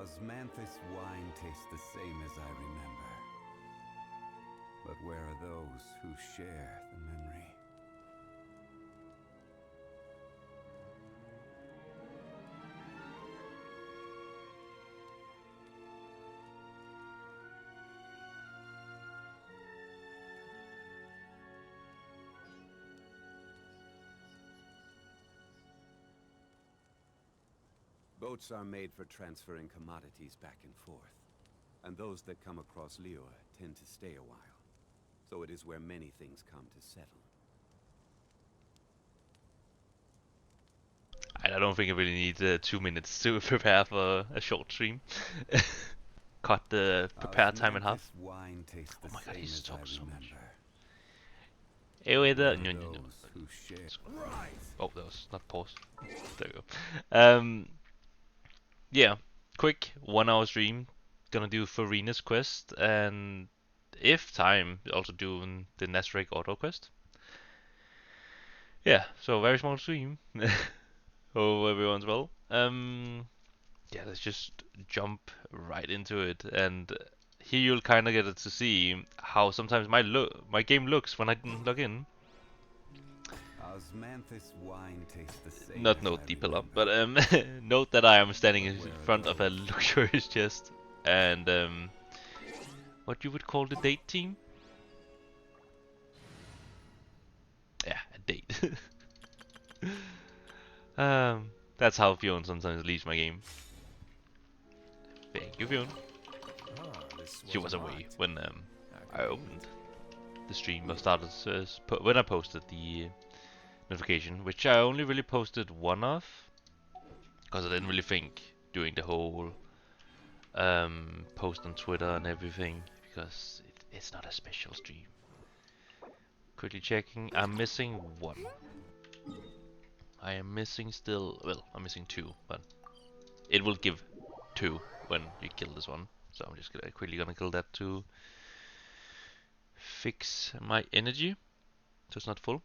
Osmanthus wine tastes the same as I remember. But where are those who share the memory? Boats are made for transferring commodities back and forth, and those that come across Liyue tend to stay a while. So it is where many things come to settle. I don't think I really need 2 minutes to prepare for a short stream. Cut the prepare time in half. Wine tastes the Oh my god, same he's as I talking so much. remember. Those who share. Oh, that was not pause. There we go. Yeah, quick 1 hour stream. Gonna do Furina's quest, and if time, also doing the Nazareth auto quest. Yeah, so very small stream. Hope everyone's well. Yeah, let's just jump right into it, and here you'll kind of get to see how sometimes my game looks when I log in. Osmanthus wine tastes the same. Not as note I deep up, remember. but note that I am standing in front of a luxurious chest, and what you would call the date team? Yeah, a date. That's how Fiona sometimes leaves my game. Thank you, Fiona. She was away when I opened the stream or started when I posted the notification, which I only really posted one of, because I didn't really think doing the whole post on Twitter and everything, because it's not a special stream. Quickly checking, I'm missing one. I am missing still, well, I'm missing 2, but it will give 2 when you kill this one. So I'm just quickly gonna kill that to fix my energy, so it's not full.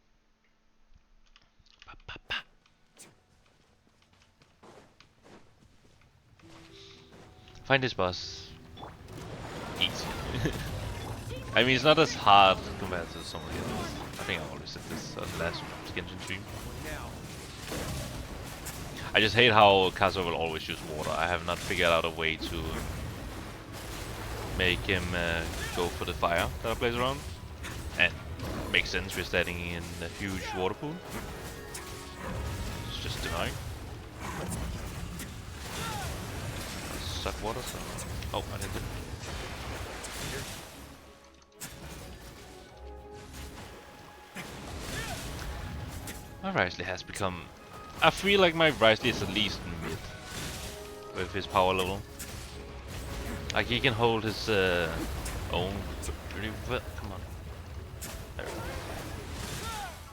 Find this boss easy. I mean, it's not as hard compared to some of the others. I think I always said this on the last Genshin stream. I just hate how Kazuo will always use water. I have not figured out a way to make him go for the fire that I place around. And makes sense, we're standing in a huge water pool. It's just denying. Suck water, so... Oh, I didn't. My Risley has become... I feel like my Risley is at least mid with his power level. Like he can hold his own pretty well. Come on. There we go.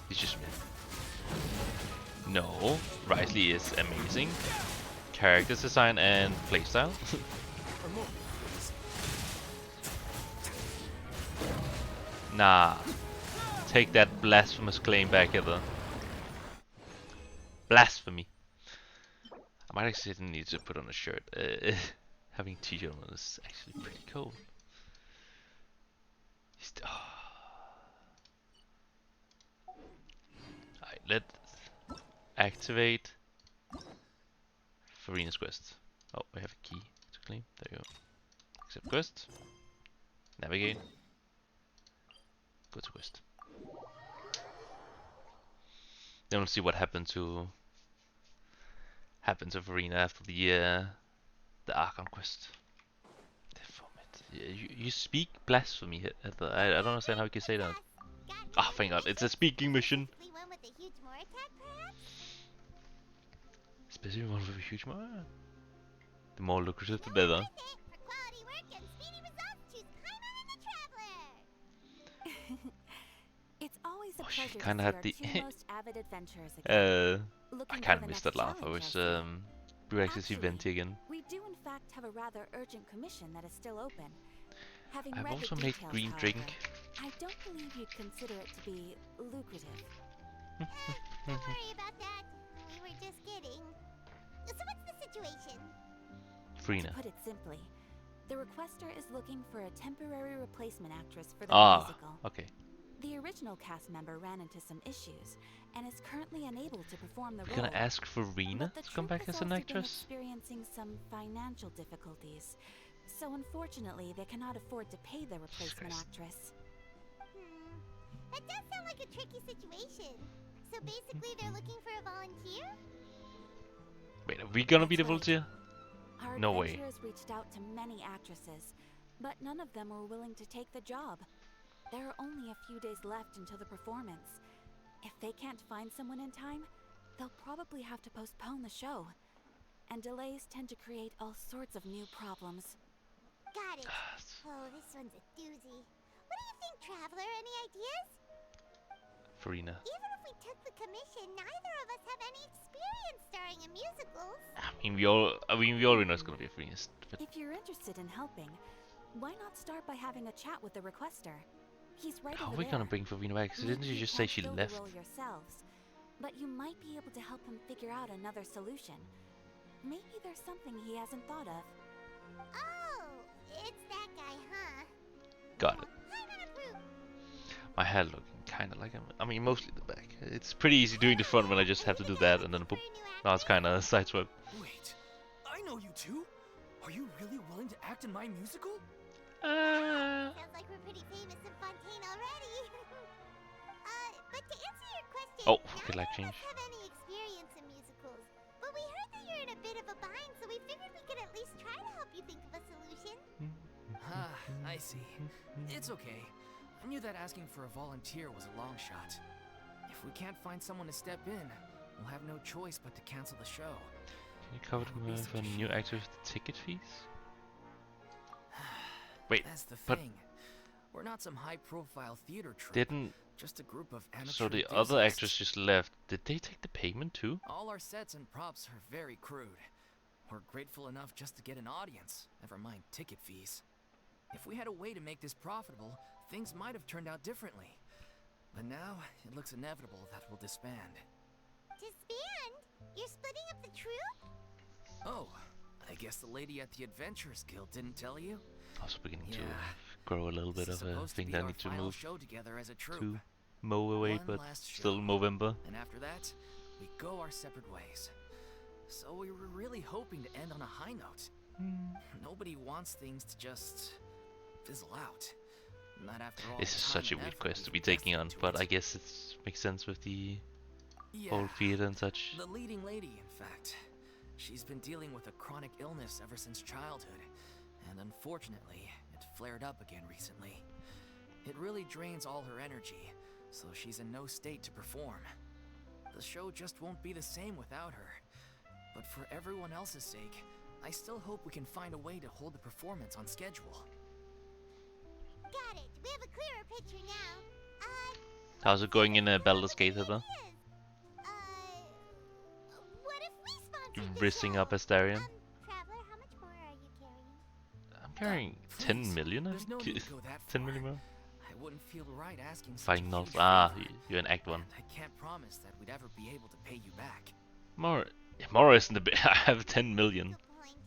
He's just mid. No, Risley is amazing. Character design and playstyle. Nah. Take that blasphemous claim back, Heather. Blasphemy. I might actually need to put on a shirt. Having t-shirt on is actually pretty cool. Alright, let's activate Furina's quest. Oh, we have a key to claim. There you go. Accept quest. Navigate. Go to quest. Then we'll see what happened to Furina after the Archon quest. You speak blasphemy, Heather. I don't understand how you can say that. Ah, thank God, it's a speaking mission. Especially one with a huge more. The more lucrative, the better. Oh, she kind of had the. I kind of missed that laugh. I was we were actually see Venti again. We do in fact have a rather urgent commission that is still open. I've also made green drink. I don't believe you'd consider it to be lucrative. Don't worry about that. We were just kidding. So what's the situation? Furina. To put it simply, the requester is looking for a temporary replacement actress for the Ah, musical. okay. The original cast member ran into some issues and is currently unable to perform the We're role. gonna ask Furina But the to come troupe back has as an also been actress? experiencing some financial difficulties, so unfortunately they cannot afford to pay the replacement Christ. actress. That does sound like a tricky situation. So basically, they're looking for a volunteer? Wait, are we gonna be the That's right. volunteer? Our No way. adventurers reached out to many actresses, but none of them were willing to take the job. There are only a few days left until the performance. If they can't find someone in time, they'll probably have to postpone the show. And delays tend to create all sorts of new problems. Got it. Oh, this one's a doozy. What do you think, Traveler? Any ideas? Furina. Even if we took the commission, neither of us have any experience starring in musicals. I mean, we already know it's gonna be a Furina. But If you're interested in helping, why not start by having a chat with the requester? He's right how are over we there. gonna bring Furina back? So didn't Maybe you just say can't she fill left? the role yourselves, but you might be able to help him figure out another solution. Maybe there's something he hasn't thought of. Oh, it's that guy, huh? Got it. I'm gonna approve. My hair looking kinda like him. I mean, mostly the back. It's pretty easy doing the front when I just have to do that and then boop. Now it's kinda a side swap. Wait, I know you two. Are you really willing to act in my musical? Uh, Sounds like we're pretty famous in Fontaine already. But to answer your question, Oh, good neither life of change. us have any experience in musicals. But we heard that you're in a bit of a bind, so we figured we could at least try to help you think of a solution. Ah, I see. It's okay. I knew that asking for a volunteer was a long shot. If we can't find someone to step in, we'll have no choice but to cancel the show. Can you cover That would be the such a new shame. actors with ticket fees? Wait, That's the but thing. We're not some high-profile theater troupe. didn't Just a group of amateur so the other enthusiasts. actors just left? Did they take the payment too? All our sets and props are very crude. We're grateful enough just to get an audience, never mind ticket fees. If we had a way to make this profitable, things might have turned out differently. But now, it looks inevitable that we'll disband. Disband? You're splitting up the troupe? Oh, I guess the lady at the Adventurers Guild didn't tell you? Also beginning to Yeah. grow a little bit This is of a supposed thing be that I our need to final move show together as a troupe. to mow away, One but last still show. Movember. And after that, we go our separate ways. So we were really hoping to end on a high note. Nobody wants things to just fizzle out. Not after all This the is time such a and weird effort quest to we've be taking on, invested but into I it. guess it makes sense with the Yeah, whole theater and such. the leading lady, in fact. She's been dealing with a chronic illness ever since childhood, and unfortunately, it flared up again recently. It really drains all her energy, so she's in no state to perform. The show just won't be the same without her. But for everyone else's sake, I still hope we can find a way to hold the performance on schedule. Got it. We have a clearer picture now. How's it going in Baldur's Gate, Heather? What if we sponsored the Rising show? up Astarion? Traveler, how much more are you carrying? I'm carrying 10 Please, million, I there's no think. need to go that 10 far. million more? I wouldn't feel right asking such a Finals. huge Ah, favor. you're in Act 1. And I can't promise that we'd ever be able to pay you back. More isn't a bit. I have 10 million. Good point.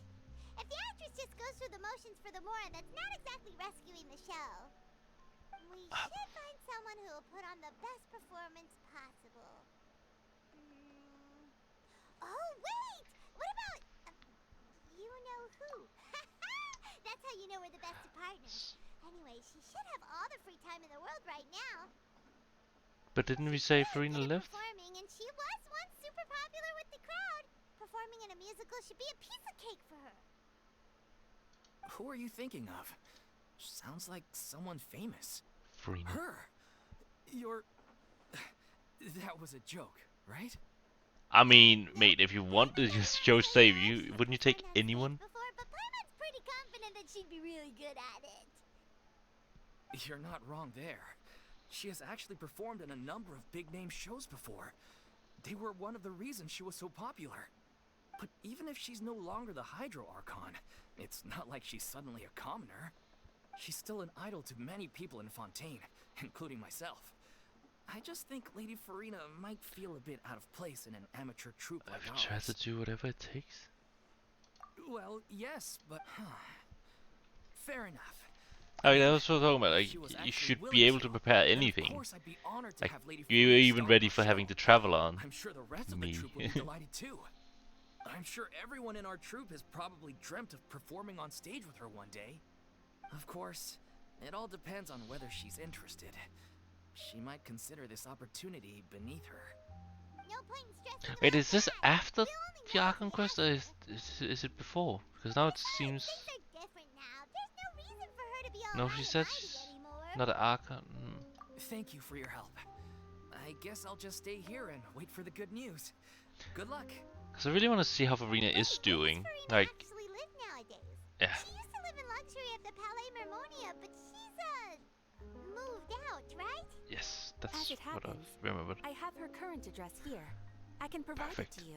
If the actress just goes through the motions for the Mora, that's not exactly rescuing the show. We should find someone who will put on the best performance possible. Oh, wait! What about... you know who? That's how you know we're the best of partners. Anyway, she should have all the free time in the world right now. But didn't we say Very Furina good at left? Performing, and she was once super popular with the crowd. Performing in a musical should be a piece of cake for her. Who are you thinking of? Sounds like someone famous. Furina. Her! You're... That was a joke, right? I mean, mate, if you want to just show save, you wouldn't you take I've seen her on anyone? stage Before, but Playmon's pretty confident that she'd be really good at it. You're not wrong there. She has actually performed in a number of big-name shows before. They were one of the reasons she was so popular. But even if she's no longer the Hydro Archon, it's not like she's suddenly a commoner. She's still an idol to many people in Fontaine, including myself. I just think Lady Furina might feel a bit out of place in an amateur troupe like I've tried to ours. do whatever it takes. Well, yes, but fair enough. I mean, I was talking about like She was you actually should willing be able to prepare then of anything. course I'd be honored to Like have Lady you were Furina even star ready in for our having show. to travel on. I'm sure the rest of the Me. troupe will be delighted too. I'm sure everyone in our troupe has probably dreamt of performing on stage with her one day. Of course, it all depends on whether she's interested. She might consider this opportunity beneath her. No point in stressing Wait, about is this that. after We'll only the know Archon if we quest, or ask is it before? Because now it seems. Things are different now. There's no reason for her to be all No, high she and says mighty anymore. not an Archon. Thank you for your help. I guess I'll just stay here and wait for the good news. Good luck. Because I really want to see how Furina is Where doing. does Furina Like, actually live nowadays? yeah. She used to live in luxury at the Palais Mermonia, but she's moved out, right? Yes, that's As it what I happens, remembered. I have her current address here. I can provide Perfect. it to you.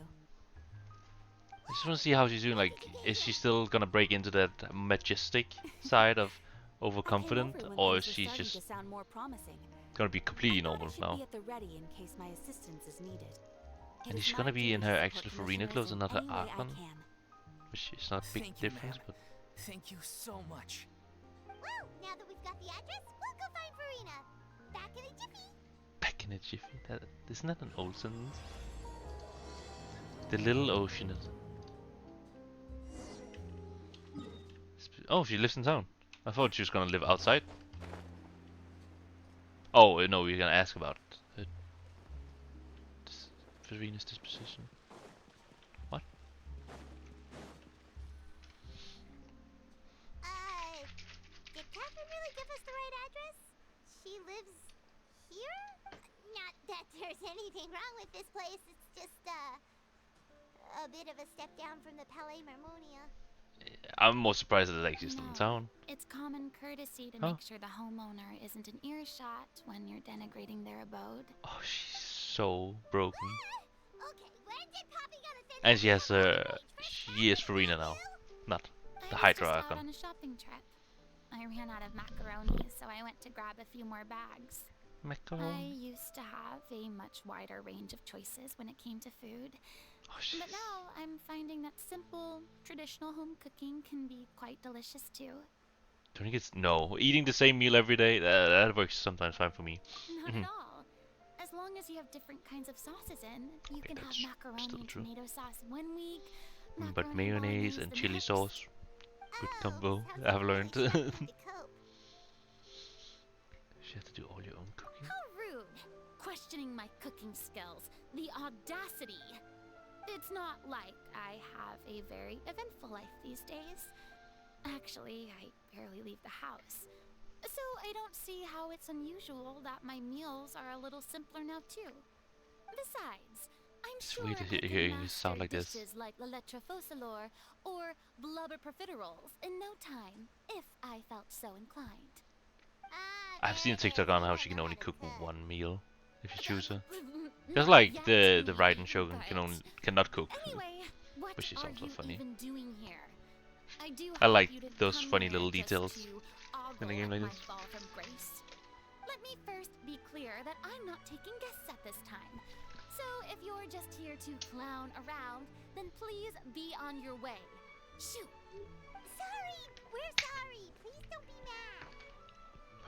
I just want to see how she's doing. Like, is she still gonna break into that majestic side of I came overconfident, over when or is things were she starting just to sound more promising. gonna be completely I thought normal I should now? be at the ready in case my assistance is needed. It And is is she my gonna be in duty her to actual support Furina commissioners clothes and in not her any way I Archon? can. Which is not a big Thank you, difference, ma'am. but Thank you so much. Well, now that we've got the address, we'll go find Furina. Back in a jiffy. back in a jiffy. Isn't that an old sentence? The little ocean is. Oh, she lives in town. I thought she was gonna live outside. Oh no, we're gonna ask about Furina's disposition. What? Did Catherine really give us the right address? She lives here? Not that there's anything wrong with this place. It's just, a bit of a step down from the Palais Mermonia. I'm more surprised that like she's still in No, town. it's common courtesy to Oh. make sure the homeowner isn't in earshot when you're denigrating their abode. Oh, she's so broken. Okay, when did Poppy get offended? And she has by she is Furina now, not the I was Hydra just out Archon. on a shopping trip. I ran out of macaroni, so I went to grab a few more bags. I Macaron. used to have a much wider range of choices when it came to food, Oh, she's but now I'm finding that simple, traditional home cooking can be quite delicious too. don't think it's no eating the same meal every day. That works sometimes fine for me. Not at all. As long as you have different kinds of sauces in, you Okay, can have that's macaroni still and true. tomato sauce one week, But macaroni mayonnaise and the chili next. sauce, good combo. sounds I've like learned. she's having to cope. You have to do all your own cooking. How rude! Questioning my cooking skills. The audacity! It's not like I have a very eventful life these days. Actually, I barely leave the house. So I don't see how it's unusual that my meals are a little simpler now too. Besides, I'm It's sure weird to I could hear you master sound like this. dishes like la lettre focilor or blubber profiteroles in no time if I felt so inclined. I've seen a There, TikTok there, on you how don't she can know only how to cook cook. one meal if you choose her. Not Just like yet, the Raiden maybe, Shogun but- cannot cook. Anyway, what Which is are also you funny. even doing here? I do I hope like you didn't those come funny here little just details to in a ogle game at like my this. fall from grace. Let me first be clear that I'm not taking guests at this time. So if you're just here to clown around, then please be on your way. Shoot! Sorry, we're sorry. Please don't be mad.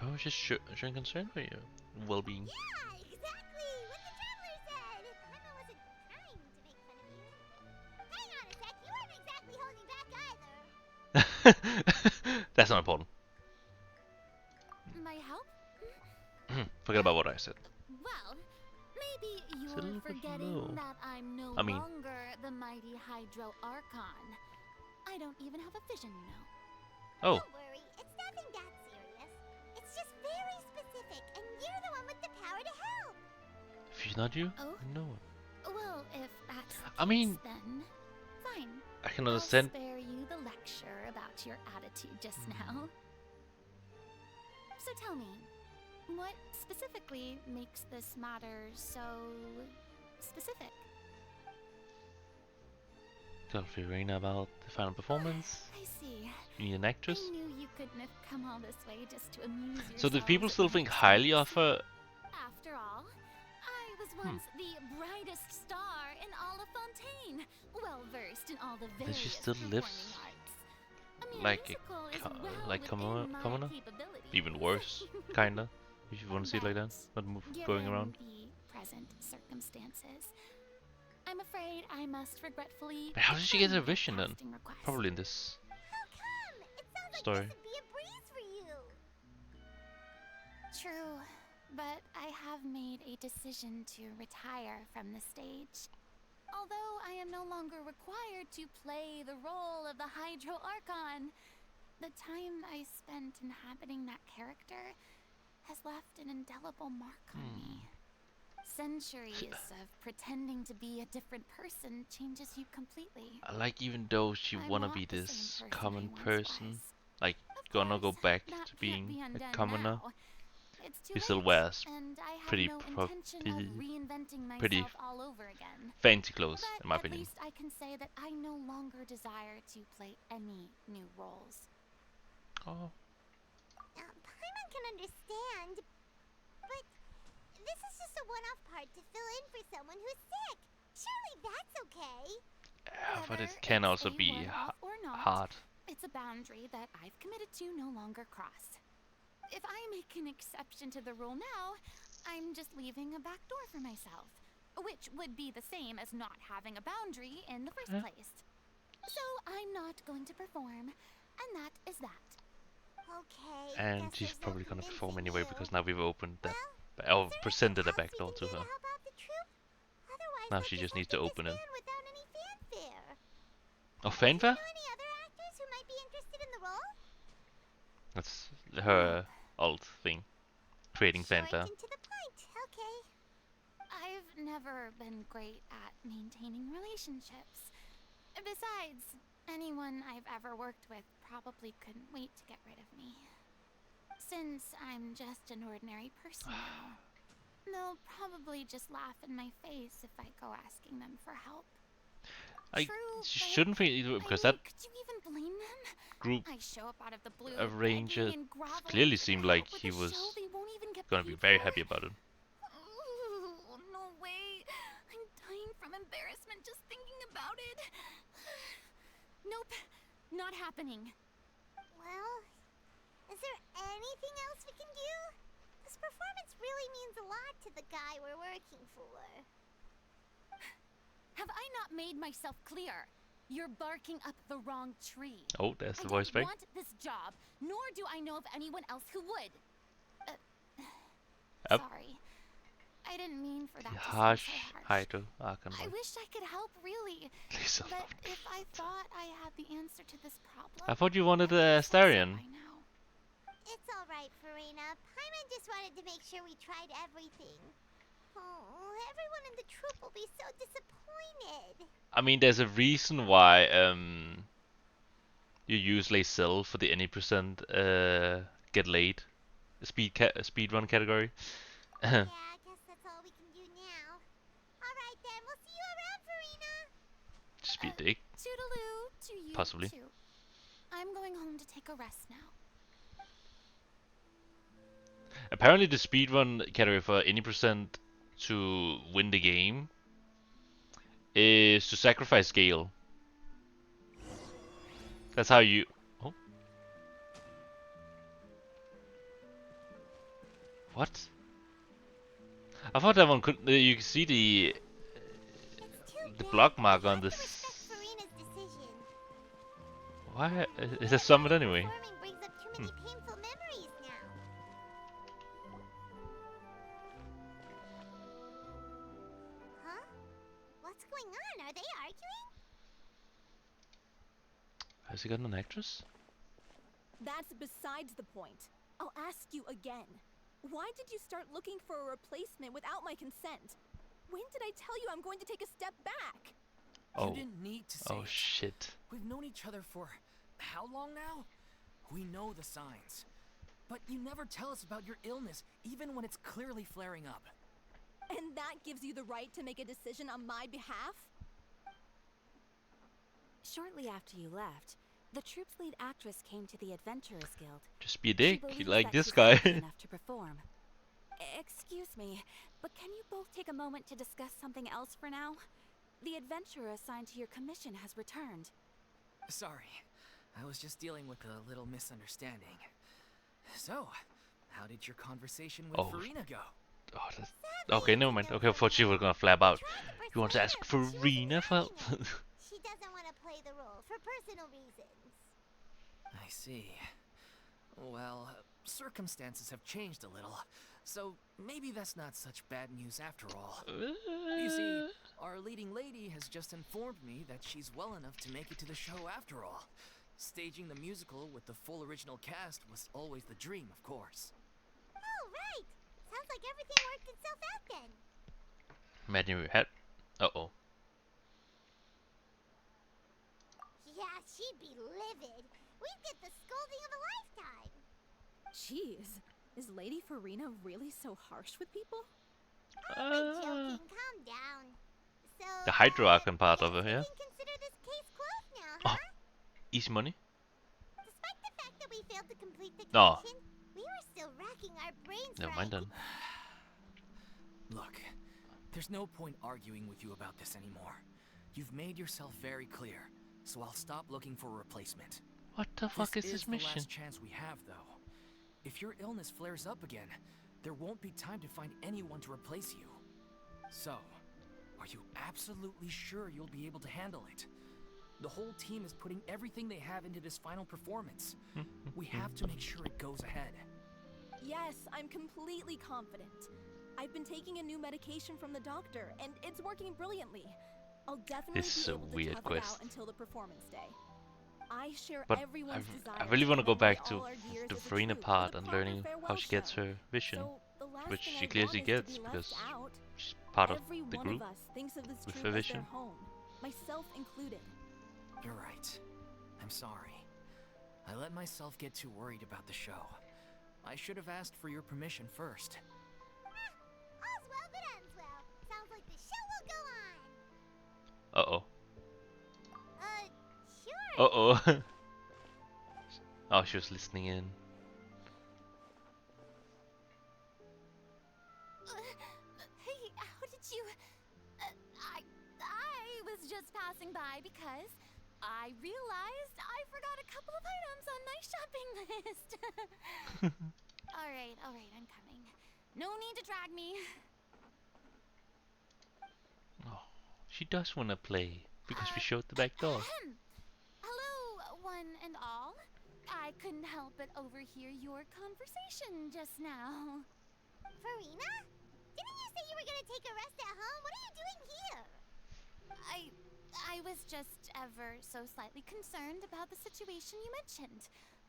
I was just showing concern for your well-being. Yeah, exactly what the traveler said. Karma wasn't trying to make fun of you. Hang on a sec, you weren't exactly holding back either. That's not important. My help? Forget about what I said. Well, maybe a you're little bit forgetting low. that I'm no I mean- longer the mighty Hydro Archon. I don't even have a vision, you know. Oh, Don't worry, it's nothing that serious. It's just very specific, and you're the one with the power to help. if he's not you, Oh? no one. Well, if that's the I mean- case, then fine. I can I'll understand. spare you the lecture about your attitude just now. So tell me, what specifically makes this matter so specific? Tell Furina about the final performance. I see. You need an actress. I knew you couldn't have come all this way just to amuse yourself. So do people still think highly of her? After all, I was once the brightest star in all of Fontaine, well versed in all the various she still performing lives arts. I mean, like musical is like within my Commoner? capabilities. Even worse, kinda. If you want to see it like that, not going around. Given the present circumstances, I'm afraid I must regretfully. But how did she get her decline your vision then? casting request. Probably in this How come? It sounds like story. this would be a breeze for you. True, but I have made a decision to retire from the stage. Although I am no longer required to play the role of the Hydro Archon, the time I spent inhabiting that character has left an indelible mark on me. Centuries of pretending to be a different person changes you completely. Like, even though she I'm wanna not be the same this person common I once person, was. like Of gonna go course, back that to can't being be a undone commoner. now. It's too He still late, wears and I have pretty no intention of reinventing pretty myself all over again. fancy clothes, But in my at opinion. least I can say that I no longer desire to play any new roles. Oh, Paimon can understand, but this is just a one-off part to fill in for someone who's sick. Surely that's okay. yeah, but Whether it can it's also a be one-off or not, hard. It's a boundary that I've committed to no longer cross. If I make an exception to the rule now, I'm just leaving a back door for myself, which would be the same as not having a boundary in the first place. So I'm not going to perform, and that is that. Okay. And guess she's there's no probably gonna perform convincing anyway you. because now we've opened that, Well, or presented a else back we door can to do her. help out the troupe? Otherwise, Now we'll she just have needs to to open it. disband without any fanfare. Oh, Do you fanfare? know any other actors who might be interested in the role? That's her alt thing, creating Short fanfare. and to the point. Okay. I've never been great at maintaining relationships. Besides, anyone I've ever worked with probably couldn't wait to get rid of me. Since I'm just an ordinary person now, they'll probably just laugh in my face if I go asking them for help. True, She but shouldn't feel because I that mean, could you even blame them? group I show up out of the blue, arranger begging and groveling clearly for seemed their like help with he a was show they won't even get gonna be paid very for. happy about it. Ooh, no way. I'm dying from embarrassment just thinking about it. Nope, not happening. Well, is there anything else we can do? This performance really means a lot to the guy we're working for. Have I not made myself clear? You're barking up the wrong tree. Oh, there's the I voice don't back. want this job, nor do I know of anyone else who would. Yep. Sorry. I didn't mean for that to sound Harsh so harsh. Hydro Archon I voice. wish I could help, really. Please don't But love me. if I thought I had the answer to this problem, I thought you wanted I a would've said so Astarion. by now. It's alright, Furina. Paimon just wanted to make sure we tried everything. Oh, everyone in the troupe will be so disappointed. I mean, there's a reason why you use Lacel for the any percent get laid speed run category. Yeah, I guess that's all we can do now. Alright then, we'll see you around, Furina. Just be a dick. Toodaloo to you Possibly. too. I'm going home to take a rest now. Apparently, the speedrun category for any percent to win the game is to sacrifice Gale. That's how you. Oh. What? I thought that one could. You can see the It's too the bad, block but mark we on have to this. respect Furina's decision. Why is a summit anyway? Performing brings up too many painful memories now. Huh? What's going on? Are they arguing? Has he got an actress? That's besides the point. I'll ask you again. Why did you start looking for a replacement without my consent? When did I tell you I'm going to take a step back? Oh. You didn't need to say Oh it. shit. We've known each other for how long now? We know the signs. But you never tell us about your illness, even when it's clearly flaring up. And that gives you the right to make a decision on my behalf? Shortly after you left, the troupe's lead actress came to the Adventurers Guild. Just be a She dick, believes like that this she's guy. healthy enough to perform. Excuse me, But can you both take a moment to discuss something else for now? The adventurer assigned to your commission has returned. Sorry, I was just dealing with a little misunderstanding. So, how did your conversation with Furina go? Oh, that's... Okay, never mind. Okay, I thought you were gonna flap out. You want to ask Furina for help? She doesn't want to play the role for personal reasons. I see. Well, circumstances have changed a little, so maybe that's not such bad news after all. You see, our leading lady has just informed me that she's well enough to make it to the show after all. Staging the musical with the full original cast was always the dream, of course. Oh, right! Sounds like everything worked itself out then. Imagine we had... Uh-oh. Yeah, she'd be livid. We'd get the scolding of a lifetime. Jeez, is Lady Furina really so harsh with people? I'm joking, calm down. So, The Hydro-Archon part of it, yeah? we can consider this case closed now, huh? Easy money? Despite the fact that we failed to complete the No. commission, we were still racking our brains Never for mind then. Look, there's no point arguing with you about this anymore. You've made yourself very clear, so I'll stop looking for a replacement. What the fuck is this the mission? last chance we have, though. If your illness flares up again, there won't be time to find anyone to replace you. So, are you absolutely sure you'll be able to handle it? The whole team is putting everything they have into this final performance. We have to make sure it goes ahead. Yes, I'm completely confident. I've been taking a new medication from the doctor, and it's working brilliantly. I'll definitely This is be a able to weird tough it quest. out until the performance day. I share But everyone's desire I really want to go commemorate back to all our years the as a Furina troupe part with a and proper learning how farewell she gets show. her vision, So, the last which thing she I clearly want is to gets be left because out. she's part of Every the one group of us thinks of this with troupe her as their vision. home, myself included. You're right. I'm sorry. I let myself get too worried about the show. I should have asked for your permission first. All's well that ends well. Sounds like the show will go on. Uh-oh. Sure. Uh-oh. Oh, she was listening in. Hey, how did you... I was just passing by because I realized I forgot a couple of items on my shopping list. Alright, I'm coming. No need to drag me. Oh, she does want to play because we showed the back door. Hello, one and all. I couldn't help but overhear your conversation just now. Furina? Didn't you say you were gonna take a rest at home? What are you doing here? I was just ever so slightly concerned about the situation you mentioned.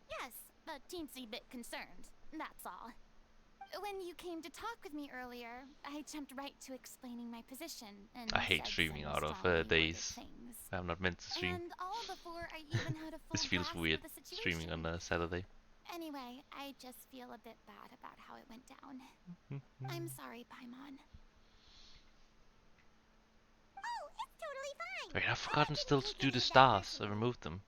Yes, a teensy bit concerned, that's all. When you came to talk with me earlier, I jumped right to explaining my position and I hate said streaming some out of strongly worded days. things. I'm not meant to stream. And all before I even had a full This feels grasp weird, of the streaming situation. on a Saturday. Anyway, I just feel a bit bad about how it went down. I'm sorry, Paimon. Oh, it's totally fine. Wait, I've forgotten didn't still to take do any the of that stars. I personally. removed them.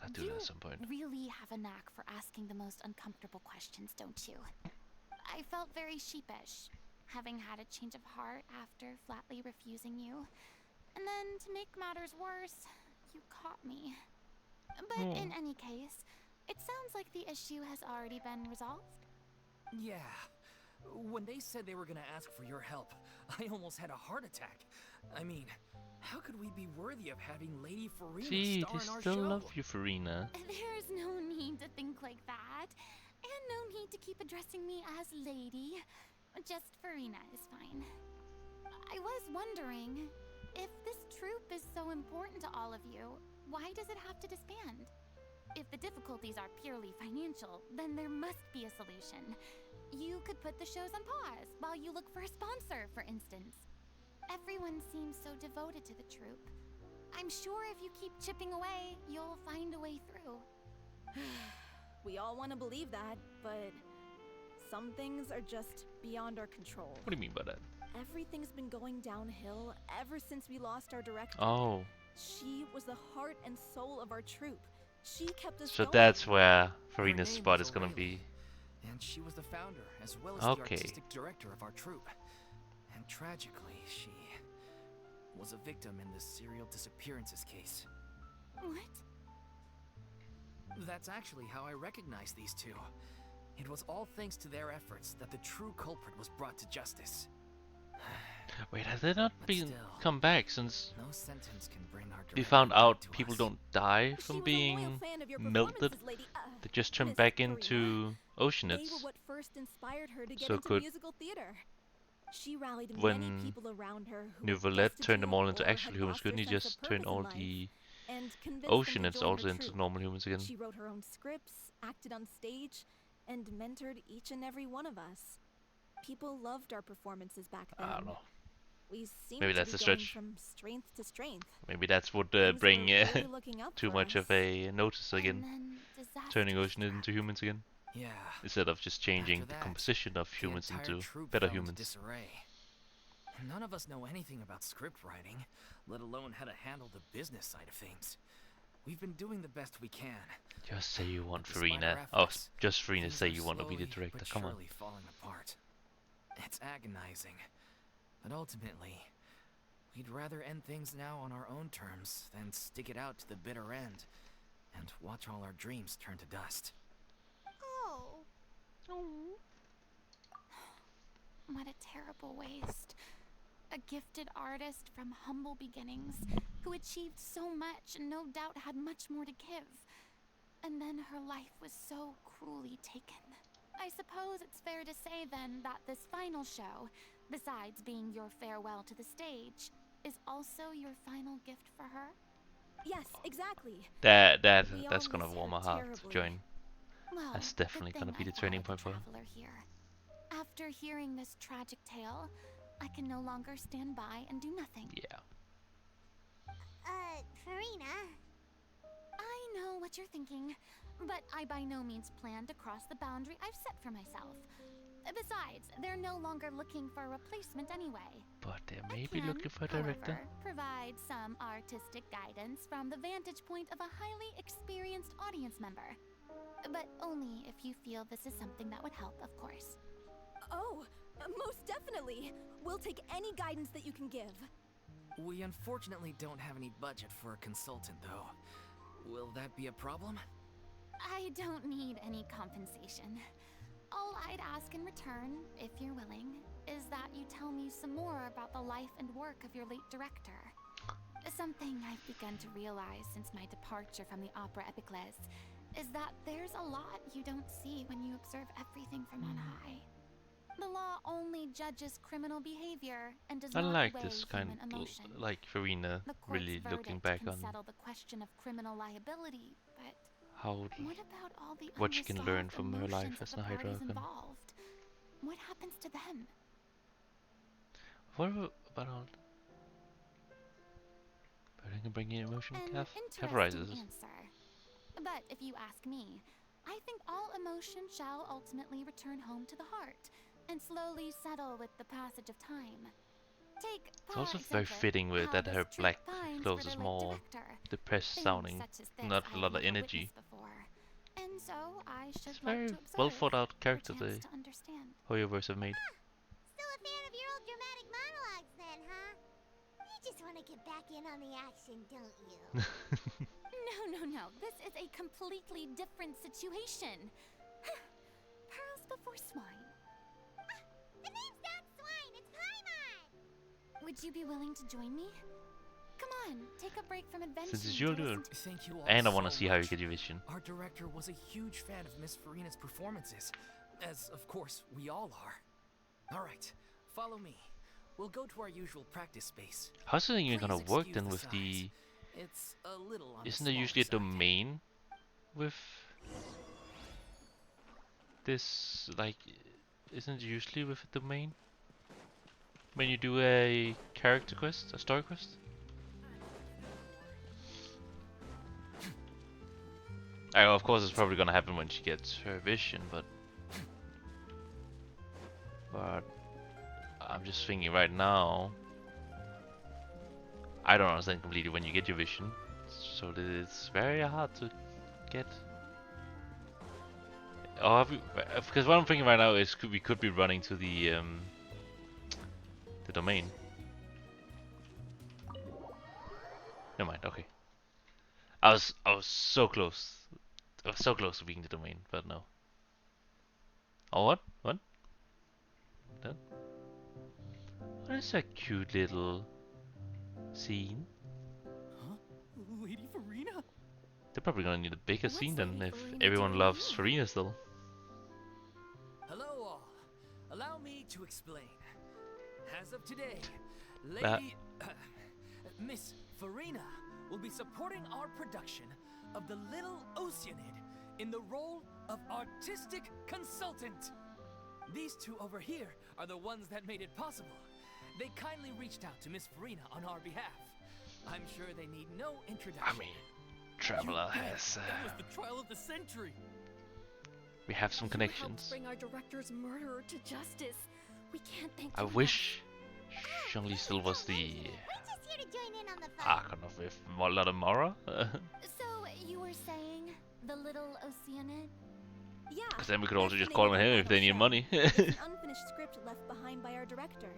I'll do You that at some point. really have a knack for asking the most uncomfortable questions, don't you? I felt very sheepish, having had a change of heart after flatly refusing you. And then, to make matters worse, you caught me. But in any case, it sounds like the issue has already been resolved. Yeah. When they said they were gonna ask for your help, I almost had a heart attack. I mean, how could we be worthy of having Lady Furina See, star they in our still show? love you, Furina. There's no need to think like that. And no need to keep addressing me as lady. Just Furina is fine. I was wondering, if this troupe is so important to all of you, why does it have to disband? If the difficulties are purely financial, then there must be a solution. You could put the shows on pause while you look for a sponsor, for instance. Everyone seems so devoted to the troupe. I'm sure if you keep chipping away, you'll find a way through. We all want to believe that, but some things are just beyond our control. What do you mean by that? Everything's been going downhill ever since we lost our director. Oh, She was the heart and soul of our troupe. She kept us so going. that's where Her Furina's name spot was is gonna O'Reilly, be. And she was the founder, as well as Okay. the artistic director of our troupe. tragically, she was a victim in the serial disappearances case. What? That's actually how I recognize these two. It was all thanks to their efforts that the true culprit was brought to justice. Wait, has they not But been still, come back since no sentence can bring our we director found back out to people us. don't die She from was a loyal being fan of your melted? performances, lady. They just turn Miss back Furina. into They oceanids. were what first inspired her to get So into could musical theater. She rallied many when people around her who New were Valette turned them destitute all into or actual had humans, lost couldn't their he sense of just turn purpose in all life, the and convinced them to oceanids join also her into troupe. normal humans again? She wrote her own scripts, acted on stage, and mentored each and every one of us. People loved our performances back then. I don't know. We seemed Maybe to that's be a going stretch. from strength to strength. Maybe that's what Things bring were really looking up too for much us. of a notice And again, then turning disaster oceanids into struck. humans again, Yeah. instead of just changing After the that, composition of the humans entire into troupe better fell into humans. disarray. None of us know anything about script writing, let alone how to handle the business side of things. We've been doing the best we can. Just say you want But despite our Furina. Oh, efforts, just Furina things say are you want to be the slowly director. but Come on. surely falling apart. It's agonizing, but ultimately, we'd rather end things now on our own terms than stick it out to the bitter end and watch all our dreams turn to dust. Oh. What a terrible waste. A gifted artist from humble beginnings who achieved so much and no doubt had much more to give. And then her life was so cruelly taken. I suppose it's fair to say then that this final show, besides being your farewell to the stage, is also your final gift for her? Yes, exactly. We That's all gonna miss warm her my heart to terribly. join. Well, That's definitely good gonna thing be I the turning followed point for her. traveler here. After hearing this tragic tale, I can no longer stand by and do nothing. Yeah. Furina. I know what you're thinking, but I by no means plan to cross the boundary I've set for myself. Besides, they're no longer looking for a replacement anyway. But they I may be can, looking for a director. however, provide some artistic guidance from the vantage point of a highly experienced audience member. But only if you feel this is something that would help, of course. Oh, most definitely. We'll take any guidance that you can give. We unfortunately don't have any budget for a consultant, though. Will that be a problem? I don't need any compensation. All I'd ask in return, if you're willing, is that you tell me some more about the life and work of your late director. Something I've begun to realize since my departure from the Opera Epiclese is that there's a lot you don't see when you observe everything from on high. The law only judges criminal behavior and does I not like weigh this kind human emotion. like Furina The court's really looking verdict back can on settle the question of criminal liability, but how what about all the what she can learn unresolved from her life emotions as of a the parties Hydra. involved? What happens to them? What about all? But I can bring in emotion An categorizes. interesting answer. But if you ask me, I think all emotion shall ultimately return home to the heart and slowly settle with the passage of time. Take, It's also for very example, fitting with how that this her troupe black pines clothes for is their late more director. depressed Things sounding, such as this not a I've lot of never energy. witnessed before. And so I should It's like very to observe well thought out for a character chance they to understand. Hoyoverse have made. Still a fan of your old dramatic monologues then, huh? You just want to get back in on the action, don't you? No. This is a completely different situation. Pearls before swine. The name's not Swine, it's Paimon! Would you be willing to join me? Come on, take a break from adventure. Since it's your to listen turn. to- Thank you all And I want to so see how you much. get your vision. Our director was a huge fan of Miss Furina's performances, as of course we all are. Alright, follow me. We'll go to our usual practice space. How's it even gonna Please work excuse then the with size. the? It's a little on the Isn't there smaller usually a side. domain with this? Like, isn't it usually with a domain when you do a character quest, a story quest? Of course, it's probably gonna happen when she gets her vision, but I'm just thinking right now. I don't understand completely when you get your vision, so that it's very hard to get. Oh, because what I'm thinking right now is we could be running to the The domain. Never mind. Okay. I was so close. I was so close to being the domain, but no. Oh, what? What? That? What is that cute little scene? Huh? Lady Furina? They're probably gonna need a bigger What's scene than Lady if Furina everyone doing loves here? Furina still. Hello all. Allow me to explain. As of today, That- Lady Miss Furina will be supporting our production of the Little Oceanid in the role of artistic consultant. These two over here are the ones that made it possible. They kindly reached out to Miss Furina on our behalf. I'm sure they need no introduction. I mean, Traveler has. That was the trial of the century. We have some You connections. helped bring our director's murderer to justice. We can't thank I you wish Zhongli still was the We're just here to join in on the fun. Archon of with a lot of Mora. So, you were saying the Little Oceanid? Yeah. Because then we could that's also the just name call of on the him if they final need show. money. It's an unfinished script left behind by our director.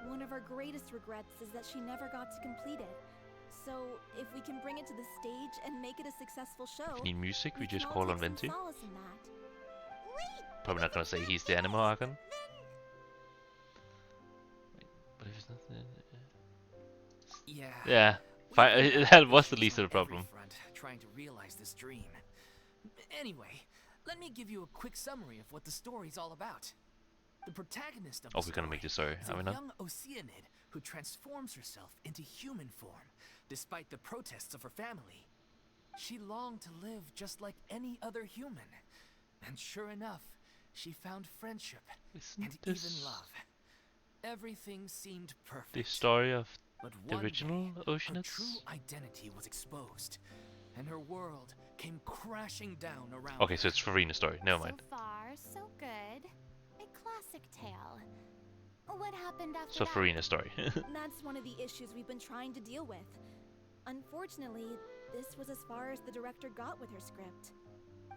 One of our greatest regrets is that she never got to complete it. So, if we can bring it to the stage and make it a successful show, If we need music, we can just all call take on some Venti. solace in that. Wait, Probably not gonna say he's the Animo Archon. But if it's not, Yeah. yeah, We've been having that was the issues least on of the every problem. front, trying to realize this dream. Anyway, let me give you a quick summary of what the story's all about. The protagonist of the Oh, we're gonna make this story, is are we a not? young Oceanid who transforms herself into human form, despite the protests of her family. She longed to live just like any other human, and sure enough, she found friendship Isn't and this even love. Everything seemed perfect. the story of But the one original day, her Oceanids? true identity was exposed, and her world came crashing down around Okay, her. so it's Furina's story. Never mind. So far, so good. A classic tale. What happened after So that? Furina's story. That's one of the issues we've been trying to deal with. Unfortunately, this was as far as the director got with her script.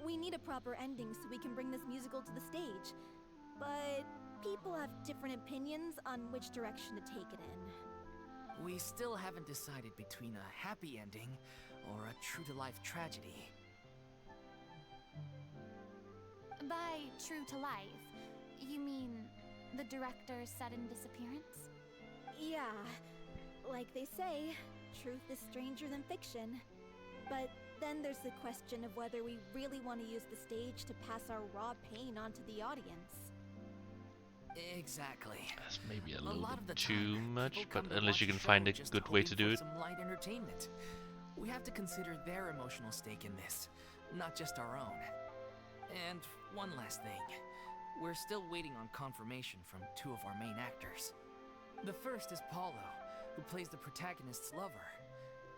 We need a proper ending so we can bring this musical to the stage. But people have different opinions on which direction to take it in. We still haven't decided between a happy ending or a true-to-life tragedy. By true to life, you mean the director's sudden disappearance? Yeah, like they say, truth is stranger than fiction. But then there's the question of whether we really want to use the stage to pass our raw pain onto the audience. Exactly. That's maybe a A little lot of the bit too time, much, people but come to unless watch you the can find show a just good way to hoping do for it. some light entertainment. We have to consider their emotional stake in this, not just our own. And one last thing. We're still waiting on confirmation from two of our main actors. The first is Paulo, who plays the protagonist's lover.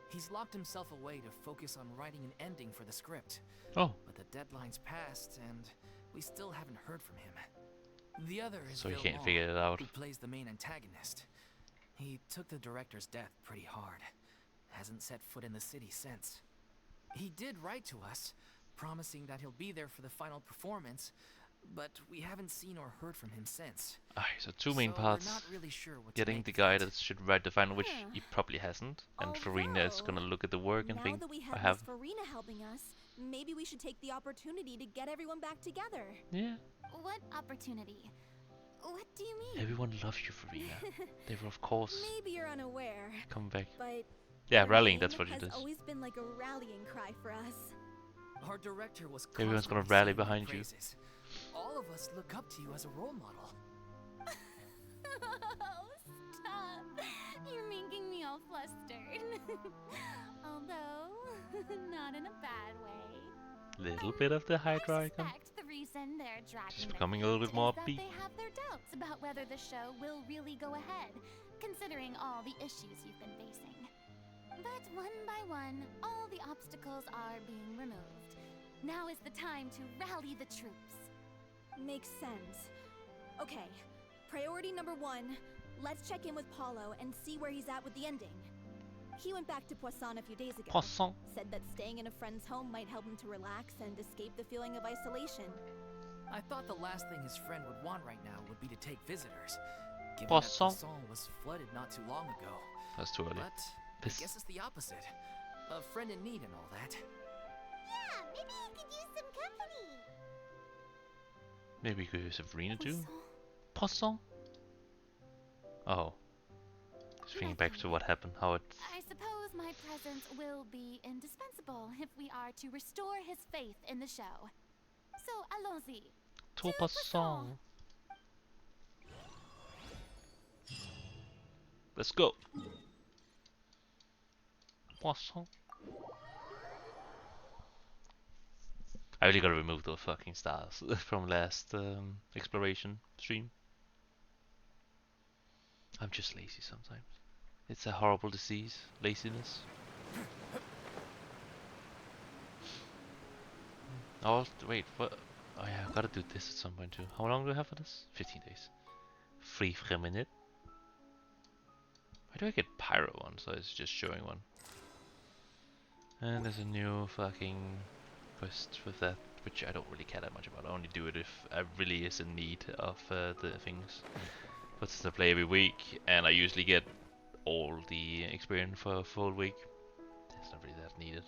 He's locked himself away to focus on writing an ending for the script. Oh, But the deadline's passed, and we still haven't heard from him. The other is so you Vilmon, can't figure it out. who plays the main antagonist. He took the director's death pretty hard. Hasn't set foot in the city since. He did write to us, promising that he'll be there for the final performance, but we haven't seen or heard from him since. So two main So parts. We're not really sure what to Getting make the of guy it. that should write the final, which Huh. he probably hasn't, and Furina is gonna Although, look at the work and now think, that we I have have. Miss Furina helping us, maybe we should take the opportunity to get everyone back together. Yeah, What opportunity? What do you mean? everyone loves you, Furina. They will of course Maybe you're unaware, come back. but Yeah, your rallying, name that's what it has is. always been like a rallying cry for us. Our director was Everyone's gonna constantly rally singing your behind you. praises. All of us look up to you as a role model. Oh, stop! You're making me all flustered. Although, not in a bad way. Little bit of the Hydra I icon. suspect the reason they're dragging She's their becoming a little bit feet more is that upbeat. they have their doubts about whether the show will really go ahead, considering all the issues you've been facing. But one by one, all the obstacles are being removed. Now is the time to rally the troops. Makes sense. Okay, priority number 1, let's check in with Paulo and see where he's at with the ending. He went back to Poisson a few days ago. Poisson. Said that staying in a friend's home might help him to relax and escape the feeling of isolation. I thought the last thing his friend would want right now would be to take visitors. given that Poisson. Poisson was flooded not too long ago. That's too early. But I Piss. guess it's the opposite. A friend in need and all that. Yeah, maybe you could use some company. Maybe we could use Furina too. Poisson. Poisson. Oh. Just thinking back to what happened, how it. I suppose my presence will be indispensable if we are to restore his faith in the show. So, allons-y. To Poisson. Let's go. Poisson. I really gotta remove those fucking stars from last exploration stream. I'm just lazy sometimes. It's a horrible disease, laziness. Oh, wait, what? Oh yeah, I gotta do this at some point too. How long do we have for this? 15 days. 3 minutes. Why do I get pyro one? So it's just showing one. And there's a new fucking quest with that, which I don't really care that much about. I only do it if I really is in need of the things. But since I play every week, and I usually get all the experience for a full week, it's not really that needed.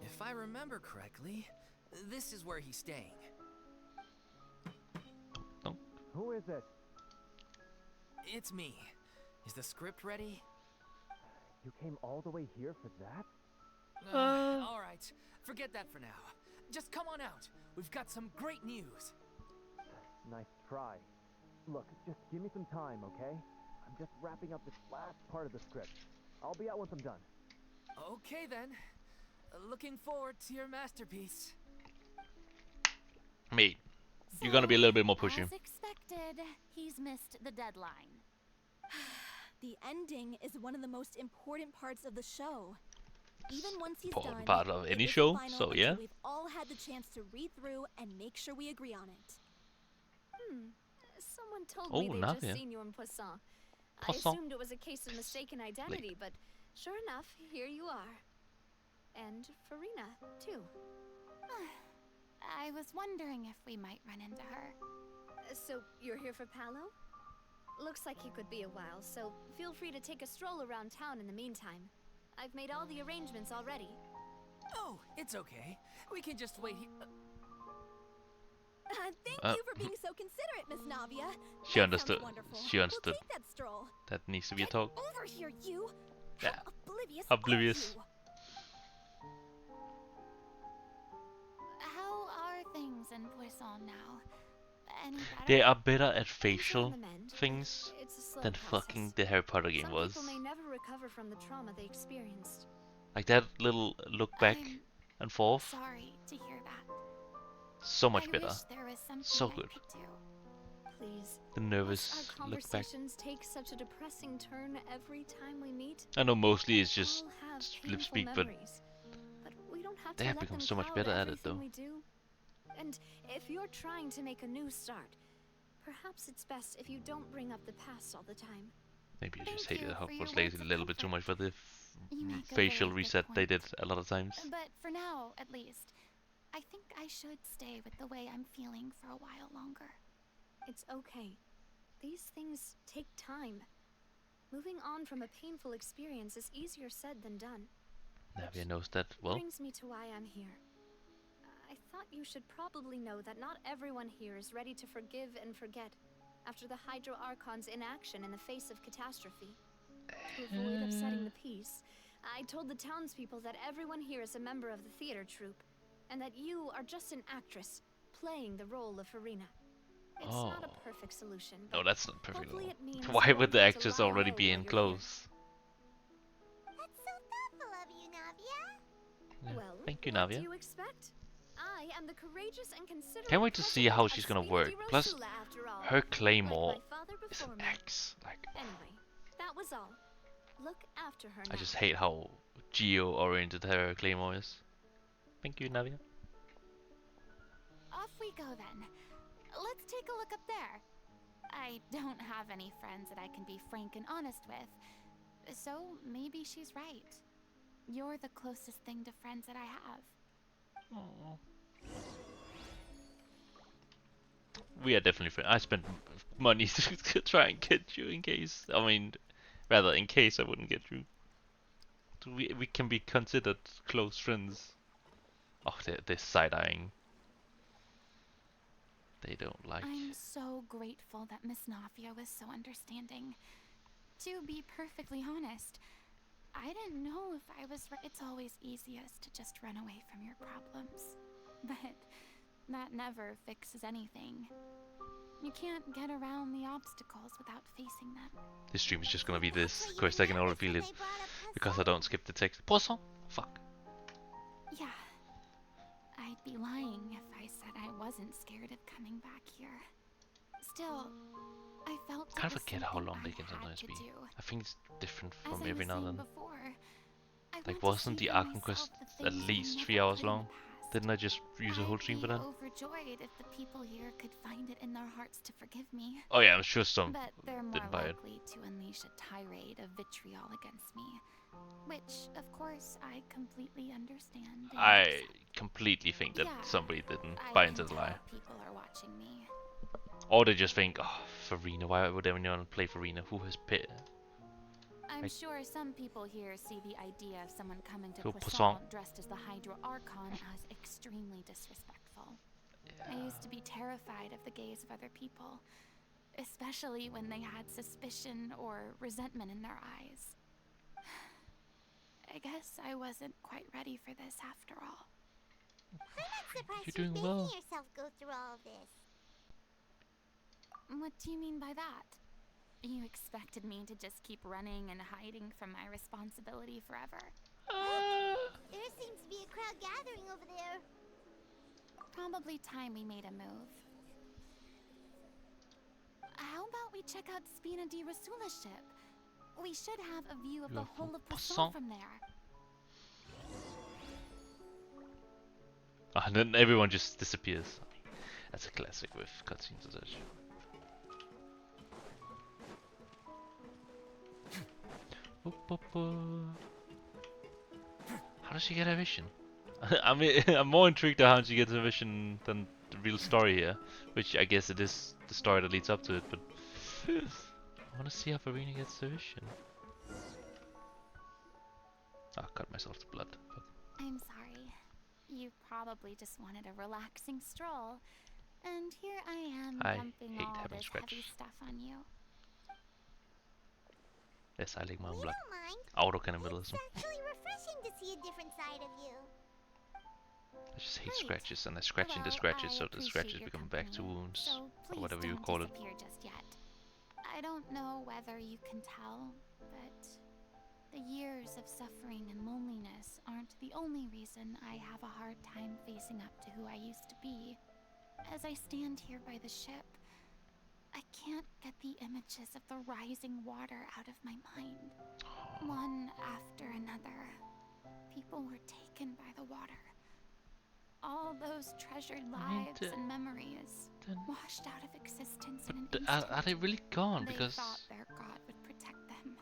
If I remember correctly, this is where he's staying. No. Who is it? It's me. Is the script ready? You came all the way here for that? All right, forget that for now. Just come on out. We've got some great news. Nice try. Look, just give me some time, okay? I'm just wrapping up this last part of the script. I'll be out once I'm done. Okay then. Looking forward to your masterpiece. Mate, you're gonna be a little bit more pushy. As expected, he's missed the deadline. The ending is one of the most important parts of the show. Even once he's Important done, part of it any isn't show, final so until yeah. We've all had the chance to read through and make sure we agree on it. Someone told Oh, me they'd Nadia. just seen you in Poisson. I Poisson. assumed it was a case of mistaken identity, but sure enough, here you are. And Furina, too. I was wondering if we might run into her. So, you're here for Paolo? Looks like he could be a while, so feel free to take a stroll around town in the meantime. I've made all the arrangements already. Oh, it's okay. We can just wait here. Thank you for being so considerate, Miss Navia. She That understood. sounds wonderful. She understood. We'll take that stroll. That needs to be a Get talk. over here, you. Yeah. How oblivious. Oblivious. Are you? How are things in Poisson now? Any better? They are better at Things are facial on the mend. things It's a slow than process. fucking the Harry Potter game Some was. people may never recover from the trauma they experienced. Like that little look back I'm and forth. sorry to hear that. So much I better. wish there was something So I good. could do. Please. The Must nervous our look back. conversations take such a depressing turn every time we meet? I know mostly it's just We all have lip painful speak, but memories, but we don't have they to have let become them so much cloud better at it, everything though. we do. And if you're trying to make a new start, perhaps it's best if you don't bring up the past all the time. maybe you just Thank hated you how for it your was lazy words a of little bit too comfort. much for the You make a facial very good reset they did point. a lot of times. But for now, at least, I think I should stay with the way I'm feeling for a while longer. It's okay. These things take time. Moving on from a painful experience is easier said than done. Navia knows that well. Brings me to why I'm here. I thought you should probably know that not everyone here is ready to forgive and forget after the Hydro Archon's inaction in the face of catastrophe. To avoid upsetting the peace, I told the townspeople that everyone here is a member of the theater troupe, and that you are just an actress playing the role of Furina. It's not Oh. a perfect solution, No, but that's not perfect at hopefully all. it means Why you would won't the have to actress lie already low be while in you're clothes? That's so thoughtful of you, Navia. Yeah. Well, Thank you, what do Navia. you expect? I am the courageous and considerate Can't wait to see president how of she's gonna Sweden work. di Plus, Rosula, after all. her Like claymore my father is before an me. axe. Like, Anyway, that was all. Look after her I now. just hate how geo-oriented her claymore is. Thank you, Navia. Off we go then. Let's take a look up there. I don't have any friends that I can be frank and honest with, so maybe she's right. You're the closest thing to friends that I have. Oh. We are definitely friends. I spent money to try and get you in case. I mean, rather in case I wouldn't get you. We can be considered close friends. Oh, they're side-eyeing. They don't like. I'm so grateful that Miss Nafia was so understanding. To be perfectly honest, I didn't know if I was right. It's always easiest to just run away from your problems. But that never fixes anything. You can't get around the obstacles without facing them. This stream is just gonna be this. Of course, I can only feel it because I don't skip the text. Poisson? Fuck. Yeah. I'd be lying if I said I wasn't scared of coming back here. Still, I felt I kind of forget how long they can sometimes be. I think it's different from every now and then. Like, wasn't the Arkham Quest at least 3 hours long? Didn't I just use a whole stream for that? Overjoyed if the people here could find it in their hearts to forgive me. Oh yeah, I'm sure some But they're more didn't buy it. likely to unleash a tirade of vitriol against me, which, of course, I completely understand. and I accept. completely think that Yeah, somebody didn't I buy can into the tell lie. people are watching me. Or they just think, oh, Furina, why would anyone play Furina? Who has pit? I'm Like- sure some people here see the idea of someone coming to Go Poisson Poisson. dressed as the Hydro Archon as extremely disrespectful. I used to be terrified of the gaze of other people, especially when they had suspicion or resentment in their eyes. I guess I wasn't quite ready for this after all. I'm not surprised You're doing making well. yourself go through all of this. What do you mean by that? You expected me to just keep running and hiding from my responsibility forever? There seems to be a crowd gathering over there. Probably time we made a move. How about we check out Spina di Rasula's ship? We should have a view of You the have whole of Poisson. Poisson from there. And then everyone just disappears. That's a classic with cutscenes and such. How does she get her vision? I mean, I'm more intrigued at how she gets her vision than the real story here, which I guess it is the story that leads up to it. But I want to see how Furina gets her vision. I cut myself to blood. Fuck. I'm sorry. You probably just wanted a relaxing stroll. And here I am I dumping hate all having this scratch. heavy stuff on you. Yes, I like my own We blood. don't mind. Auto cannibalism. It's actually refreshing to see a different side of you. I just hate Great. scratches, and I scratch into Well, scratches, I so the appreciate scratches your become back to company, wounds, so or whatever please you don't call it. disappear just yet. I don't know whether you can tell, but the years of suffering and loneliness aren't the only reason I have a hard time facing up to who I used to be. As I stand here by the ship, I can't get the images of the rising water out of my mind. One after another, people were taken by the water. All those treasured lives and memories then- washed out of existence in an But instant. are they really gone? They Because thought their god would protect them.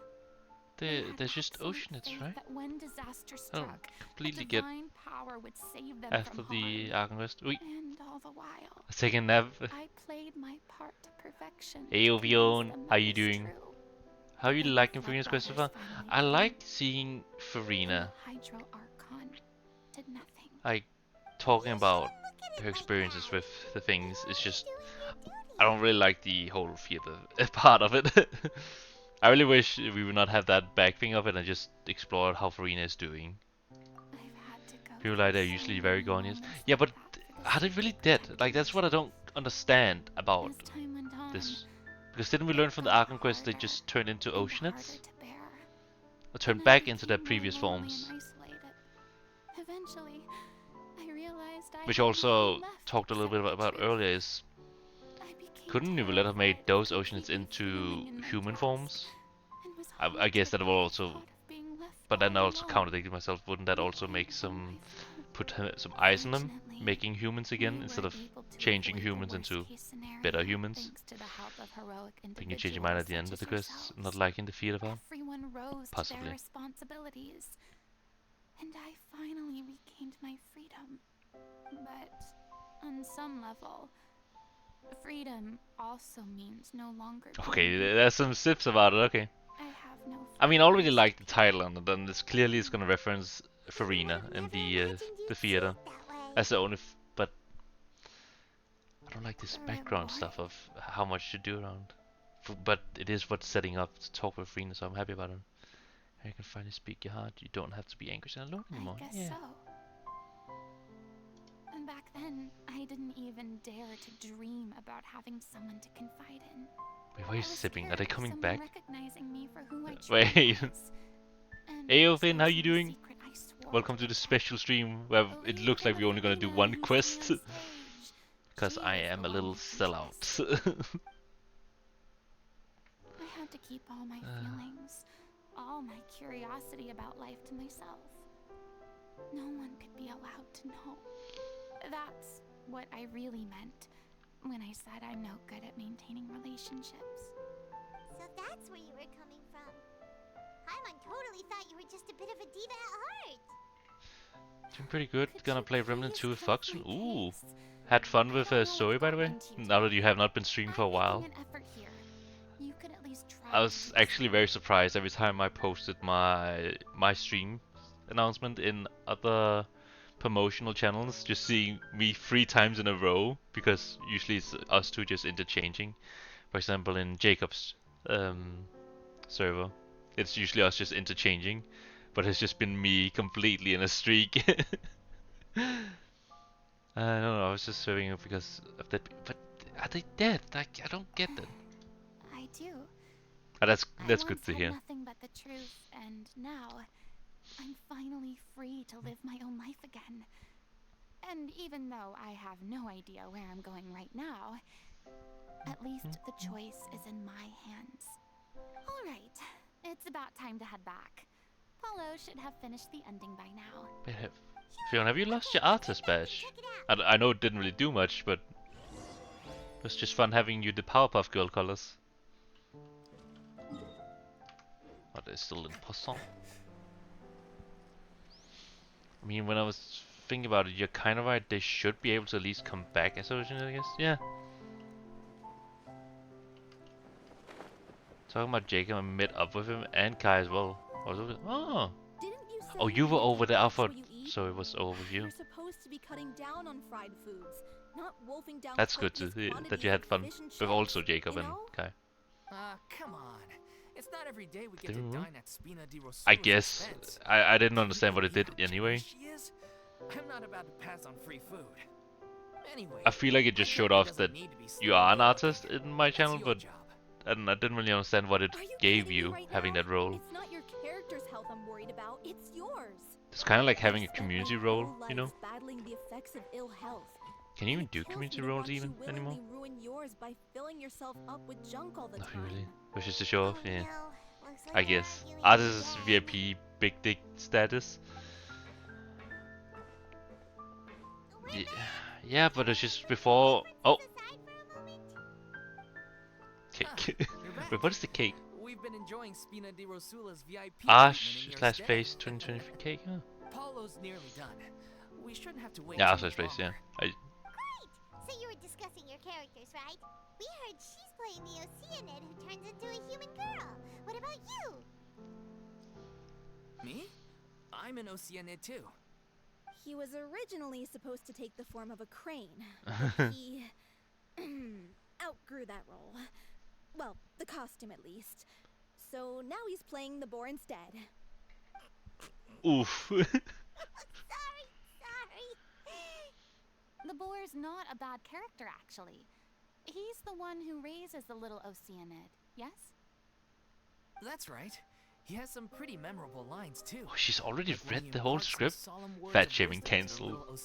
They they're had just absolute oceanids, faith right? that when disaster I don't struck, completely a get divine power would save them after from the harm. Arkham West. Wait, And all the while, let's take a nap. I played my part to perfection. Hey, to Ovion, convince them how that you was doing? true. How are you But liking my Furina's quest so far? brothers finally I came, like seeing and Furina the Hydro Archon did nothing. like talking about Look at it her like experiences that. with the things. It's just Doing your duty. I don't really like the whole theater part of it. I really wish we would not have that back thing of it and just explore how Furina is doing. I've had to go People through like they're so usually many very gonius. moments Yeah, like but that for this are they really dead? Like that's what I don't understand about As time went on, this. Because didn't we learn from the got Arkham Quest they harder just turned into and oceanids? harder to bear. Or turned And I back into their became more previous lonely forms? and isolated. Eventually, I realized I Which had also nothing left talked a little bit except the about truth. earlier is I became couldn't you let have made terrified those to oceanids keep into feeling in my human chest, forms? and was I guess that haunted will by the also, thought of being left but then I all also alone contradicted myself. Wouldn't that also with make whom some I put some eyes on them, Fortunately, making humans again we instead were of able to changing avoid the humans into worst-case scenario better humans? thanks to the help of heroic Then you change your mind at the end of the individuals quest, such as not yourselves. liking the theater part? Everyone rose to Possibly. their responsibilities, and I finally regained my freedom. But on some level, Freedom also means no longer. Okay, there's some sips about it. Okay. I have no. I mean, I already like the title on it, and this clearly is gonna reference Furina in the theater as the only. But I don't like this background stuff of how much to do around. But it is what's setting up to talk with Furina, so I'm happy about it. You can finally speak your heart. You don't have to be anxious and alone anymore. I guess so. And back then, I didn't even dare to dream about having someone to confide in. Wait, why are you sipping? Are they coming back? Recognizing me for who I Wait. Hey, Finn, how you doing? Secret I swore Welcome to the special stream where it looks like we're only gonna do one quest. Because I am a little sellout. I had to keep all my feelings, all my curiosity about life to myself. No one could be allowed to know. That's what I really meant when I said I'm no good at maintaining relationships. So that's where you were coming from. Paimon totally thought you were just a bit of a diva at heart. Doing pretty good. Gonna play Remnant 2 with Fox. Ooh. Had fun with Zoe, by the way. Now that you have not been streaming for a while. I was actually very surprised every time I posted my stream announcement in other promotional channels, just seeing me 3 times in a row, because usually it's us two just interchanging. For example, in Jacob's server, it's usually us just interchanging, but it's just been me completely in a streak. I don't know, I was just serving it because of that. But are they dead? Like, I don't get that. I do. Oh, that's good to hear. Nothing but the truth, and now I'm finally free to live my own life again. And even though I have no idea where I'm going right now, at least the choice is in my hands. All right, it's about time to head back. Paulo should have finished the ending by now. Wait, Fiona, have you lost your artist badge? I know it didn't really do much, but it was just fun having you the Powerpuff Girl colors. Oh, they're still in Poisson. I mean, when I was thinking about it, you're kind of right. They should be able to at least come back as original, I guess. Yeah. Talking about Jacob, I met up with him and Kai as well. Oh. Oh, you were over there. I thought so. It was over with you. You're supposed to be cutting down on fried foods, not wolfing down. That's good to see that you had fun with also Jacob and Kai. Come on. It's not every day we get to dine at Spina di Rosula's I guess event. I didn't understand what it did anyway. I'm not about to pass on free food. Anyway, I feel like it just showed off that you are an artist in my channel, but and I didn't really understand what it gave you having that role. It's not your character's health I'm worried about, it's yours. It's kind of like having a community role, you know? Battling the effects of ill health. Can you even do community roles even anymore? Ruin yours by filling yourself up with junk all the time. Not really. Which is to show off, yeah. Like I guess. Artist is VIP big dick status. Yeah, but it's just before. Oh! Cake. Wait, what is the cake? We've been enjoying Spina di Rosula's VIP Ash/Place 2023 cake, huh? Paulo's nearly done. We shouldn't have to wait. Yeah, Ash/Place, yeah. Great! So you were discussing your characters, right? We heard she's playing the Oceanid who turns into a human girl. What about you? Me? I'm an Oceanid too. He was originally supposed to take the form of a crane, but he outgrew that role. Well, the costume at least. So now he's playing the boar instead. Oof. Sorry. The boar's not a bad character, actually. He's the one who raises the little Oceanid, yes? That's right. He has some pretty memorable lines too. Oh, she's already read the whole script. Fat shaming cancelled.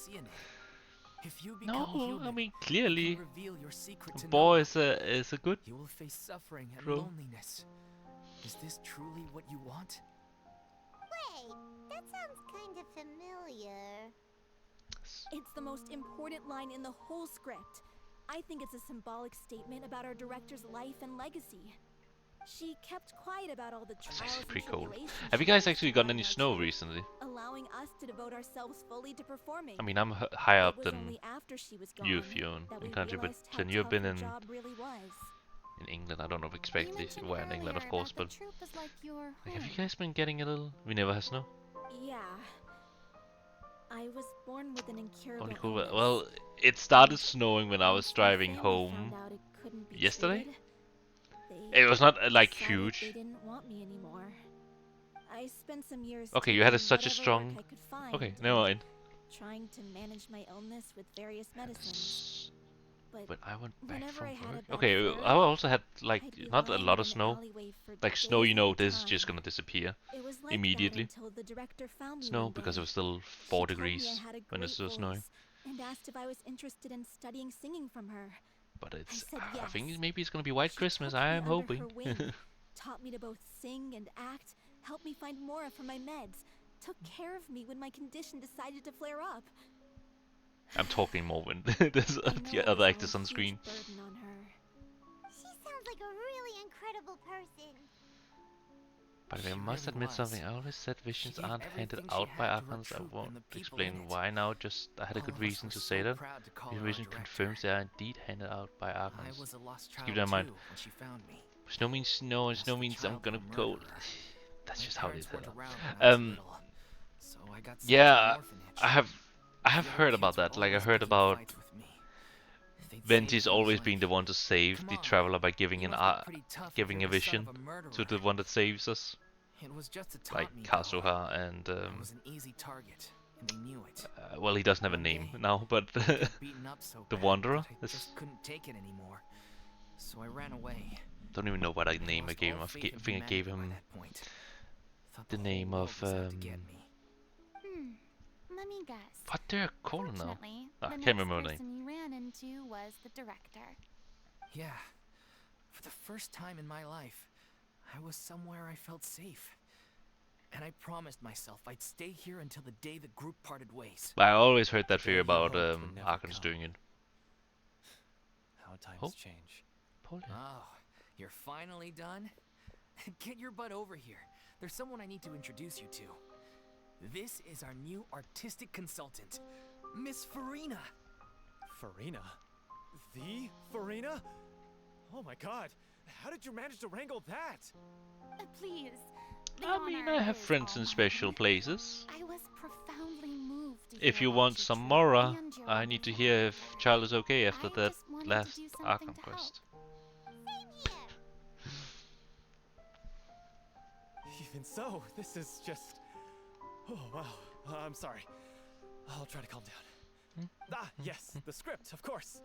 No, I mean clearly, the boy is a good. You will face suffering and role. loneliness. Is this truly what you want? Wait, that sounds kind of familiar. It's the most important line in the whole script. I think it's a symbolic statement about our director's life and legacy. She kept quiet about all the trials It's actually and pretty cold. tribulations Have you guys actually gotten any snow recently? A allowing us to devote ourselves fully to performing. I mean, I'm higher It up was than only after she was you, gone Fiona, that in we country, but realized how then you've tough been her in job really was. England. I don't know if You exactly mentioned where in England, of earlier course, that the but troop is like your like, have you home. guys been getting a little? We never have snow. Yeah. I was born with an incurable Only cool. illness. Well, it started snowing when I Once was my driving family home found out it couldn't be yesterday. treated, they It was not like decided They huge. didn't want me anymore. I spent some years Okay, you had taking such a whatever strong. work I could find Okay, and never mind. trying to manage my illness with various medicines. But I went back whenever from I had work. a bad Okay, flare-up, I also had like I'd be not a lying lot in of an snow. alleyway for Like snow, days you at know, a this is just time. gonna disappear It was like immediately. that until the director found me Snow one because it day. was still She 4 told me I degrees had a when it's great still snowing. voice and asked if I was interested in studying singing from her. But it's. said I think yes. maybe it's gonna be White She Christmas. took me I'm under hoping. her wing, taught me to both sing and act, helped me find Mora for my meds, took care of me when my condition decided to flare up. I'm talking more when there's I know the it other was actors all a on screen. huge burden on her. She sounds like a really incredible person. But I She must really admit was. something. I always said visions She gave aren't handed everything she out by had to her Archons. I troop won't and the people explain in it. why now. Just I had a All good of us reason were to so say that. proud to call This her our vision director. confirms they are indeed handed out by I Archons. was a lost Just keep child that in mind. too when she found me. Snow means snow, and As snow the means I'm child of gonna a go. murderer. That's My just how it is. parents weren't around when I was Um, little, so I got sent to yeah, an orphanage. I have The other heard about kids were that. Like I always heard picking about fights with me. They'd say Venti's things always like, being the one to save "Come the on, traveler by giving you an must be pretty tough if giving you're a the son vision of a murderer." to the one that saves us, It was just to like taunt me, though. Kazuha and I was an easy target, and they knew it. well, he doesn't have a One name day, now, but I got beaten up so the bad Wanderer. that I just couldn't take it anymore. So I ran away. Don't even know what I name I lost gave all him. I faith in think I gave humanity by him that point. Thought the whole name world of was out to get me. Let me guess. what they're calling now. Fortunately, Ah, the can't next remember the name. person you ran into was the director. Yeah. For the first time in my life, I was somewhere I felt safe. And I promised myself I'd stay here until the day the group parted ways. I always heard that The fear day you about hoped would never Archons come. doing it. How times Oh. change. Oh, you're finally done? Get your butt over here. There's someone I need to introduce you to. This is our new artistic consultant, Miss Furina. Furina? The Furina? Oh my god, how did you manage to wrangle that? Please. The I mean, honor I have is friends all in special mine. places. I was profoundly moved to If hear you about want your some troop Mora, and your I need to wonderful hear if people. Child is okay after I that just wanted to last do something Archon to quest. Same here. Even so, this is just... Oh, wow. I'm sorry. I'll try to calm down. Yes, the script, of course.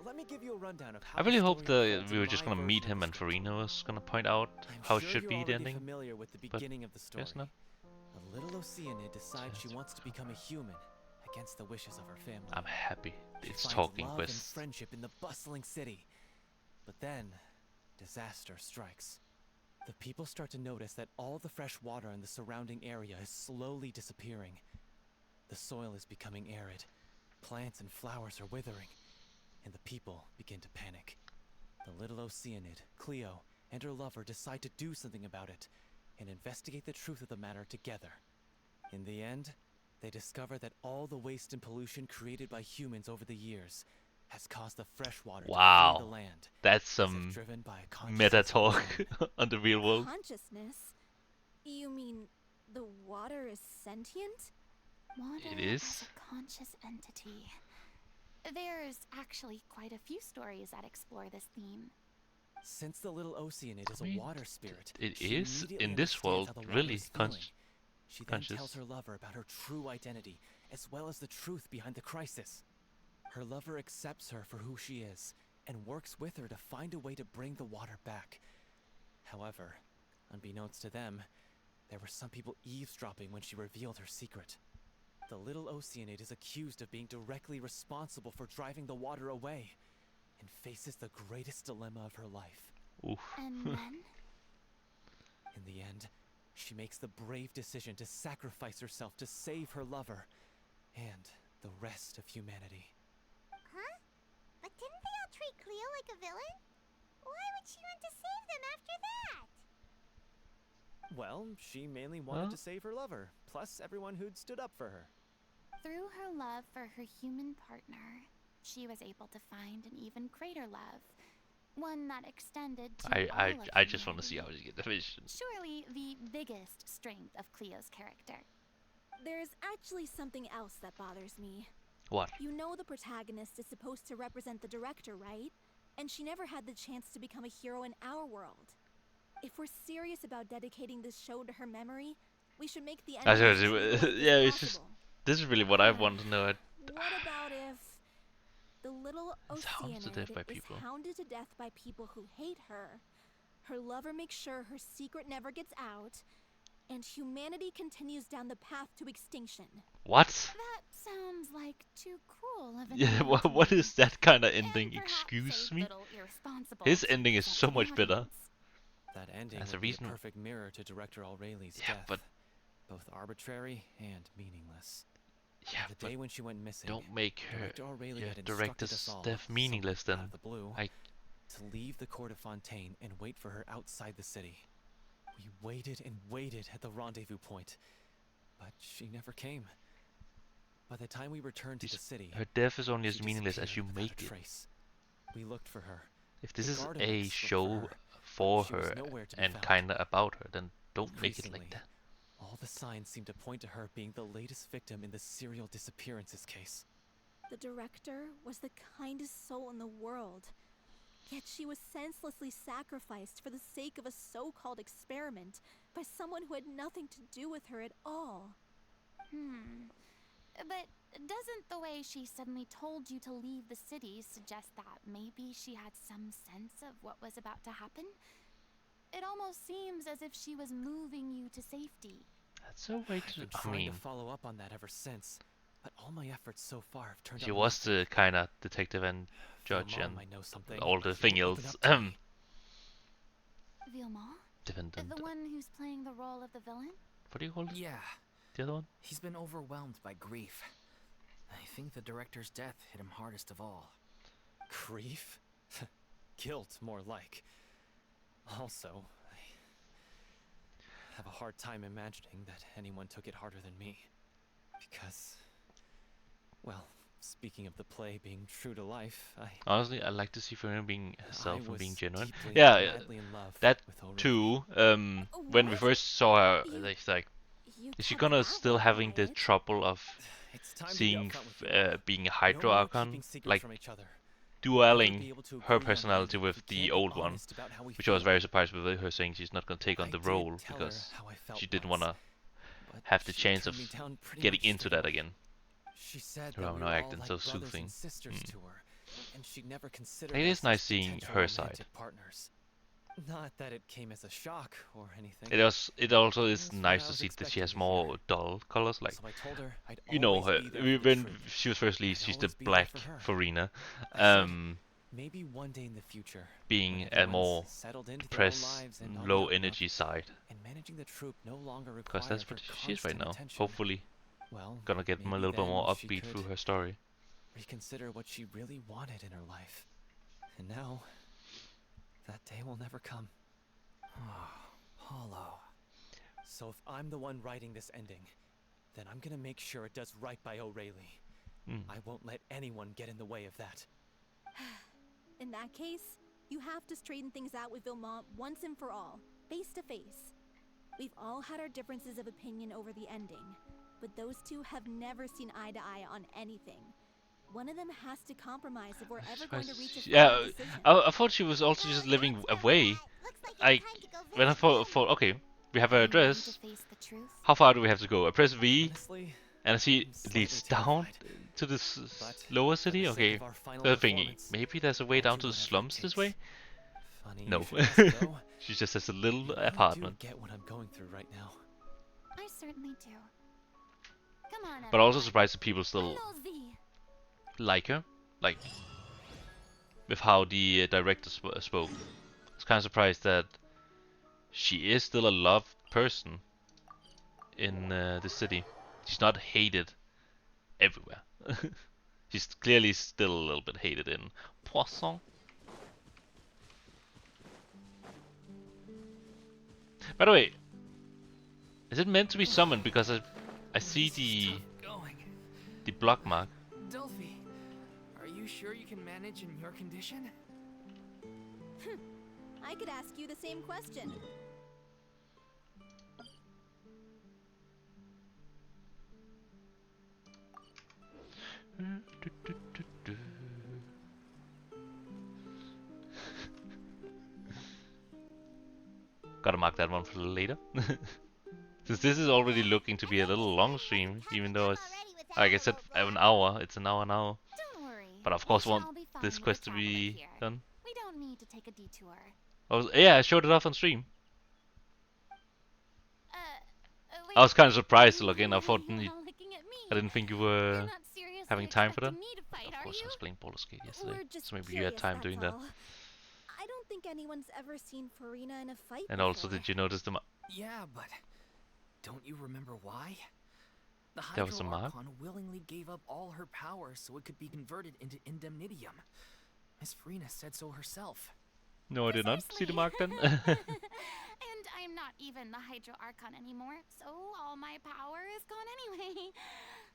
Let me give you a rundown of how I really the hope story that unfolds we in were just my gonna meet version of him the and script. Furina was gonna point out I'm how sure it should you're be the already ending. familiar with the but beginning of the story. guess not. A little Oceanid decides she wants to become a human against the wishes of her family. I'm happy. She It's finds talking love quest. and friendship in the bustling city. But then, disaster strikes. The people start to notice that all the fresh water in the surrounding area is slowly disappearing. The soil is becoming arid. Plants and flowers are withering. And the people begin to panic. The little Oceanid, Cleo, and her lover decide to do something about it and investigate the truth of the matter together. In the end, they discover that all the waste and pollution created by humans over the years has caused the fresh water to Wow. flee the land. That's as if some driven by a consciousness meta of its talk own. on the real world. Consciousness? You mean the water is sentient? Water It is. as a conscious entity. There's actually quite a few stories that explore this theme. Since the little Oceanid is I mean, a water spirit, it she is, immediately in this understands world, how the water really is feeling. She then conscious. tells her lover about her true identity, as well as the truth behind the crisis. Her lover accepts her for who she is, and works with her to find a way to bring the water back. However, unbeknownst to them, there were some people eavesdropping when she revealed her secret. The little Oceanid is accused of being directly responsible for driving the water away, and faces the greatest dilemma of her life. Oof. And then, In the end, she makes the brave decision to sacrifice herself to save her lover and the rest of humanity. Huh? But didn't they all treat Cleo like a villain? Why would she want to save them after that? Well, she mainly wanted to save her lover, plus everyone who'd stood up for her. Through her love for her human partner, she was able to find an even greater love. One that extended to all of I just want to see humanity. how you get the vision. Surely the biggest strength of Cleo's character. There's actually something else that bothers me. What? You know the protagonist is supposed to represent the director, right? And she never had the chance to become a hero in our world. If we're serious about dedicating this show to her memory, we should make the ending as true to life as yeah, it's just possible. this is really what I want to know. What about if the little It's hounded to death Oceanid by is people. hounded to death by people who hate her? Her lover makes sure her secret never gets out, and humanity continues down the path to extinction. What? That sounds like too cruel of an Yeah, ending to what me. is that kind of And ending? perhaps Excuse a me? little irresponsible His to ending is present so to the much better. audience. That ending As a would be reason- a perfect mirror to director Aureli's Yeah, death. but Both arbitrary and meaningless. yeah, The but day when she went missing, don't make her Director Aureli your had instructed director's us all, death meaningless somewhat out then. of the blue, to leave the court of Fontaine and wait for her outside the city. We waited and waited at the rendezvous point, but she never came. By the time we returned to the city, Her death is only she as meaningless as you disappeared without make a it. trace. We looked for her. If this The is garden a X looked show for for she was her nowhere to be and found. kinda about her, then don't make it Increasingly, like that. all the signs seem to point to her being the latest victim in the serial disappearances case. The director was the kindest soul in the world. Yet she was senselessly sacrificed for the sake of a so-called experiment by someone who had nothing to do with her at all. But doesn't the way she suddenly told you to leave the city suggest that maybe she had some sense of what was about to happen? It almost seems as if she was moving you to safety. That's a way I've to. been I trying mean, to follow up on that ever since, but all my efforts so far have turned she out was nothing. the kinda detective and judge Vilmon and might know something, all the but thing he won't else. open up to me. Vilmont? Defendant. The one who's playing the role of the villain? What do you call it? Yeah, The other one? he's been overwhelmed by grief. I think the director's death hit him hardest of all. Grief? Guilt, more like. Also, I have a hard time imagining that anyone took it harder than me. Because, well, speaking of the play being true to life, Honestly, I like to see Furina being I herself and being was genuine. deeply, Yeah, madly in love that with Aureli. too. When we What? first saw her, You- like, You is she kept gonna that still one having the quiet. trouble of It's time to be seeing upfront with you all. being a No Hydro more Archon, keeping secrets like from each other. dueling We'll be able to her agree on personality anything with if we the can't be old one, honest about how we which I was feel. very surprised with her saying she's not gonna take on I the did role tell her because how I felt she didn't once, wanna but have the she chance of turned me down pretty getting much into straight that away. again. She said Her that we no were acting all so like brothers soothing. and sisters to her, and she'd never considered It us is nice as seeing potential her side. romantic partners. Not that it came as a shock or anything. It also It is was what nice I to was see that she expecting has to more hear. dull colors, like So I told her I'd you know always her be there for the when truth. she was first I'd released, she's the always be there black for her. Farina, I said, maybe one day in the future, being when a everyone's more settled into their own depressed, lives and on the low up and up, energy side, and managing the troop no longer because required that's what her she is right constant now. attention, Hopefully, well, gonna get a maybe little bit more then she upbeat through could her story. reconsider what she really wanted in her life. And now, that day will never come. Paulo. So if I'm the one writing this ending, then I'm gonna make sure it does right by Aureli. I won't let anyone get in the way of that. In that case, you have to straighten things out with Vilmont once and for all, face to face. We've all had our differences of opinion over the ending, but those two have never seen eye to eye on anything. One of them has to compromise if we're ever going to reach a Yeah, final decision. I thought she was also just living away. When I thought, okay, we have her Are you ready address. to face the truth? How far do we have to go? I press V, Honestly, and I see I'm it leads slightly down terrified. to the But lower for city. the sake Okay, of our final the thingy. performance, Maybe there's a way I'll down do to the whatever it slums this way. takes. Funny No, you should ask, though. she just has a little You really apartment. do get what I'm going through right now. I certainly do. Come on, But also everyone. surprised that people still Hello, Z. like her, like with how the director spoke. I was kind of surprised that she is still a loved person in the city. She's not hated everywhere. She's clearly still a little bit hated in Poisson. By the way, Is it meant to be summoned? Because I see the block mark. Delphi, are you sure you can manage in your condition? I could ask you the same question. Gotta mark that one for later. Since this is already looking to be a little long stream, even though it's, like I said, an hour. It's an hour now. Don't worry. But of course, We want shall be fine this with quest the to top of it be here. done. We don't need to take a detour. Yeah, I showed it off on stream. Wait, I was kind of surprised to log in. I thought you're not looking at me. I didn't think you You're were not seriously having time for that. expecting me to fight, Of are course, I you? was playing Baldur's Gate yesterday, We're just so maybe you had curious, time that's doing that. all. I don't think anyone's ever seen Furina in a fight And before. also, did you notice the? Yeah, but don't you remember why? The That was a mark? Hydro Archon willingly gave up all her power so it could be converted into indemnitium. Miss Furina said so herself. No, I did not see the mark then. And I'm not even the Hydro Archon anymore, so all my power is gone anyway.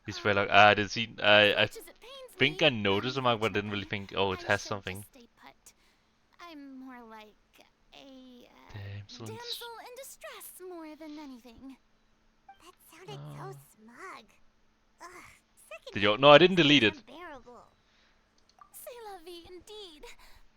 He's very like, I did see. I As much as it pains think me, I noticed the mark, but I didn't really think. Oh, it I has should something. just stay put. I'm more like a Damsel in damsel in distress more than anything. That sounded so smug. Ugh, Did you? No, I didn't delete it. unbearable. C'est la vie indeed.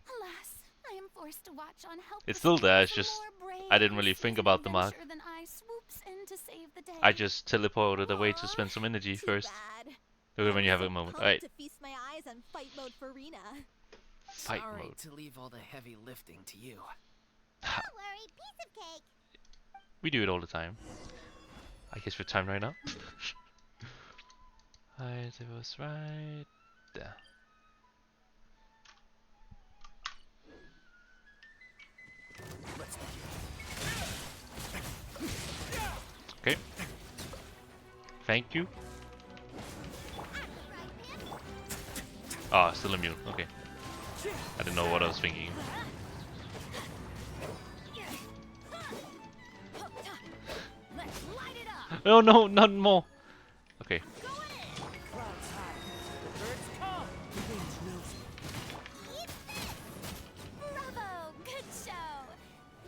Alas, I am forced to watch on helpless It's still there, it's some just- more brave I didn't and really think seasoned about the mark. adventurer than I swoops in to save the day. I just teleported away to spend some energy Too first. bad. Okay, when I'm you have so a moment. pumped Alright, to feast my eyes on fight mode Furina. fight Sorry mode. to leave all the heavy lifting to you. Don't worry, piece of cake. We do it all the time. I guess we're timed right now. Alright, it was right there. Okay. Thank you. Ah, still immune. Okay. I didn't know what I was thinking. Let's light it up. Oh no, not more. Okay. Bravo, good show.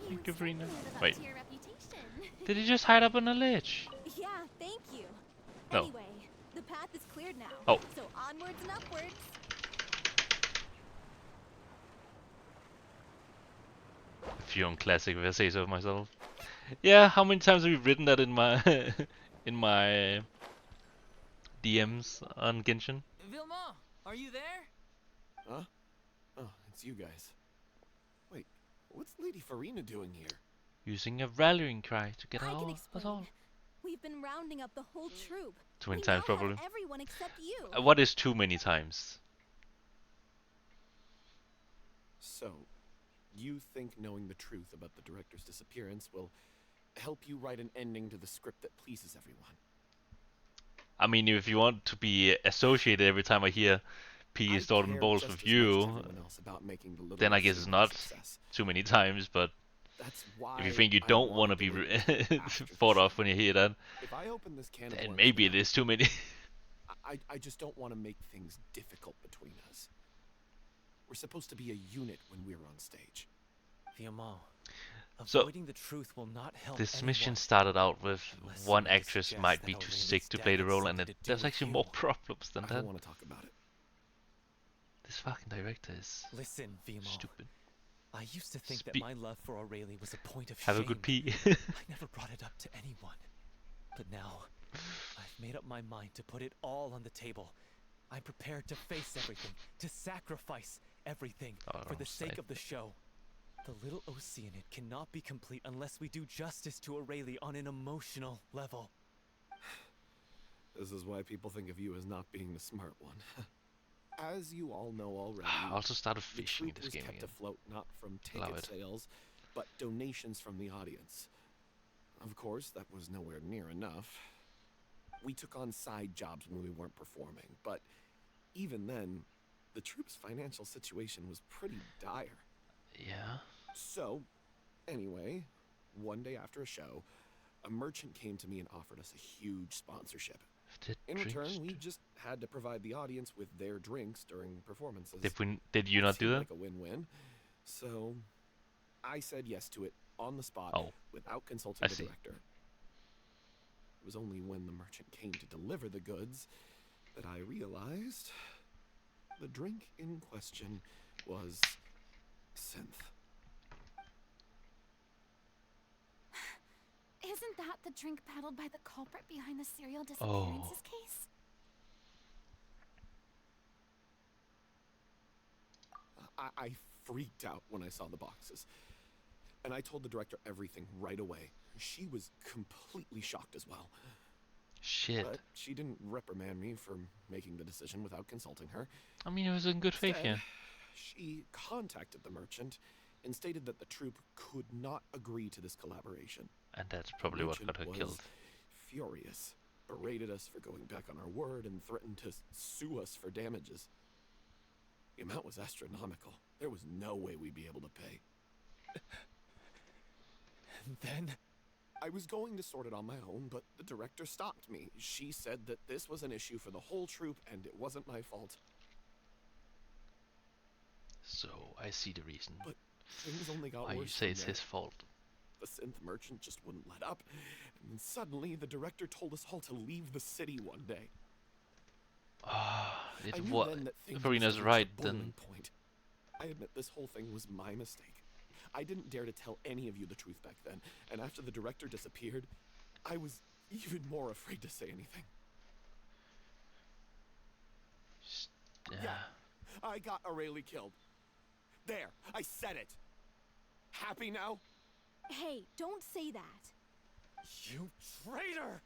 Thank you, Furina. certainly live up Wait. to your reputation. Did he just hide up on a ledge? Yeah, thank you. No. Anyway, the path is cleared now. Oh. So onwards and upwards. If you're on classic, if I say so myself. Yeah, how many times have we written that in my in my DMs on Genshin? Vilma, are you there? Huh? Oh, it's you guys. Wait, what's Lady Furina doing here? Using a rallying cry to get I can all explain. us all. We've been rounding up the whole troop. Too many We times now have probably. everyone except you. What is too many times? So, you think knowing the truth about the director's disappearance will help you write an ending to the script that pleases everyone? I mean, if you want to be associated every time I hear P is Dalton care Balls just with as much as you, everyone else about making the Little then I Miss guess it's a not success. too many times, but That's why if you think you I don't want to wanted be leave this after the thought show. off when you hear that, If I open this can of then worms maybe it now, is too many. I just don't want to make things difficult between us. We're supposed to be a unit when we're on stage. Fiamma, So, avoiding the truth will not help This anyone. mission started out with Unless one somebody actress suggests might that be too Aurelia's sick to death play the had role, and something to do there's with actually you. more problems than I that. don't want to talk about it. This fucking director is Listen, Fiamma. stupid. I used to think that Spe- my love for Aurelie was a point of Have shame. a good pee. I never brought it up to anyone. But now, I've made up my mind to put it all on the table. I'm prepared to face everything, to sacrifice everything Oh, for the sake sad. of the show. The little Oceanid cannot be complete unless we do justice to Aurelie on an emotional level. This is why people think of you as not being the smart one. As you all know already, I also started the fishing in troop this was game kept again. afloat not from Love ticket it. sales, but donations from the audience. Of course, that was nowhere near enough. We took on side jobs when we weren't performing, but even then, the troop's financial situation was pretty dire. Yeah. So, anyway, one day after a show, a merchant came to me and offered us a huge sponsorship. Did In return, we drinks- just had to provide the audience with their drinks during performances. Did you not do Seemed that? like a win-win. So I said yes to it on the spot Oh, without consulting I the see. director. It was only when the merchant came to deliver the goods that I realized the drink in question was synth. Isn't that the drink peddled by the culprit behind the serial disappearances case? I freaked out when I saw the boxes. And I told the director everything right away. She was completely shocked as well. Shit. But she didn't reprimand me for making the decision without consulting her. I mean, it was in good faith, Instead, yeah. she contacted the merchant and stated that the troupe could not agree to this collaboration. And that's The probably what got merchant her was killed. furious, berated us for going back on our word, and threatened to sue us for damages. The amount was astronomical. There was no way we'd be able to pay. And then? I was going to sort it on my own, but the director stopped me. She said that this was an issue for the whole troupe, and it wasn't my fault. So, I see the reason But things only got why worse you say from it's there. his fault. The synth merchant just wouldn't let up, and then suddenly the director told us all to leave the city one day. Ah, I it knew was. then that things Farina's reached a right boiling then. point. I admit this whole thing was my mistake. I didn't dare to tell any of you the truth back then, and after the director disappeared, I was even more afraid to say anything. Yeah. I got Aurelie killed. There, I said it. Happy now? Hey, don't say that. You traitor!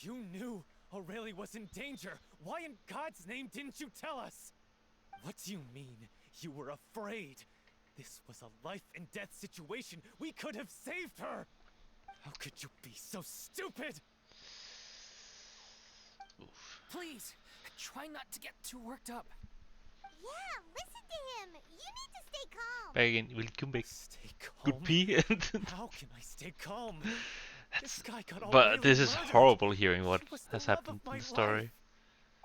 You knew Aurelie was in danger. Why in God's name didn't you tell us? What do you mean, you were afraid? This was a life and death situation. We could have saved her! How could you be so stupid? Oof. Please, try not to get too worked up. Yeah, listen to him. You need to stay calm. Back again, welcome. Stay calm. Good pee. How can I stay calm? This guy got But Aurelie this is murdered. horrible hearing what She was the has love happened of my in the story. life.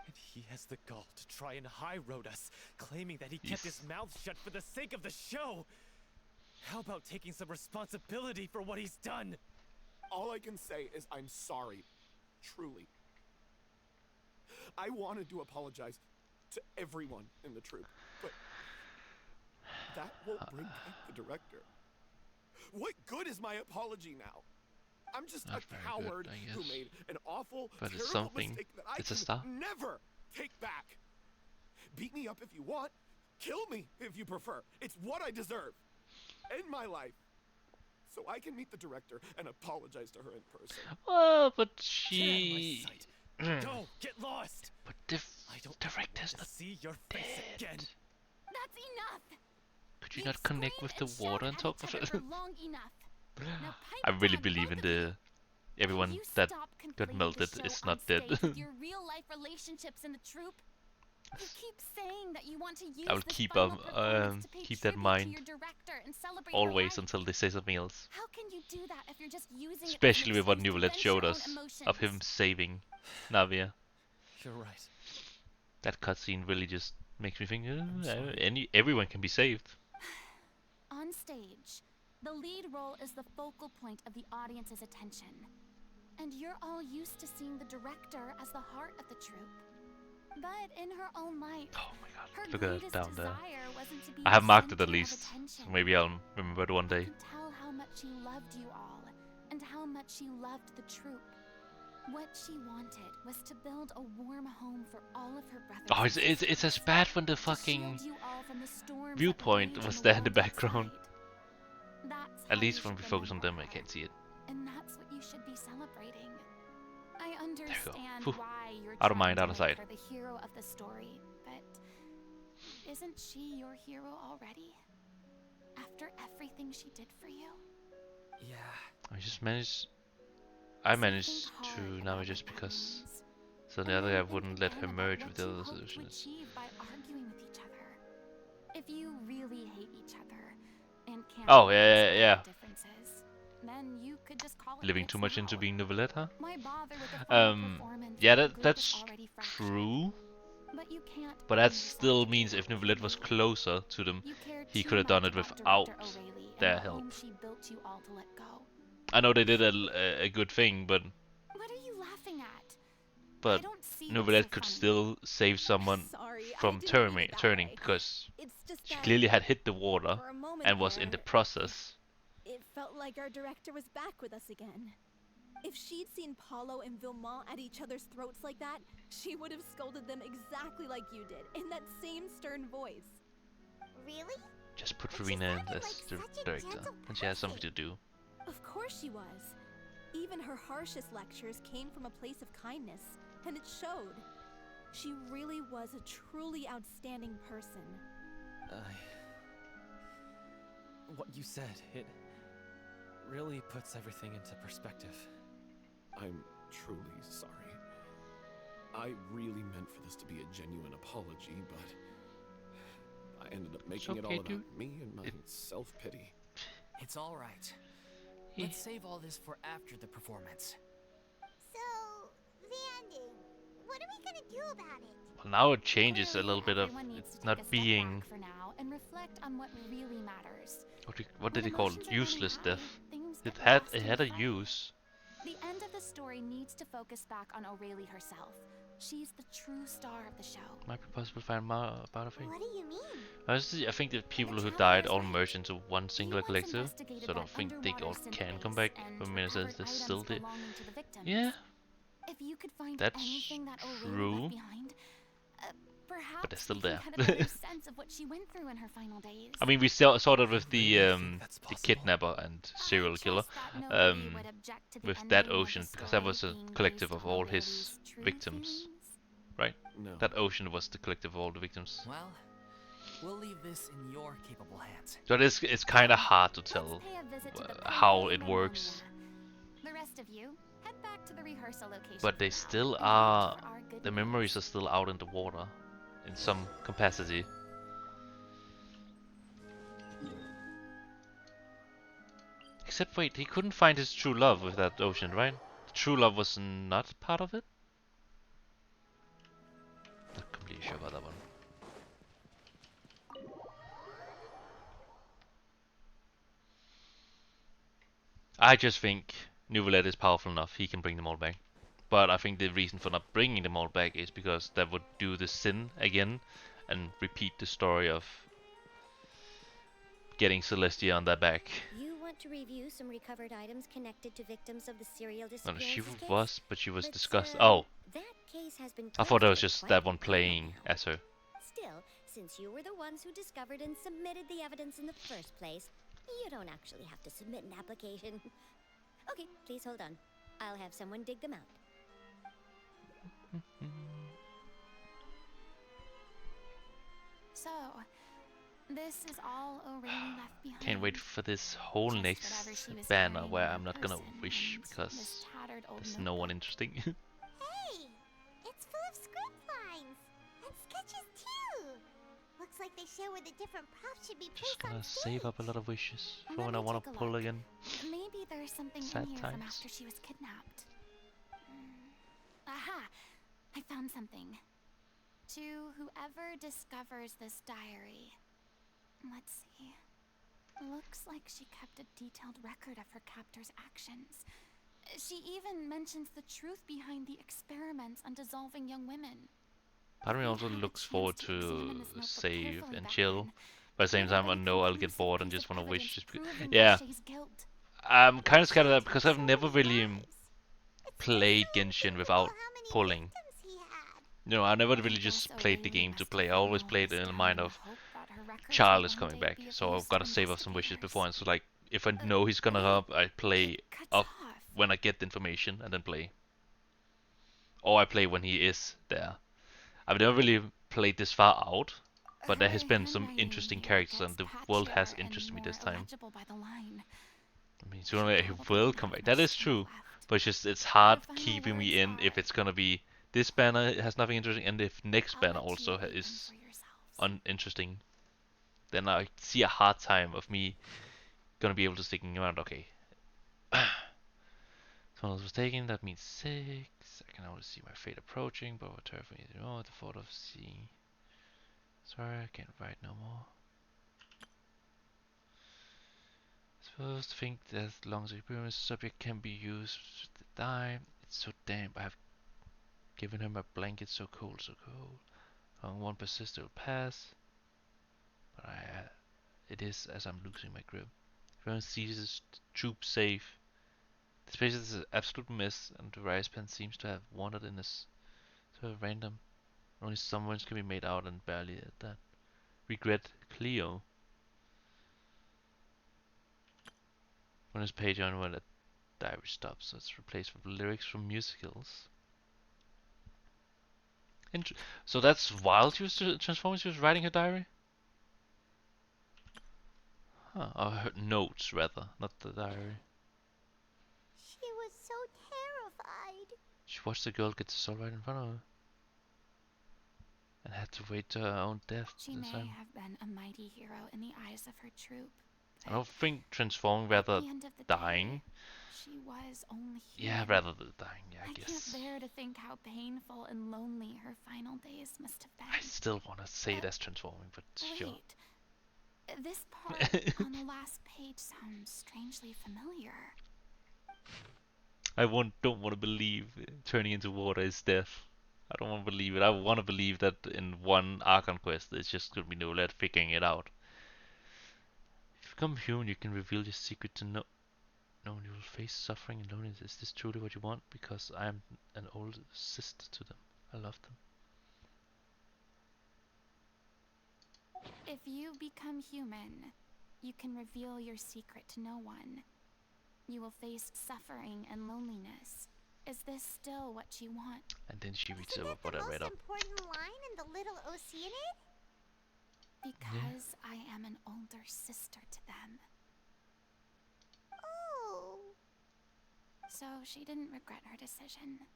And he has the gall to try and high road us, claiming that he kept his mouth shut for the sake of the show. How about taking some responsibility for what he's done? All I can say is I'm sorry. Truly. I wanted to apologize to everyone in the troupe, but that won't bring back the director. What good is my apology now? I'm just Not a very coward good, I who guess. made an awful, But it's terrible something. mistake that I It's a can start. never take back. Beat me up if you want. Kill me if you prefer. It's what I deserve. End my life. So I can meet the director and apologize to her in person. Well, but Get she. out of my sight. Go, get lost. But the I don't director's want not to see your face dead. again. That's enough. Could you You've not connect with the screamed and water on shouted top at of each it? other for long enough. Now pipe I really down, believe in both of you. the everyone You that stop got conflating melted the is show not on dead. stage with your real life relationships in the troupe. You keep saying that you want to use I will this keep final performance to pay keep that in tribute mind to your director and celebrate her always life. until they say something else. How can you do that if you're just using Especially it as with what an excuse to Nuvalet vent showed your own us of him emotions? saving Navia. You're right. That cutscene really just makes me think sorry. everyone can be saved. On stage, the lead role is the focal point of the audience's attention. And you're all used to seeing the director as the heart of the troupe. But in her own life, Oh my god, her look at greatest that down there. desire wasn't to be I have the marked it center at of least, so attention. maybe I'll remember it one I day. can tell how much she loved you all, and how much she loved the troupe. What she wanted was to build a warm home for all of her brothers. Oh, and it's as sisters, bad when the to fucking shield you all from the storms that viewpoint rage was in there in the world background. outside. That's At how least you when we should focus on them, remember I her. can't see it. And that's what you should be celebrating. I go. understand Phew. why you're Out of trying mind, to out of make sight. her the hero of the story, but isn't she your hero already? After everything she did for you? Yeah. I managed So think to hard now about just what that because means. so the And other then guy think wouldn't let again her about merge what with the you other hope to solutions. achieve by arguing with each other. If you really hate each other and can't Oh, make yeah, peace yeah, with yeah. your differences, Then you could just call it Living quits too much now. into being Novelette, huh? Why bother with the final performance Yeah, when the group was that's already fractured? true. But you can't But blame that yourself still to means give if up. Novelette was closer to them, You cared he too could have done much it about without Director O'Reilly and their the help. home she built you all to let go. I know they did a good thing, but What are you laughing at? I but don't see what's Novelette so could funny. still save someone Sorry, I from didn't mean it that turning way. because It's just she that clearly had hit the water for a moment and was in the there, process. it felt like our director was back with us again. If she'd seen Paulo and Vilmont at each other's throats like that, she would have scolded them exactly like you did, in that same stern voice. Really? Just put But she Furina in sounded as like the such a director, gentle and she has something to person. do. Of course she was. Even her harshest lectures came from a place of kindness, and it showed. She really was a truly outstanding person. What you said, it really puts everything into perspective. I'm truly sorry. I really meant for this to be a genuine apology, but I ended up making it all okay, about dude. me and my self-pity. It's all right. Let's save all this for after the performance. So, the ending. What are we gonna do about it? Well, now it changes a Clearly, little bit of everyone needs it to take not a step being back for now and reflect on what really matters. what did When they call it? emotions are running Useless high, death. things It get had lost it in had the a fray. use. The end of the story needs to focus back on O'Reilly herself. She's the true star of the show. Might be possible to find more about a thing. What do you mean? Honestly, I think the people who traveler died is all right. merged into one singular He once collective, investigated so I don't that think they underwater all synth can come base back. and But maybe recovered there's items still the belonging to the victims. yeah, If you could find that's anything that O'Reilly true. left behind, But they're perhaps still we there. can get a better sense of what she went through in her final days. I mean, we saw that with the really think that's the possible? kidnapper and serial killer, trust that nobody would object to the with that ending of the ocean, because that story was a being collective based of on all O'Reilly's his true victims, feelings. right? No. That ocean was the collective of all the victims. Well, we'll leave this in your capable hands. So it's kind of hard to Let's tell pay a visit to the how Pele it works. Memoria. The rest of you, head back to the rehearsal location. But they for now still and wait are, for our good the news. memories are still out in the water, in some capacity. Except wait, he couldn't find his true love with that ocean, right? The true love was not part of it? Not completely sure about that one. I just think Novelette is powerful enough, he can bring them all back. But I think the reason for not bringing them all back is because that would do the sin again and repeat the story of getting Celestia on their back. You want to review some recovered items connected to victims of the serial No, she disappearances case? was, but she was But, discussed. uh, Oh, That case has been I thought that was closed for just quite that a one while playing now. as her. Still, since you were the ones who discovered and submitted the evidence in the first place, you don't actually have to submit an application. Okay, please hold on. I'll have someone dig them out. So, this is all O'Reilly left behind. Can't wait for this whole Just next whatever she was banner carrying where in I'm her not gonna person wish and because this tattered old there's no one notebook. interesting. Hey! It's full of script lines! And sketches too! Looks like they show where the different props should be Just placed on gonna stage. save up a lot of wishes for Let when me I wanna take a pull look. again. Maybe there's something Sad in here from times. after she was kidnapped. Aha! I found something. To whoever discovers this diary. Let's see. Looks like she kept a detailed record of her captor's actions. She even mentions the truth behind the experiments on dissolving young women. Part of me I also had a looks chance forward to to examine this notebook save carefully and back chill. then. But at the same It had time, I a know I'll get conclusive bored and piece just of wanna wish evidence just proving yeah. O'Shea's guilt. I'm kind of scared of that Took because I've so never many really lives. It's played so Genshin unthinkable without how many pulling. victims he had. No, I never I really guess just played the O'Reilly game to must play. have I always written all played this it in the down mind the of hope that her records Child would is one coming day back, be of so I've use got to to save up some wishes investigators. beforehand. So like, if I know he's gonna up, I play It cuts up off. when I get the information and then play. Or I play when he is there. I've never really played this far out, but there has Her been some handwriting interesting here characters and gets the world has patchier and interested me more this time. illegible by the line. I mean, sooner or later he Probably will won't come have back. That much is strength true, left. but it's hard Her final keeping me words in if are, it's gonna be this banner has nothing interesting and if next "I'll banner let you also read them is for yourselves." uninteresting. Then I see a hard time of me gonna be able to sticking around. Okay, Someone else was taken, that means 6. I can already see my fate approaching, but what terrifying is the thought of seeing. Sorry, I can't write no more. Suppose to think that as long as the experience subject can be used to die. It's so damp. I have given him a blanket so cold, so cold. Long one persist, it will pass. But it is as I'm losing my grip. Everyone sees his troop safe. This place is an absolute mess, and the rice pen seems to have wandered in this sort of random. Only some words can be made out, and barely at that. Regret, Cleo. On this page on where the diary stops, so it's replaced with lyrics from musicals. So that's while she was transforming, she was writing her diary? Huh, or her notes rather, not the diary. She was so terrified. She watched the girl get the soul right in front of her. And had to wait to her own death. She may have been a mighty hero in the eyes of her troop. I don't think transforming, rather dying. She was only human. Yeah, rather than dying, yeah, I guess. I can't bear to think how painful and lonely her final days must have been. I still want to say it as transforming, but sure. Wait. This part on the last page sounds strangely familiar. I don't want to believe turning into water is death. I don't want to believe it. I want to believe that in one Archon quest, it's just going to be no lad figuring it out. If you become human, you can reveal your secret to no one. You will face suffering and loneliness. Is this truly what you want? Because I am an old sister to them. I love them. If you become human, you can reveal your secret to no one. You will face suffering and loneliness. Is this still what you want? And then she reads Isn't over that what I read up. the most important line in the Little Oceanid? Because I am an older sister to them. Oh. So she didn't regret her decision.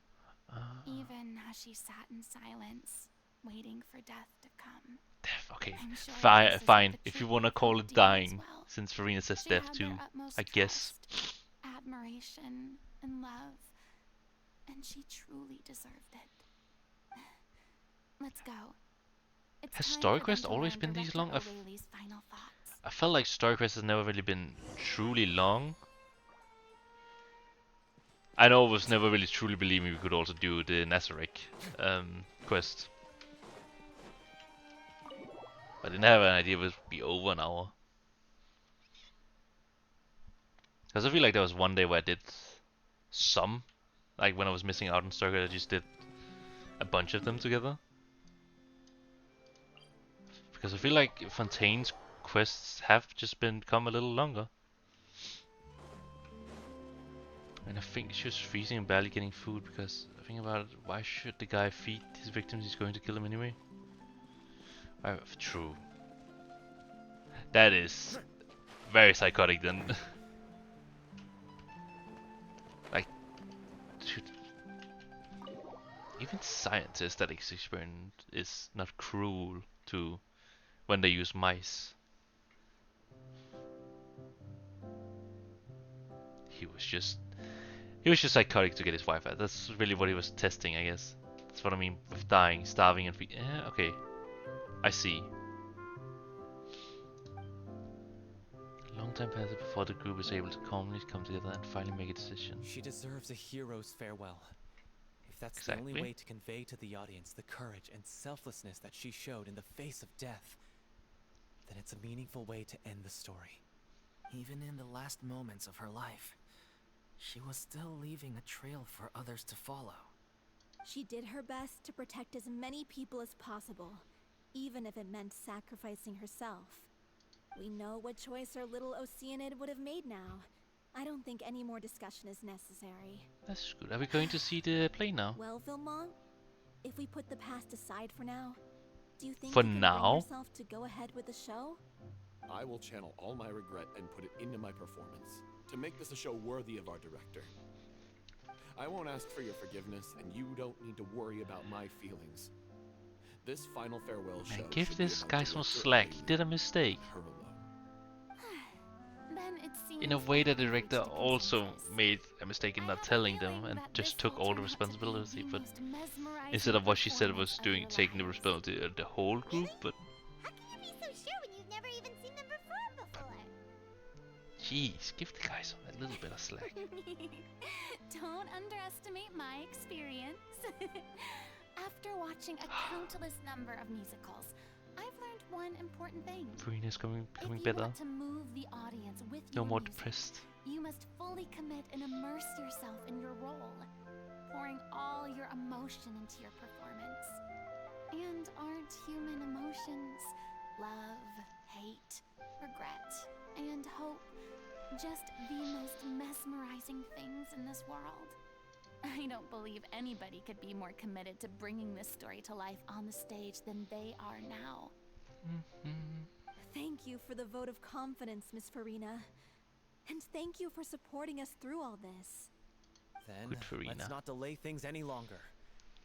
Even as she sat in silence, waiting for death to come. Death, okay. Sure Fine. If you want to call it dying, since Furina says death too, I guess. Admiration and love. And she truly deserved it. Let's go. Has Story Quest always been these long? I felt like Story Quest has never really been truly long. I know it was never really truly believing we could also do the Nazareth quest. I didn't have an idea it would be over an hour. Because I feel like there was one day where I did some. Like when I was missing out on Story Quest, I just did a bunch of them together. Because I feel like Fontaine's quests have just become a little longer. And I think she was freezing and barely getting food because I think about it, why should the guy feed his victims? He's going to kill them anyway. True. That is very psychotic then. Like, even scientists that experiment is not cruel to when they use mice. He was just psychotic to get his wife out. That's really what he was testing, I guess. That's what I mean with dying, starving, and okay. I see. A long time passes before the group is able to calmly come together and finally make a decision. She deserves a hero's farewell. If that's the only way to convey to the audience the courage and selflessness that she showed in the face of death, then it's a meaningful way to end the story. Even in the last moments of her life, she was still leaving a trail for others to follow. She did her best to protect as many people as possible, even if it meant sacrificing herself. We know what choice our little Oceanid would have made now. I don't think any more discussion is necessary. That's good. Are we going to see the play now? Well, Vilmont, if we put the past aside for now, do you think for you can now? bring yourself to go ahead with the show? I will channel all my regret and put it into my performance to make this a show worthy of our director. I won't ask for your forgiveness, and you don't need to worry about my feelings. This final farewell show. Give this guy some slack. He did a mistake. Her alone. Then it seems In a way, the that we've director reached a also consensus. made a mistake in I not have a telling them feeling and that just this took will all the turn out to be responsibility. the But most mesmerizing instead of what she said performance was of doing your taking the lives. responsibility of the whole group, but How can you be so sure when you've never even seen them perform before? jeez, give the guys a little bit of slack. Don't underestimate my experience. After watching a countless number of musicals, I've learned one important thing. Furina's becoming If you better. want to move the audience with No your more music, depressed. you must fully commit and immerse yourself in your role, pouring all your emotion into your performance. And aren't human emotions love, hate, regret, and hope just the most mesmerizing things in this world? I don't believe anybody could be more committed to bringing this story to life on the stage than they are now. Thank you for the vote of confidence, Miss Furina. And thank you for supporting us through all this. Then, Good Furina. let's not delay things any longer.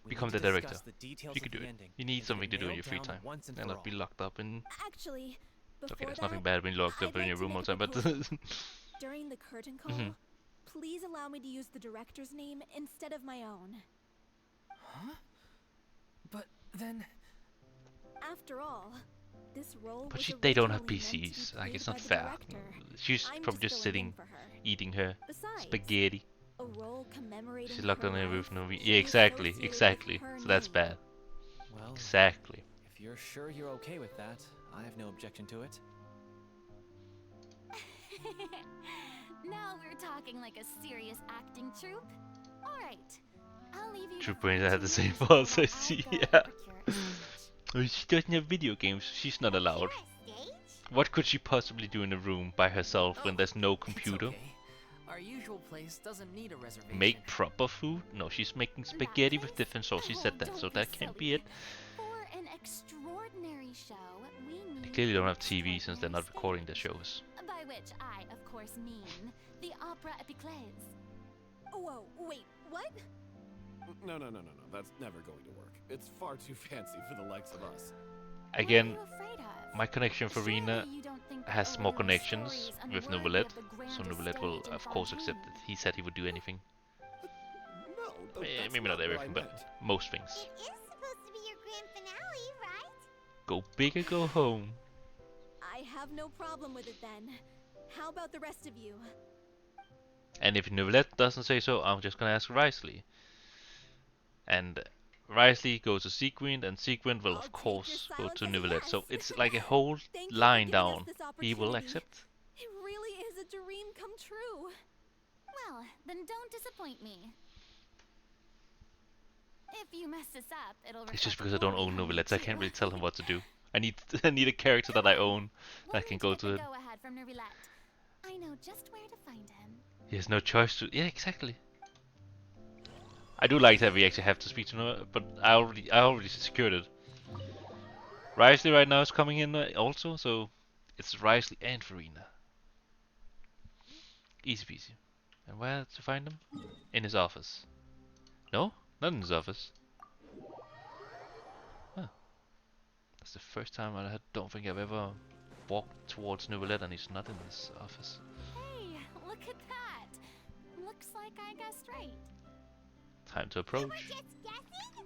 We Become need the to director. discuss the details You of can do the it. ending You need and get something it to do in nailed your free down time. once and And for not be all. locked up in... Actually, before Okay, there's that, nothing bad being locked I'd up in like your to room make all a the time, but... proposal. During the curtain call, Mhm. please allow me to use the director's name instead of my own. Huh? But then... After all, this role But was they don't have originally meant to be PCs, like played it's by not the fair. director. She's I'm probably just filling in sitting, for her. eating her Besides, spaghetti. a role commemorating She's locked her on the life roof. No, should yeah, be exactly, associated with exactly. her So that's name. bad. Well, Exactly. if you're sure you're okay with that, I have no objection to it. Now we're talking like a serious acting troupe. All right, I'll leave you. True to Brains find had the two same minutes faults, while I see, go and yeah. procure a stage. Oh, she doesn't have video games. She's not allowed. Stage? What could she possibly do in a room by herself when there's no computer? It's okay. Our usual place doesn't need a reservation. Make proper food? No, she's making spaghetti with different sauce. She said that, so that can't be it. For an extraordinary show, we need They clearly don't an have TV since they're not extraordinary recording the stage. shows. By which I, of course, mean the Opera Epiclese. Whoa, wait, what? No. That's never going to work. It's far too fancy for the likes of us. Again, What are you afraid of? my connection for Rena Surely you don't think that has a more little connections story is with unworthy Novelette, of the so grandest Novelette will stage in of course accept Fontaine? it. He said he would do anything. No, that's Maybe not what I everything, but meant. most things. It is supposed to be your grand finale, right? Go big or go home. I have no problem with it then. How about the rest of you? And if Novelette doesn't say so, I'm just gonna ask Risley. And Risley goes to Sequin, and Sequin will I'll of take course your go silence to as a Novelette. So yes. it's like a whole Thank you for line giving us down. this He will opportunity. accept. It really is a dream come true. Well, then don't disappoint me. If you mess this up, it'll It's just reflect because I don't poorly own on me Novelette, I too. can't really tell him what to do. I need I need a character that I own Why that can don't go you get to the it. go-ahead from Nervilette? I know just where to find him. He has no choice to. Yeah, exactly. I do like that we actually have to speak to Noah, but I already secured it. Risley right now is coming in also, so it's Risley and Furina. Easy peasy. And where to find him? In his office. No, not in his office. Huh. That's the first time don't think I've ever walked towards Novelette and he's not in his office. Hey, look at that! Looks like I guessed right. Time to You approach. were just guessing?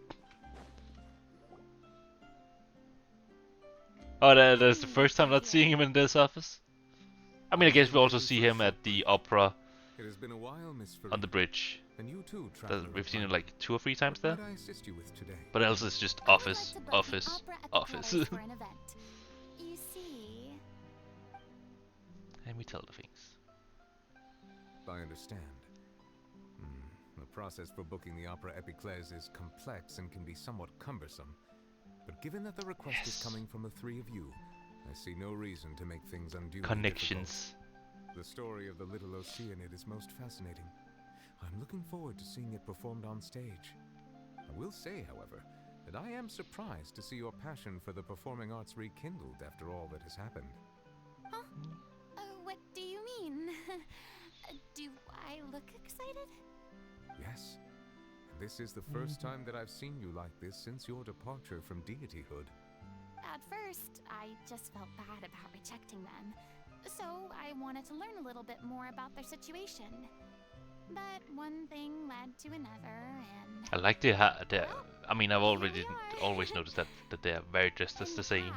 Oh, that's the first time not seeing him in this office. I mean, I guess we also see him at the opera It has been a while, Miss Furina. on the bridge. And you too, traveler We've of seen him light. like 2 or 3 times What there. might I assist you with today? But else it's just I would office, like to book the office, Opera office. Epiclese for an event. You see, And we tell the things. I understand. The process for booking the Opera Epiclese is complex and can be somewhat cumbersome. But given that the request is coming from the three of you, I see no reason to make things unduly Connections. difficult. The story of the Little Oceanid is most fascinating. I'm looking forward to seeing it performed on stage. I will say, however, that I am surprised to see your passion for the performing arts rekindled after all that has happened. what do you mean? Do I look excited? Yes, and this is the first time that I've seen you like this since your departure from deityhood. At first, I just felt bad about rejecting them. So I wanted to learn a little bit more about their situation. But one thing led to another, and I like I mean, I've already always noticed that they are very dressed as the same,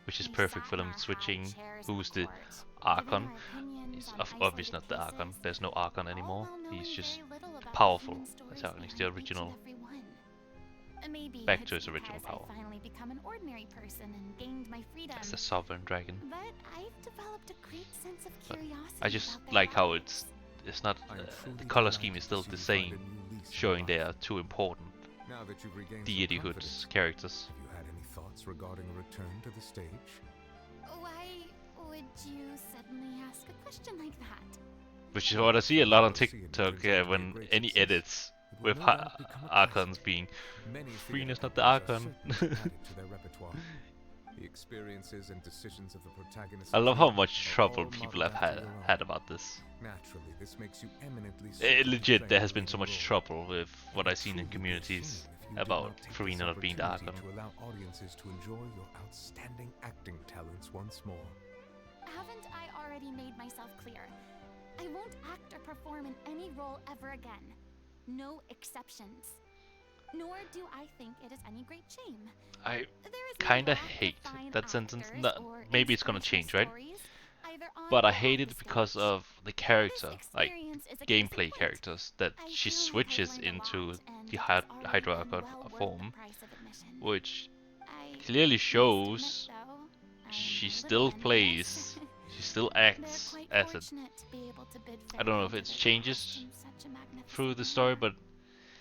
which is perfect for them switching who's the Archon. He's obviously not the Archon. There's no Archon anymore. He's just powerful. That's how he's the original. Maybe Back to it's his original because power. I finally become an ordinary person and gained my freedom. As the Sovereign Dragon. But I've developed a great sense of But curiosity. I just about their like how lives. it's not the color scheme is still the same, showing they are two important Now that you've regained some deityhood confidence, characters. have you had any thoughts regarding a return to the stage? Why would you suddenly ask a question like that? Which is what I see a lot on TikTok when any edits with Archons being Furina's not the Archon. The experiences and decisions of the protagonist. I love how much trouble people have had about this. Naturally, this makes you eminently Legit, there has been so much trouble with what I've seen in communities about Furina not being the Archon. To allow audiences to enjoy your outstanding acting talents once more. Haven't I already made myself clear? I won't act or perform in any role ever again. No exceptions. Nor do I think it is any great shame. I There is kinda no lack of hate fine that sentence. actors No, or maybe it's gonna inspirational change, right? stories, either on But I or off hate the it because stage. of the character, This like experience is a case in gameplay point. characters, that I she feel like I've switches learned a into lot, and the it has already Hydro been Archon well worth the form, price of admission. which I clearly must shows admit, though, I'm she a still little plays, envious. she still They're acts quite as it. fortunate to be able to bid I don't know if farewell it to their changes past in such a magnificent through the manner. story, but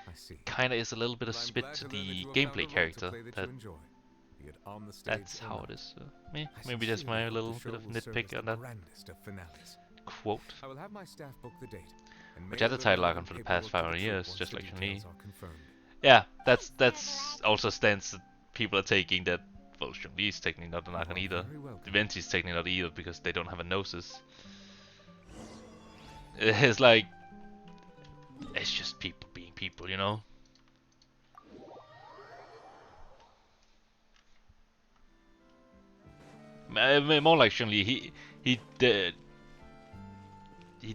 I see. kinda is a little bit of Well, I'm spit glad to learn that the you have found gameplay a role to character. play that you enjoy, be it on the stage That's or how not. it is. I Maybe that's sincerely my hope little the show bit of will serve as nitpick the on that grandest of finales. quote. I will have my staff book the date. And Which mail had the the title relevant icon for the past paperwork to 500 the troupe years, once just the like details Chun-Li. are confirmed. Yeah, that's also stance that people are taking that, well, Chun-Li is technically not an You Archon are either. very welcome. Venti is technically not either because they don't have a Gnosis. It's like, it's just people being people, you know? More like Chun-Li, he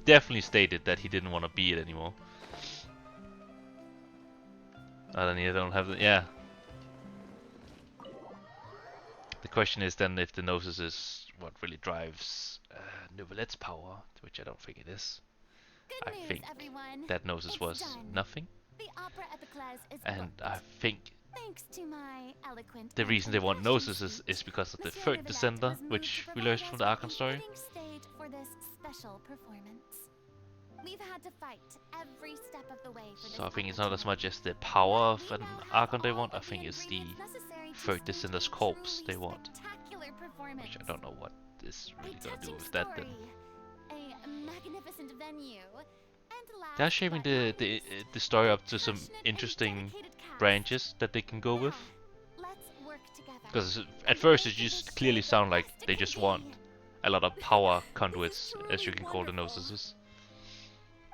definitely stated that he didn't want to be it anymore. I don't have the, yeah. The question is then if the Gnosis is what really drives Nouvelette's power, which I don't think it is. Good I news, think everyone. that Gnosis It's was done. nothing, The opera Epiclese is and booked. I think Thanks to my eloquent the and reason they want impassioned Gnosis is speech, because of the Monsieur third Neuvillette Descender, was moved which to we provide learned us from the with Archon the story. fitting stage for this special performance. We've had to fight every step of the way for this So I think it's not as opportunity. much as the power of We an now have Archon they all want, I of think it's the ingredients necessary to third stage Descender's a corpse truly they want. spectacular performance. Which I don't know what is really A gonna do touching with that then. story, a magnificent venue, and last They're shaping but not the least, the story a up to some passionate and interesting dedicated cast. branches that they can go with. Now, let's work together. Because at and first it make this just show clearly the sound like best it they can just be. want a lot of power This conduits, is as you truly can call the wonderful. Gnosis.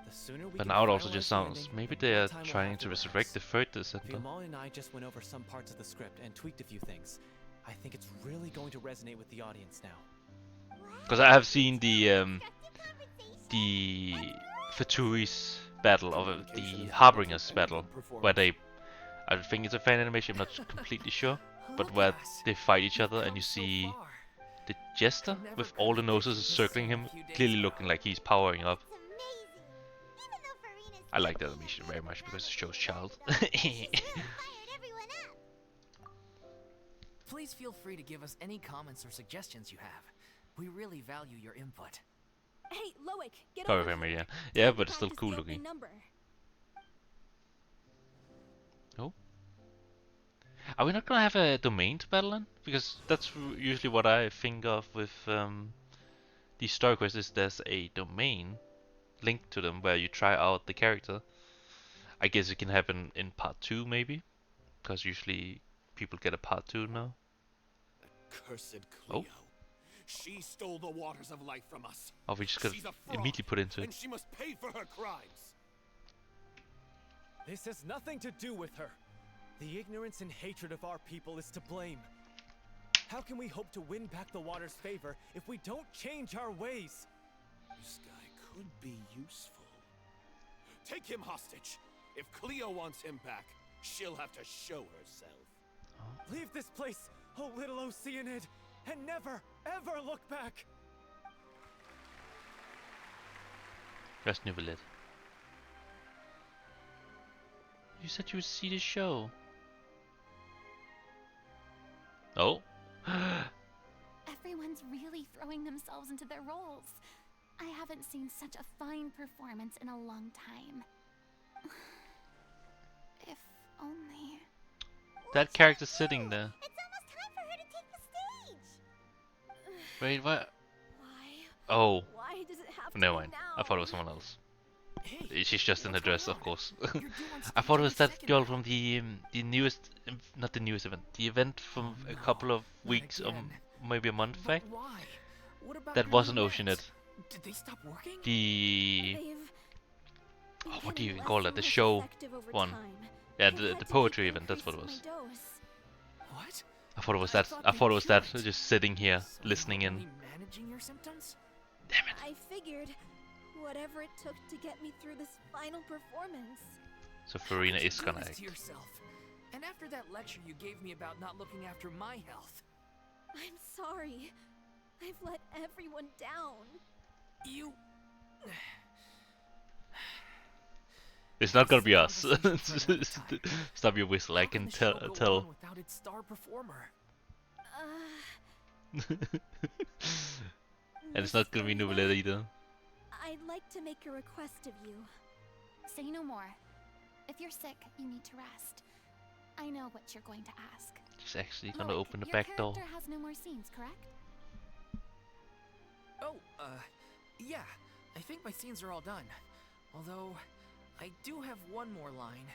The sooner we But can now it also finalize just the sounds, ending, maybe the they more are time we'll trying have to relax. resurrect the third Descender. Fiamma and I just went over some parts of the script and tweaked a few things. I think it's really going to resonate with the audience now. Because I have seen the Faturi's battle, or the Harbinger's battle, where they, I think it's a fan animation, I'm not completely sure, but Look where at us. they fight each We've other and come you so see far. the Jester Never with could all the have noses predicted this circling scene a him, few days clearly ago. looking like he's powering up. It's amazing. Even though Furina's I like the happy animation and very much because it shows child. she's really fired everyone up. Please feel free to give us any comments or suggestions you have. We really value your input. Hey, Loic, get Power over Family, here. yeah. Yeah, Time to but it's still practice cool the opening looking. number. Oh. Are we not gonna have a domain to battle in? Because that's usually what I think of with these story quests, is there's a domain linked to them where you try out the character. I guess it can happen in part 2 maybe, because usually people get a part 2 now. Cursed Oh. Cleo. She stole the waters of life from us. Or we just got She's a fraud, immediately put into and it. she must pay for her crimes. This has nothing to do with her. The ignorance and hatred of our people is to blame. How can we hope to win back the water's favor if we don't change our ways? This guy could be useful. Take him hostage. If Cleo wants him back, she'll have to show herself. Leave this place, oh little Oceanid, and never, ever look back! Rest Nubilet. You said you would see the show. Oh? Everyone's really throwing themselves into their roles. I haven't seen such a fine performance in a long time. If only... That character sitting there. It's almost time for her to take the stage. Wait, what? Why? Oh. Why does it have to Never be mind. now? I thought it was someone else. Hey, She's just in the what's dress, going of on? course. You're due on I stage thought it any was that second girl now. from the newest, not the newest event, the event from a couple of not weeks, again. maybe a month But back. why? What about That your wasn't new Oceanit. meds? Did they stop working? The They've what do you becoming even call less that? and The less show effective over one. time. Yeah, I've the had to poetry keep event. That's what it was. increasing my dose. What? I thought it was I that. thought I they thought it was that. cured. Just sitting here, So listening you're in. only managing your symptoms? Damn it. I figured whatever it took to get me through this final performance. So How Furina could you is do gonna this act. to yourself? And after that lecture you gave me about not looking after my health, I'm sorry. I've let everyone down. you... It's not gonna be This us. conversation's for another time. Stop your whistle. I How can the show go tell. on without its star performer? And it's not gonna be Miss Nubile Furina, either. I'd like to make a request of you. Say no more. If you're sick, you need to rest. I know what you're going to ask. She's actually gonna Look, open the your back door. character has no more scenes, correct? Oh, yeah. I think my scenes are all done. Although, I do have one more line.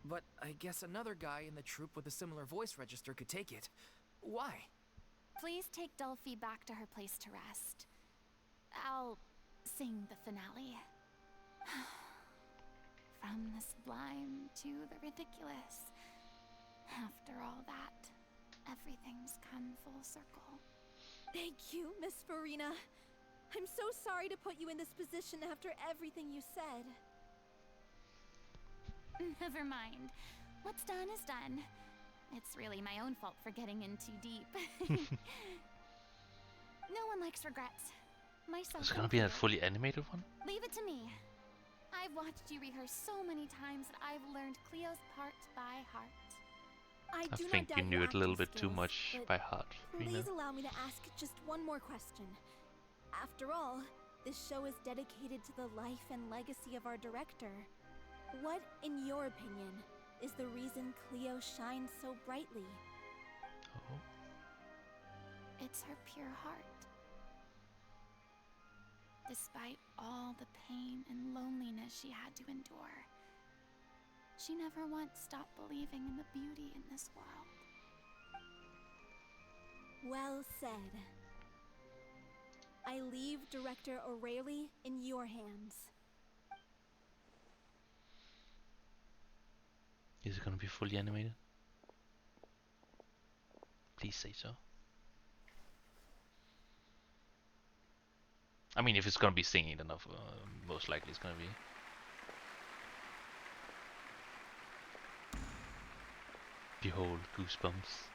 But I guess another guy in the troupe with a similar voice register could take it. Why? Please take Delphi back to her place to rest. I'll sing the finale. From the sublime to the ridiculous. After all that, everything's come full circle. Thank you, Miss Furina. I'm so sorry to put you in this position after everything you said. Never mind. What's done is done. It's really my own fault for getting in too deep. No one likes regrets. Myself. It's gonna be a fully animated one. Leave it to me. I've watched you rehearse so many times that I've learned Cleo's part by heart. I I do think not you doubt knew your it a little acting bit too skills, much but by heart, Furina. please allow me to ask just one more question. After all, this show is dedicated to the life and legacy of our director. What, in your opinion, is the reason Cleo shines so brightly? Oh. It's her pure heart. Despite all the pain and loneliness she had to endure, she never once stopped believing in the beauty in this world. Well said. I leave Director O'Reilly in your hands. Is it gonna be fully animated? Please say so. I mean, if it's gonna be singing, then most likely it's gonna be. Behold, goosebumps.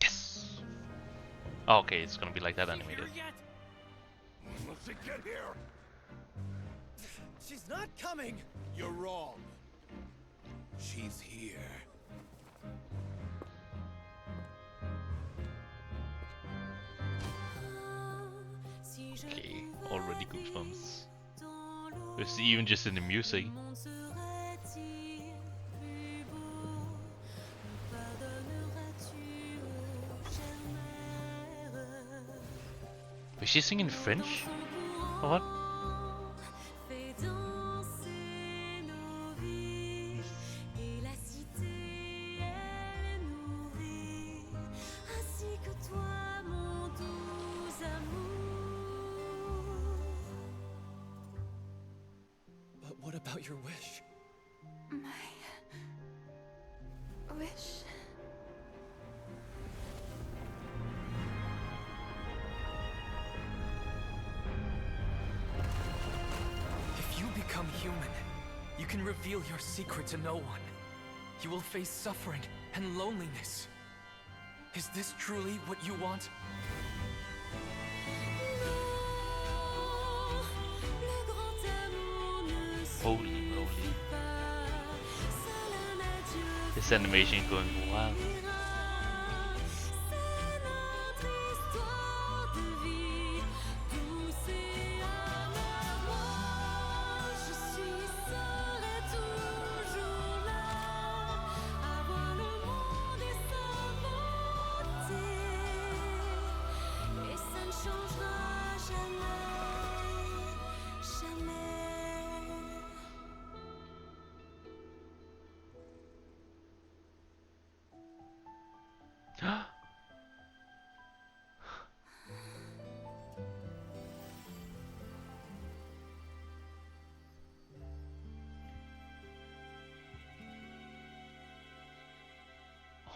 Yes! Oh, okay, it's gonna be like that animated. Must it get here? She's not coming! You're wrong. She's here. Okay, already goosebumps. It's even just in the music. Was she singing French? Or what? about your wish? My wish. If you become human, you can reveal your secret to no one. You will face suffering and loneliness. Is this truly what you want? Holy moly. This animation going wild.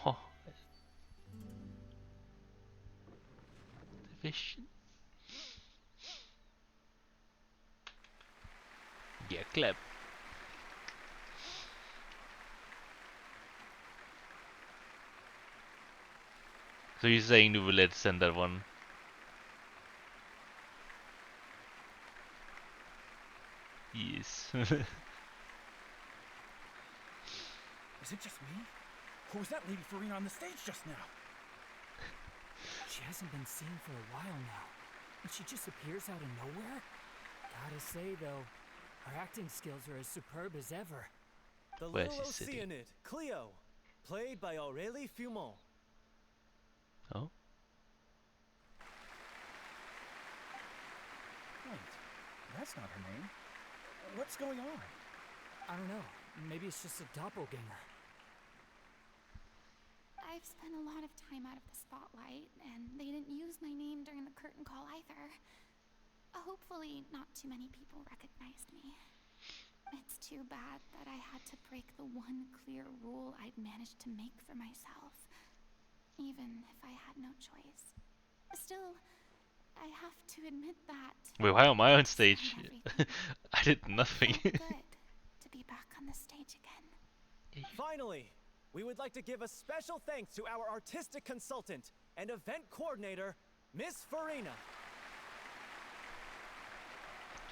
Oh, the vision. Yeah, clap. So you're saying you will let's send that one? Yes. Is it just me? Who was that lady Furina on the stage just now? She hasn't been seen for a while now, and she just appears out of nowhere? Gotta say though, her acting skills are as superb as ever. The Where's little she sitting? Oceanid, Cleo, played by Aurélie Fumont. Oh. Wait, that's not her name. What's going on? I don't know. Maybe it's just a doppelganger. I've spent a lot of time out of the spotlight, and they didn't use my name during the curtain call either. Hopefully, not too many people recognized me. It's too bad that I had to break the one clear rule I'd managed to make for myself, even if I had no choice. Still, I have to admit that. Wait, why am I on stage? I did nothing. Felt good to be back on the stage again. Finally, we would like to give a special thanks to our artistic consultant and event coordinator, Miss Furina.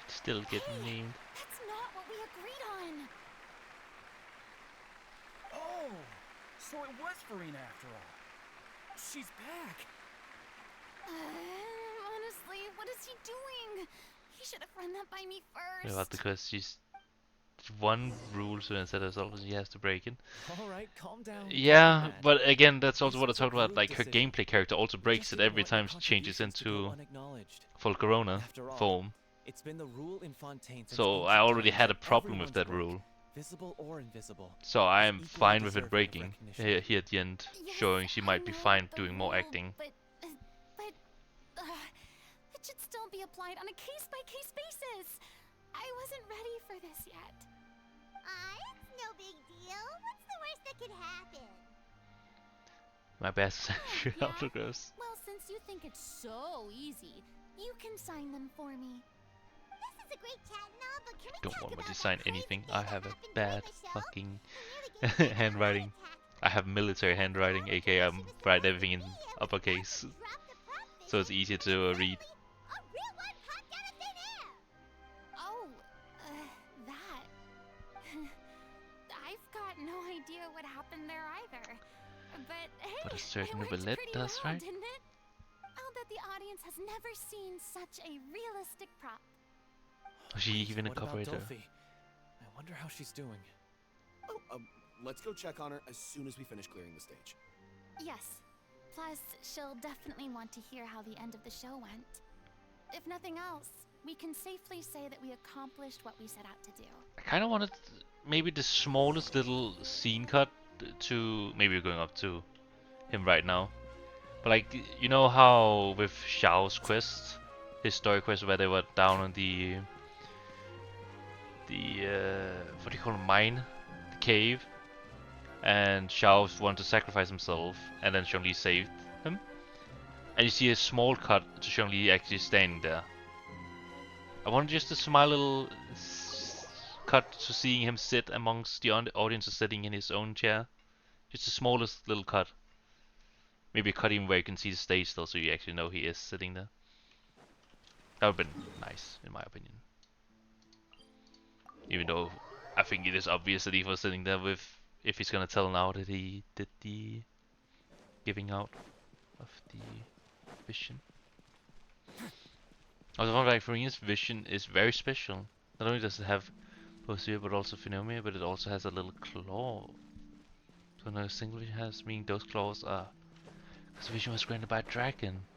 Still getting named. That's not what we agreed on. Oh, so it was Furina after all. She's back. Honestly, what is he doing? He should have run that by me first. Well, because she's one rule to instead of herself, she has to break it. All right, calm down. Yeah, but again, that's also what I talked about. Like her gameplay character also breaks it every time she changes into full Corona form. It's been the rule in Fontaine since So I already had a problem with that rule. Visible or invisible. So I am fine with it breaking here at the end, showing she might be fine doing more acting. But it should still be applied on a case-by-case basis. I wasn't ready for this yet. It's no big deal. What's the worst that could happen? My best autographs. Well, since you think it's so easy, you can sign them for me. This is a great chat and all, but can we Don't talk want me about to sign that crazy anything. thing I that have a happened bad during the show? fucking I'm really getting handwriting. I have military handwriting, aka I write everything in uppercase, so it's easier to read. A real one popped out of thin air. Oh, that. I've got no idea what happened there either. But hey, But a certain it worked roulette pretty does, well, right? didn't it? I'll bet the audience has never seen such a realistic prop. Was she even What about incorporated? Dolphy? I wonder how she's doing. Oh, let's go check on her as soon as we finish clearing the stage. Yes. Plus, she'll definitely want to hear how the end of the show went. If nothing else, we can safely say that we accomplished what we set out to do. I kind of wanted maybe the smallest little scene cut to maybe we're going up to him right now. But like, you know how with Xiao's quest, his story quest where they were down on the what do you call it, mine, the cave, and Xiao wanted to sacrifice himself, and then Zhongli saved him. And you see a small cut to Zhongli actually standing there. I want just a small little cut to seeing him sit amongst the audience sitting in his own chair. Just the smallest little cut. Maybe a cut even where you can see the stage still, so you actually know he is sitting there. That would have been nice, in my opinion. Even though I think it is obvious that he was sitting there with, if he's gonna tell now that he did the giving out of the vision. I was wondering, like, Furina's vision is very special. Not only does it have Posir but also Phenomia, but it also has a little claw. So no single vision has, meaning those claws are... Because the vision was granted by a dragon.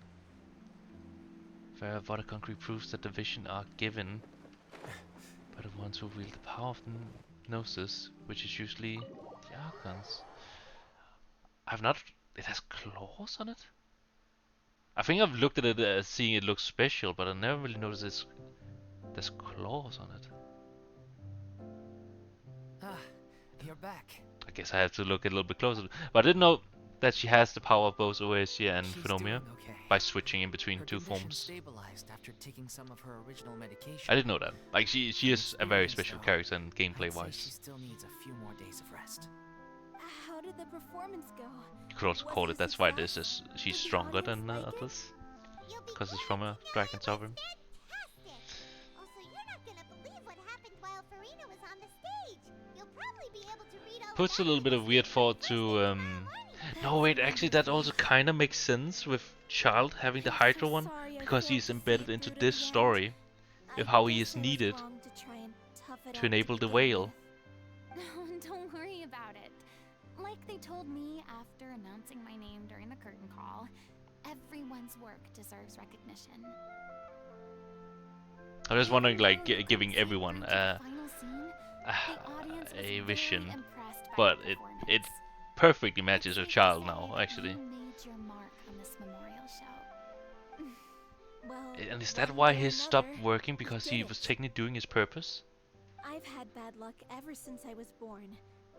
Fair water concrete proves that the vision are given by the ones who wield the power of Gnosis, which is usually the Archons. I've not... It has claws on it? I think I've looked at it seeing it looks special, but I never really noticed there's claws on it. Ah, you're back. I guess I have to look a little bit closer. But I didn't know that she has the power of both Oasia and Phenomia Okay. by switching in between Her two condition forms. stabilized after taking some of her original medication. I didn't know that. Like, she is a very Experience, special though, character and I'd say gameplay she wise. still needs a few more days of rest. How did the performance go? You could also Was call it a it, that's why success? this is, she's Did the stronger audience than like it? others. You'll be Because it's glad from to a know dragon it was sovereign. fantastic. Also, you're not gonna believe what happened while Furina was on the stage. You'll probably be able to read all Puts a about little it bit of because weird it's thought first to, in Mahalani. no wait, actually that also kinda makes sense with Child having the I'm Hydra so one, sorry I because failed he's to embedded see it into through to this the end. story, I of how he guess is I was needed wrong to try and tough it to out enable the begin whale. with. Don't worry about it. Like they told me after announcing my name during the curtain call, everyone's work deserves recognition. I was wondering, Even like, though you giving couldn't see everyone through to the final scene, the audience was a very vision, impressed by but your it performance. perfectly It's matches safe with to Child say now, actually. You made your mark on this memorial show. Well, And is that one why way or he stopped another, working? we Because did he it. was technically doing his purpose? I've had bad luck ever since I was born.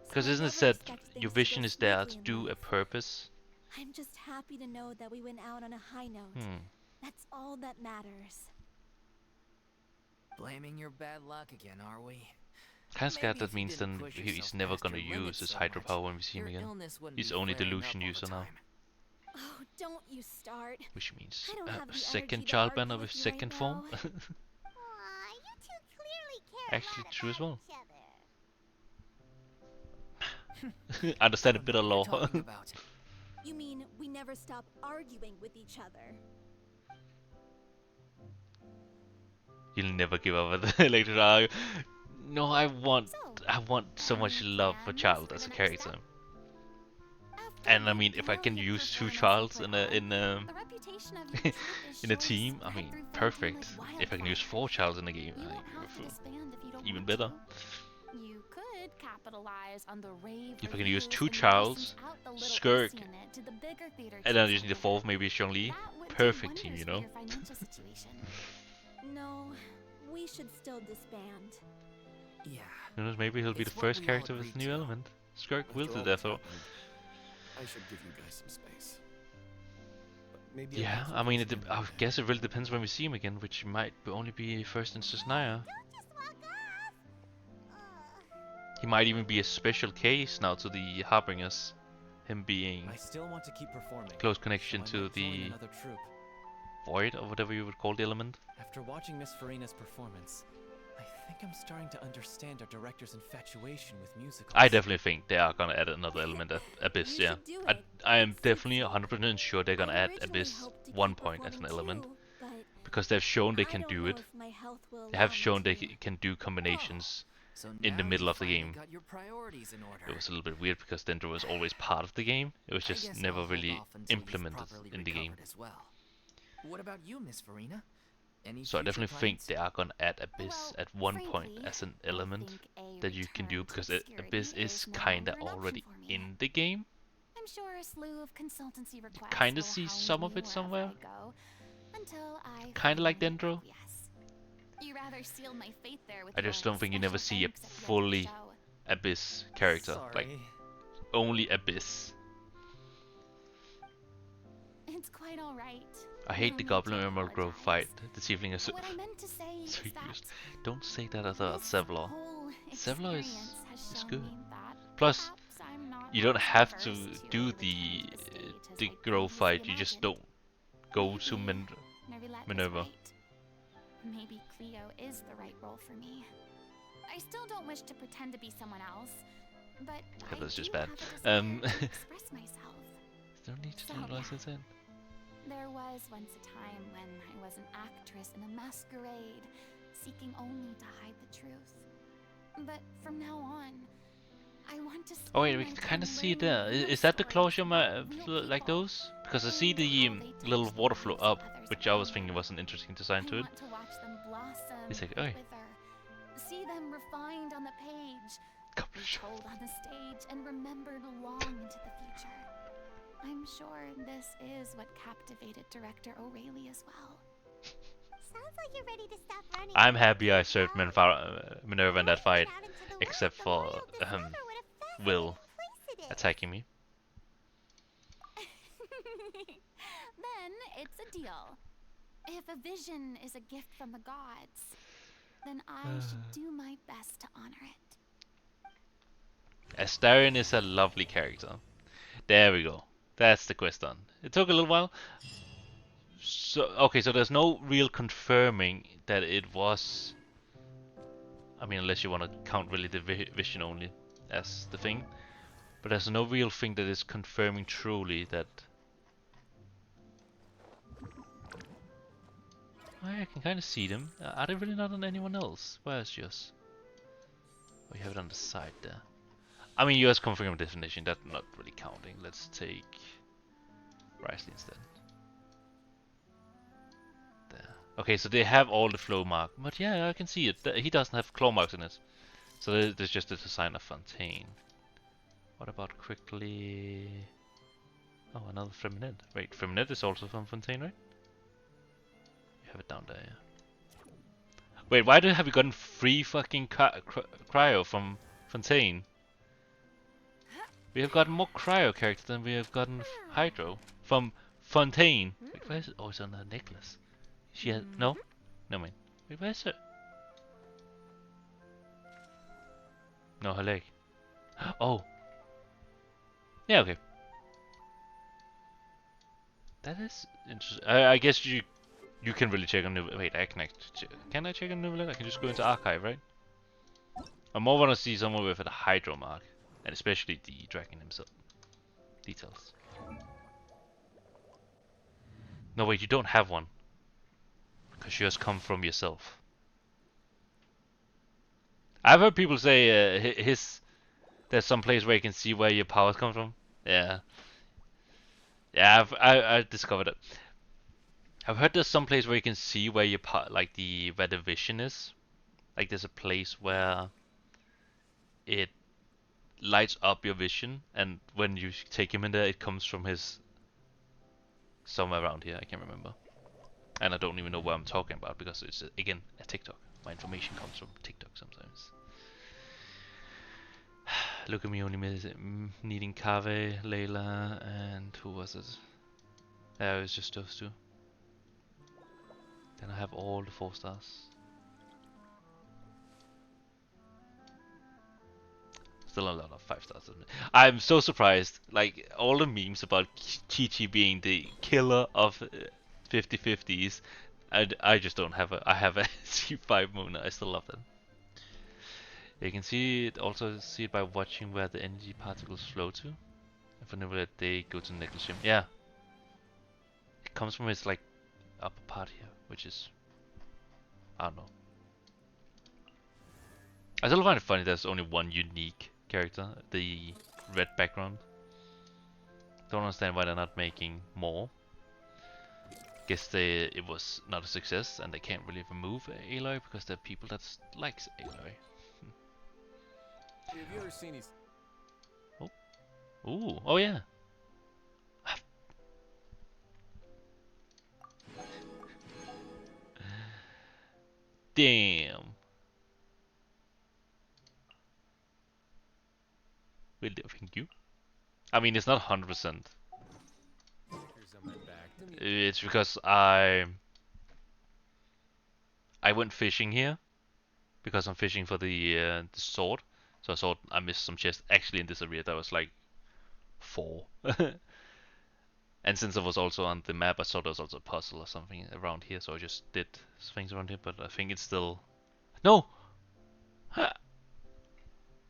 Because so I isn't it never said expect your things to vision go is there to smoothly in do a life. purpose? I'm just happy to know that we went out on a high note. That's all that matters. Blaming your bad luck again, are we? Kinda scared Maybe that if you means didn't then push he's yourself never past gonna your use limits his so Hydro much, power when we see him your again. illness wouldn't He's be only flaring delusion up all user the now. time. Oh, don't you start. Which means I don't have the second energy to child argue banner with with you right second form. now. Aw, you two clearly care Actually a lot true as about well. each other. Understand a I don't bit know of what you're law. talking about. You mean we never stop arguing with each other? You'll never give up at the electric eye. No, I want so much any love for plans Child for as the a next character. step? After And I your mean, if I can brilliant use two performance Childs with in Pokemon, a the reputation of your troupe is in a sure to team, I spread mean, through Phantom perfect. like If I can use wildfire. 4 Childs in a game, You won't have to disband if you don't even want better. to. You could capitalize on the rave If I can use reviews 2 and Childs, license out the little Skirk, Oceanit to the bigger theater and then teams using the out there. 4th maybe Zhongli, That would do perfect team, wonders you for know. your financial situation. No, we should still disband. Yeah. Who knows, maybe he'll be the It's what first we all character with a agreed new to. element. Skirk will After do all that that's though. happened, I should give you guys some space. But maybe I'll Yeah, have I mean, some I one day. guess it really depends when we see him again, which might only be first in Sisnaya. Don't just walk off. He might even be a special case now to the Harbingers. Him being I still want to keep performing. close connection so I to might join the another troupe. void, or whatever you would call the element. After watching Miss Furina's performance, I think I'm starting to understand our director's infatuation with musicals. I definitely think they are gonna add another element at Abyss, You yeah. should do I, it. I am It suits definitely you. 100% sure they're gonna I'd add originally Abyss hoped to one keep point as an performing element. too, but Because they've shown they I can don't do know it. if my health will They allow have me shown they to. can do combinations. So in the now middle you of the finally game. got your priorities in order. It was a little bit weird because Dendro was always part of the game. It was I just guess never I'll hold really off until you've implemented properly in the game. recovered as well. What about you, Miss Farina? Any So I future definitely think plans? they are gonna add Abyss Well, at one point frankly, as an I element think a that you can do return to because obscurity Abyss is no kinda longer an option already for me. in the game. I'm sure a slew of consultancy requests kinda will see hound some of me it somewhere. wherever I go, until I Kinda like finally Dendro. acquiesce. You rather sealed my fate there with I just your don't think you never special see a thanks at the end of the fully show. Abyss character. Like, Sorry. only Abyss. It's quite all right. I hate the No need Goblin to Emerald Grove apologize. fight. The tiefling is so, What I meant to say so is that used. Don't say that about this Sevlor. whole Sevlor experience has is shown good. me that Plus, perhaps I'm not you don't as have to averse do return the to stage as the I Grove previously fight. You just imagined. don't go to Maybe Nervilette was Minerva. right. Maybe Cleo is the right role for me. I still don't wish to pretend to be someone else, but I That's just do bad. have a desire to express myself. Don't need to So, realize this in. There was once a time when I was an actress in a masquerade, seeking only to hide the truth. But from now on, I want to Oh wait, spend we my can kind of time see it learning there. real Is that the stories closure about real like people those? Because I see and the how they little touch the water flow lives up, of others which I was around thinking them. was an interesting design I to it. want to watch them blossom It's like, and oi. wither, see them refined on the page, Couple of told on the stage, and remembered long into the future. I'm sure this is what captivated director O'Reilly as well. Sounds like you're ready to stop running. I'm happy I served Minerva in that fight, Out into the except world, for the more you'll discover what a Will fascinating place it is. attacking me. Then it's a deal. If a vision is a gift from the gods, then I should do my best to honor it. Astarion is a lovely character. There we go. That's the quest done. It took a little while. So okay, so there's no real confirming that it was. I mean, unless you want to count really the vision only as the thing, but there's no real thing that is confirming truly that. I can kind of see them. Are they really not on anyone else? Where's yours? Oh, you have it on the side there. I mean, yours confirmed definition. That's not really counting. Let's take Risley instead. There. Okay, so they have all the flow mark, but yeah, I can see it. He doesn't have claw marks in it, so there's just a design of Fontaine. What about quickly? Oh, another Feminine. Wait, Feminine is also from Fontaine, right? You have it down there. Yeah. Wait, why have you gotten 3 fucking cryo from Fontaine? We have gotten more cryo characters than we have gotten hydro from Fontaine. Wait, where's it? Oh, it's on her necklace. She has no, no man. Wait, where's it? No, her leg. Oh, yeah, okay. That is interesting. I guess you can really check on new. Wait, I can I check on new? I can just go into archive, right? I more want to see someone with a hydro mark, and especially the dragon himself. Details. No, wait, you don't have one. Because yours come from yourself. I've heard people say there's some place where you can see where your powers come from. Yeah. Yeah, I discovered it. I've heard there's some place where you can see where your where the vision is. Like there's a place where it lights up your vision, and when you take him in there, it comes from his somewhere around here. I can't remember, and I don't even know what I'm talking about because it's again a TikTok. My information comes from TikTok sometimes. Look at me only needing Kave, Layla, and who was it? Yeah, it was just those 2. Then I have all the 4 stars. Still a lot of 5 stars. I'm so surprised. Like all the memes about Chi-Chi being the killer of 50/50s. I just don't have a. I have a C5 moon. I still love them. You can see it. Also see it by watching where the energy particles flow to. And whenever they go to the necklace gem. Yeah. It comes from its like upper part here, which is I don't know. I still find it funny there's only one unique character, the red background. Don't understand why they're not making more. Guess it was not a success and they can't really remove Aloy because there are people that likes Aloy. Have you ever seen these? Oh. Ooh, oh yeah. Damn. Will do, thank you. I mean, it's not 100%. It's because I went fishing here because I'm fishing for the sword. So I thought I missed some chests actually in this area. That was like 4. And since I was also on the map, I thought there was also a puzzle or something around here. So I just did things around here. But I think it's still no. Huh.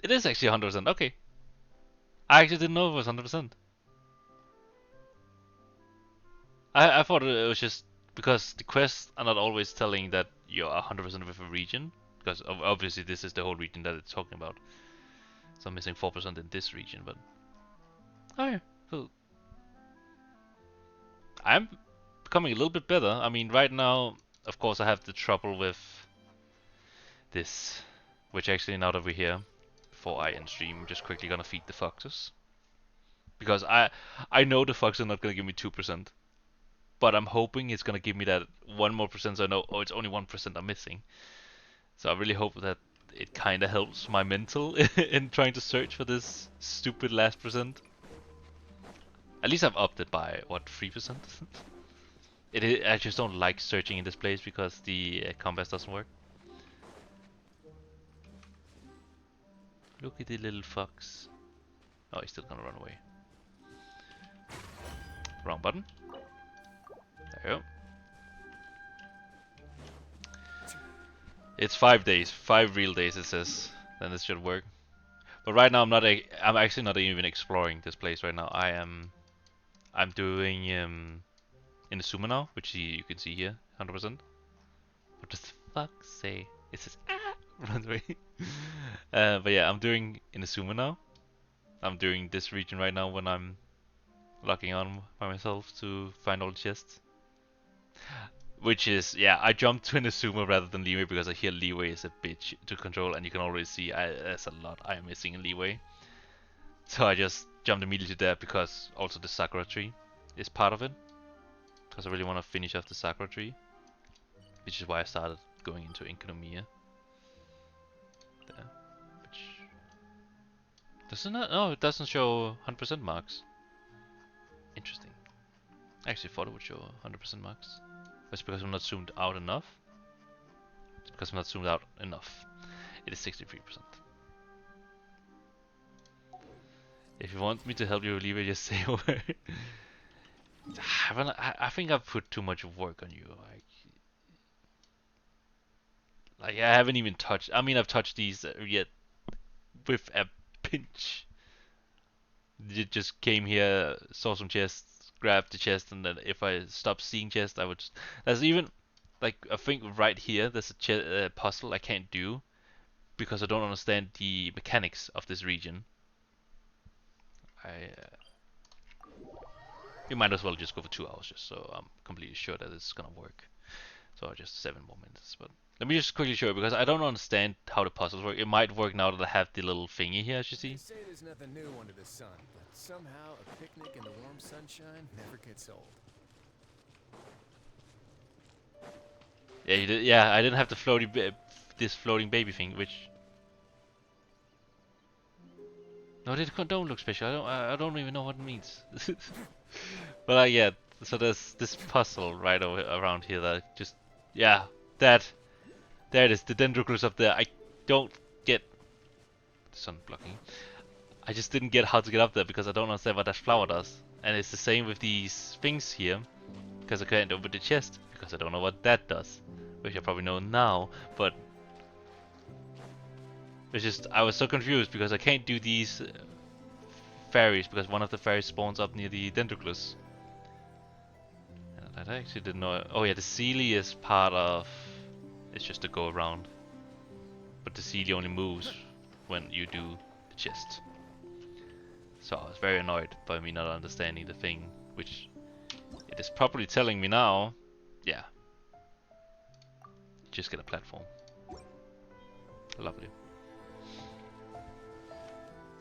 It is actually 100%. Okay. I actually didn't know it was 100%. I thought it was just because the quests are not always telling that you're 100% with a region. Because obviously this is the whole region that it's talking about. So I'm missing 4% in this region, but... Oh yeah, cool. I'm becoming a little bit better. I mean, right now, of course, I have the trouble with this. Which actually, now that we're here, before I end stream, I'm just quickly gonna feed the foxes. Because I know the foxes are not gonna give me 2%. But I'm hoping it's gonna give me that 1 more percent so I know, oh, it's only 1% I'm missing. So I really hope that it kinda helps my mental in trying to search for this stupid last percent. At least I've upped it by, what, 3%? I just don't like searching in this place because the combat doesn't work. Look at the little fox. Oh, he's still gonna run away. Wrong button. There you go. It's 5 days, 5 real days it says. Then this should work. But right now I'm actually not even exploring this place right now. I'm doing Inazuma now, which you can see here, 100%. What does the fuck say? It says run away. But yeah, I'm doing Inazuma now. I'm doing this region right now when I'm locking on by myself to find all the chests. Which is, yeah, I jumped to Inazuma rather than Leeway because I hear Leeway is a bitch to control, and you can already see there's a lot I am missing in Leeway. So I just jumped immediately there because also the Sakura tree is part of it. Because I really want to finish off the Sakura tree. Which is why I started going into Inkonomiya. There. Which... Doesn't it? No, it doesn't show 100% marks. Interesting. I actually thought it would show 100% marks. It's because I'm not zoomed out enough. It's because I'm not zoomed out enough. It is 63%. If you want me to help you, leave it, just say a word. I think I've put too much work on you. Like I haven't even touched. I mean, I've touched these yet with a pinch. You just came here, saw some chests, grabbed the chest, and then if I stop seeing chests, I would. There's even like I think right here there's a puzzle I can't do because I don't understand the mechanics of this region. We might as well just go for 2 hours just so I'm completely sure that it's gonna work. So just 7 more minutes, but let me just quickly show you because I don't understand how the puzzles work. It might work now that I have the little thingy here, as you see. They say there's nothing new under the sun, but somehow a picnic in the warm sunshine never gets old. Yeah, you did, yeah, I didn't have the this floating baby thing, which no, they don't look special. I don't even know what it means. But yeah, so there's this puzzle right around here that just there it is, the dendricles up there. I don't get the sun blocking. I just didn't get how to get up there because I don't understand what that flower does. And it's the same with these things here because I can't open the chest because I don't know what that does, which I probably know now. But it's just I was so confused because I can't do these fairies because one of the fairies spawns up near the dendricles. And I actually didn't know. Oh yeah, the Sealy is part of. It's just a go around. But the Sealy only moves when you do the chest. So I was very annoyed by me not understanding the thing, which it is properly telling me now. Yeah. Just get a platform. Lovely.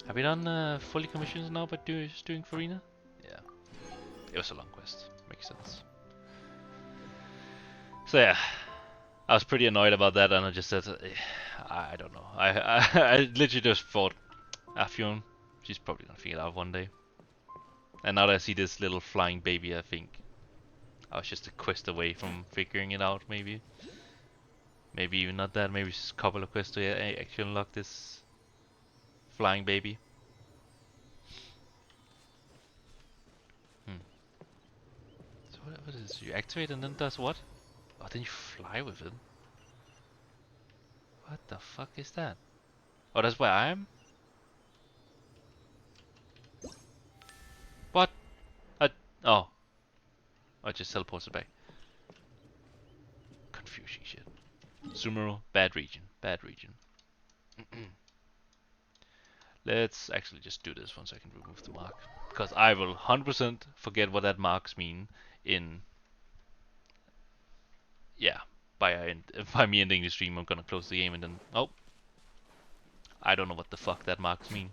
Have we done fully commissions now by just doing Furina? Yeah. It was a long quest. Makes sense. So yeah. I was pretty annoyed about that, and I just said, I don't know. I literally just thought, Afyon, she's probably gonna figure it out one day. And now that I see this little flying baby, I think I was just a quest away from figuring it out, maybe. Maybe even not that, maybe just a couple of quests to actually unlock this flying baby. So what is this? You activate and then does what? Oh, then you fly with it. What the fuck is that? Oh, that's where I am? What? Oh. I just teleported back. Confusing shit. Sumeru, bad region. Bad region. Let's actually just do this once I can remove the mark. Because I will 100% forget what that marks mean in... Yeah. By me ending the stream, I'm gonna close the game and then... Oh. I don't know what the fuck that marks mean.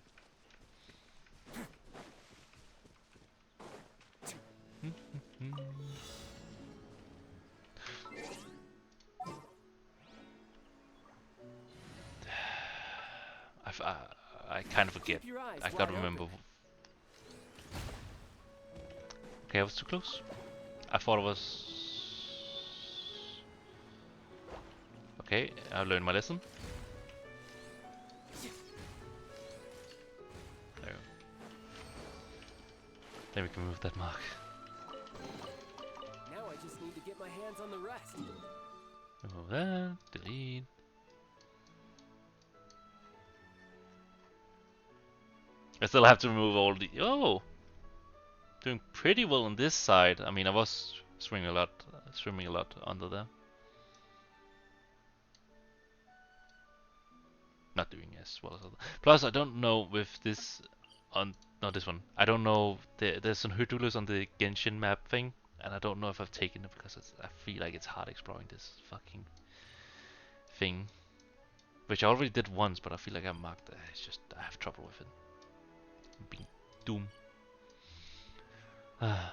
I kind of forget. I gotta remember. Okay, I was too close. I thought it was... Okay, I learned my lesson. There. Then we can move that mark. Now I just need to get my hands on the rest. Remove that. Delete. I still have to remove all the... Oh! Doing pretty well on this side. I mean, I was swimming a lot under there. Not doing as well as other. Plus, I don't know with this... Not this one. I don't know... There's some Hydulas on the Genshin map thing. And I don't know if I've taken it because I feel like it's hard exploring this fucking thing. Which I already did once, but I feel like I marked it. It's just... I have trouble with it. Being doom.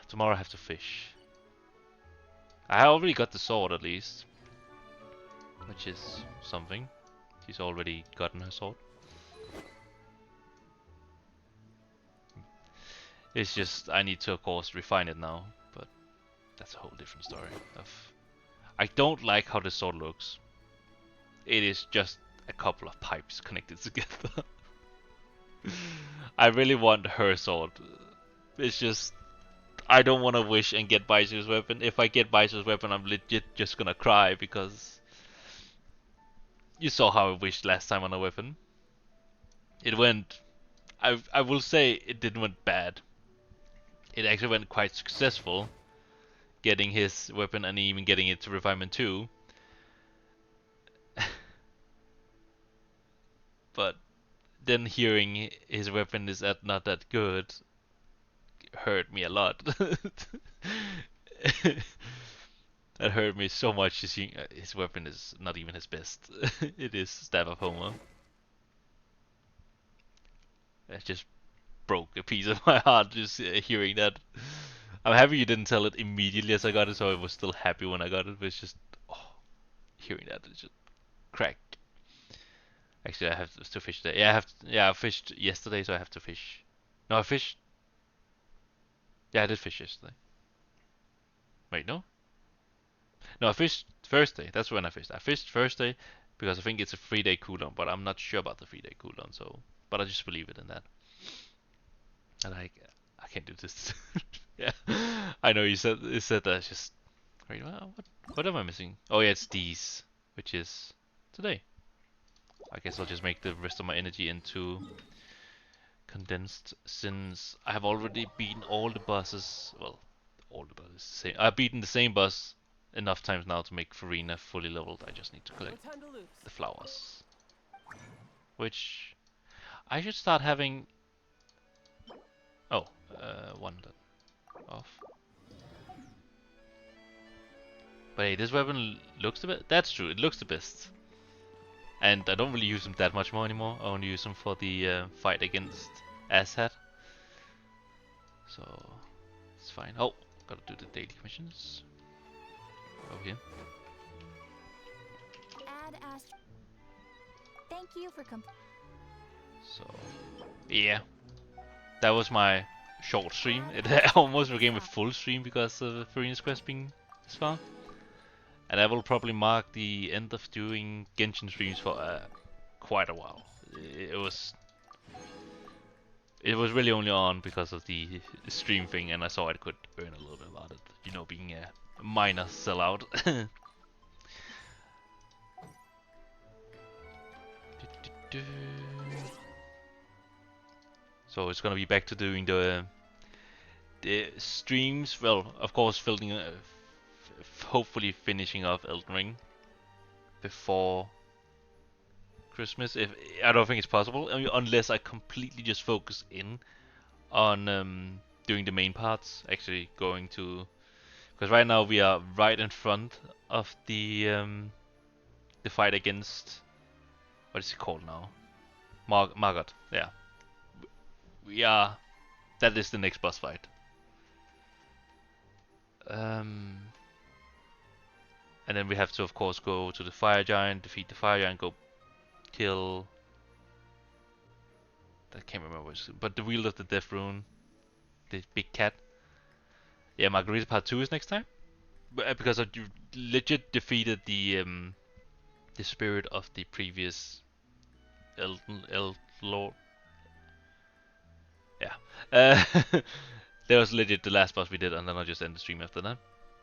Tomorrow I have to fish. I already got the sword at least, which is something. She's already gotten her sword. It's just I need to of course refine it now, but that's a whole different story. I don't like how the sword looks. It is just a couple of pipes connected together. I really want her sword. It's just I don't want to wish and get Baisu's weapon. If I get Baisu's weapon, I'm legit just gonna cry because you saw how I wished last time on a weapon. It went... I will say it didn't went bad. It actually went quite successful getting his weapon and even getting it to refinement 2. But then hearing his weapon is not that good hurt me a lot. That hurt me so much to see his weapon is not even his best. It is Staff of Homer. It just broke a piece of my heart just hearing that. I'm happy you didn't tell it immediately as I got it, so I was still happy when I got it, but it's just... Oh, hearing that, it just cracked. Actually, I have to fish today. Yeah, I fished yesterday, so I have to fish. No, I fished... Yeah, I did fish yesterday. Wait, no? No, I fished Thursday. That's when I fished. I fished Thursday because I think it's a 3-day cooldown, but I'm not sure about the 3-day cooldown, so... But I just believe it in that. And I can't do this. Yeah, I know you said that. It's just... Wait, what am I missing? Oh yeah, it's these, which is today. I guess I'll just make the rest of my energy into condensed, since I have already beaten all the bosses. Well, all the bosses. I've beaten the same boss enough times now to make Furina fully leveled. I just need to collect the flowers, which I should start having. Oh, one off. But hey, this weapon looks the best. That's true, it looks the best. And I don't really use them that much more anymore. I only use them for the fight against Asshat. So it's fine. Oh, gotta do the daily missions. Over here. Ad Ast. Thank you for So, yeah, that was my short stream. It almost became a full stream because of Furina's quest being this far. And I will probably mark the end of doing Genshin streams for quite a while. It was really only on because of the stream thing, and I saw I could earn a little bit about it. You know, being a minor sellout. So it's gonna be back to doing the streams. Well, of course, hopefully finishing off Elden Ring before Christmas. If I don't think it's possible, I mean, unless I completely just focus in on doing the main parts. Actually, going to, because right now we are right in front of the fight against, what is it called now? Margot. Yeah, we are. That is the next boss fight. And then we have to, of course, go to the fire giant, defeat the fire giant, go kill. I can't remember which, but the wielder of the death rune, the big cat. Yeah, Margarita Part 2 is next time, because I legit defeated the spirit of the previous Lord. Yeah, that was legit the last boss we did, and then I just ended the stream after that.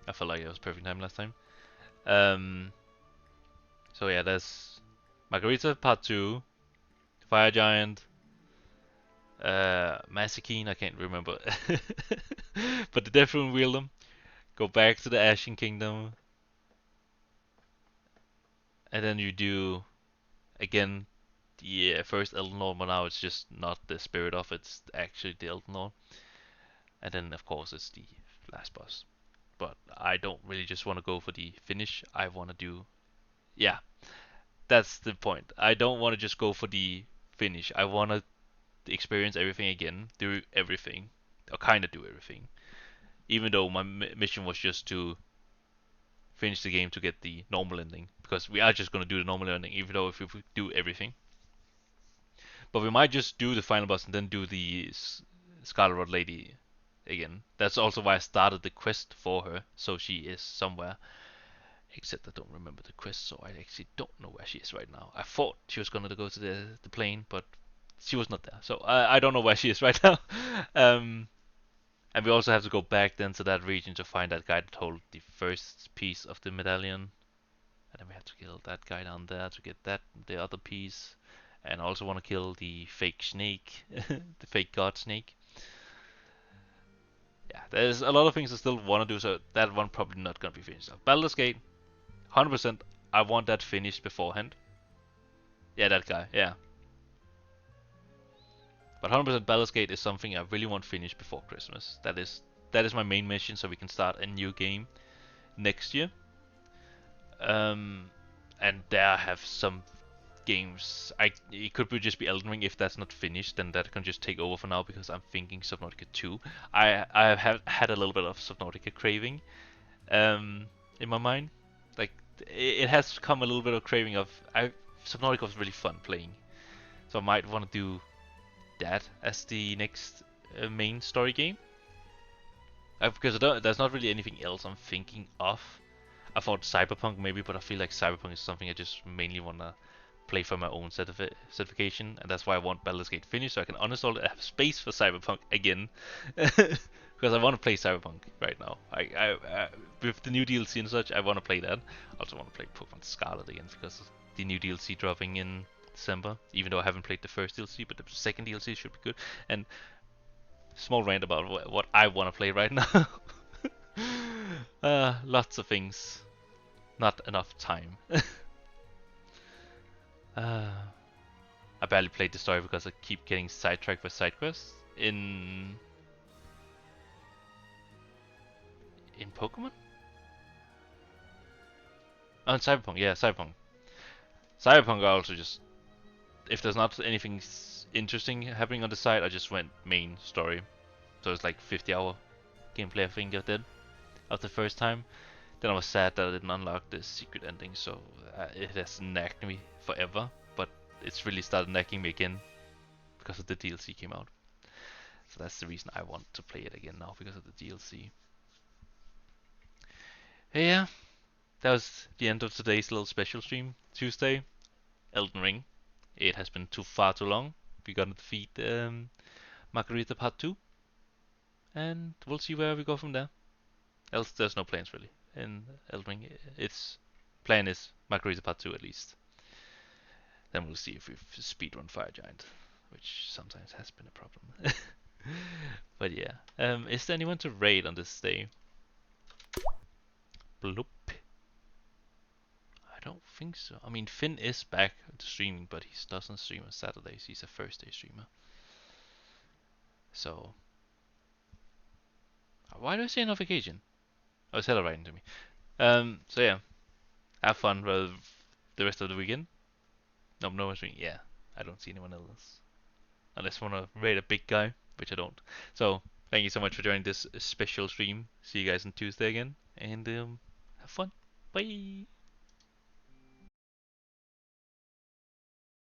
I felt like it was perfect time last time. So yeah, there's Margarita Part 2, Fire Giant, Masakine, I can't remember. But the Death Rune wielder, go back to the Ashen Kingdom, and then you do again the first Elden Lord, but now it's just not the spirit of it, it's actually the Elden Lord. And then of course it's the last boss. But I don't really just want to go for the finish, I want to do, yeah, that's the point. I don't want to just go for the finish, I want to experience everything again, do everything, or kind of do everything. Even though my mission was just to finish the game to get the normal ending, because we are just going to do the normal ending, even though if we do everything. But we might just do the final boss and then do the Scarlet Rod Lady again. That's also why I started the quest for her, so she is somewhere. Except I don't remember the quest, so I actually don't know where she is right now. I thought she was going to go to the plane, but she was not there. So I don't know where she is right now. And we also have to go back then to that region to find that guy that hold the first piece of the medallion. And then we have to kill that guy down there to get the other piece. And I also want to kill the fake snake, the fake god snake. Yeah, there's a lot of things I still want to do, so that one probably not going to be finished. Baldur's Gate, 100%, I want that finished beforehand. Yeah, that guy, yeah. But 100% Baldur's Gate is something I really want finished before Christmas. That is my main mission, so we can start a new game next year. And there I have some games. It could just be Elden Ring. If that's not finished, then that can just take over for now, because I'm thinking Subnautica 2. I have had a little bit of Subnautica craving in my mind. Like, it has come a little bit of craving of... Subnautica was really fun playing, so I might want to do that as the next main story game. Because there's not really anything else I'm thinking of. I thought Cyberpunk maybe, but I feel like Cyberpunk is something I just mainly want to play for my own certification, and that's why I want Baldur's Gate finished, so I can uninstall it and have space for Cyberpunk again. Because I want to play Cyberpunk right now. I with the new DLC and such, I want to play that. I also want to play Pokemon Scarlet again, because of the new DLC dropping in December, even though I haven't played the first DLC, but the second DLC should be good. And small rant about what I want to play right now. Lots of things, not enough time. I barely played the story because I keep getting sidetracked by side quests in Pokemon? Oh, in Cyberpunk, yeah, Cyberpunk. Cyberpunk, I also just, if there's not anything interesting happening on the side, I just went main story. So it's like 50-hour gameplay I think I did of the first time. Then I was sad that I didn't unlock the secret ending, so it has nagged me forever. But it's really started nagging me again because of the DLC came out. So that's the reason I want to play it again now, because of the DLC. Yeah, that was the end of today's little special stream. Tuesday, Elden Ring. It has been far too long. We're gonna defeat Margarita Part 2. And we'll see where we go from there. Else there's no plans really. In Elden Ring, its plan is Margarita Part 2 at least. Then we'll see if we speedrun Fire Giant, which sometimes has been a problem. But yeah, is there anyone to raid on this day? Bloop. I don't think so. I mean, Finn is back to streaming, but he doesn't stream on Saturdays. He's a Thursday streamer. So, why do I say notification? Oh, it's Hella writing to me. So yeah, have fun for the rest of the weekend. Nope, no one's streaming. Yeah, I don't see anyone else. Unless I want to raid a big guy, which I don't. So, thank you so much for joining this special stream. See you guys on Tuesday again, and have fun. Bye!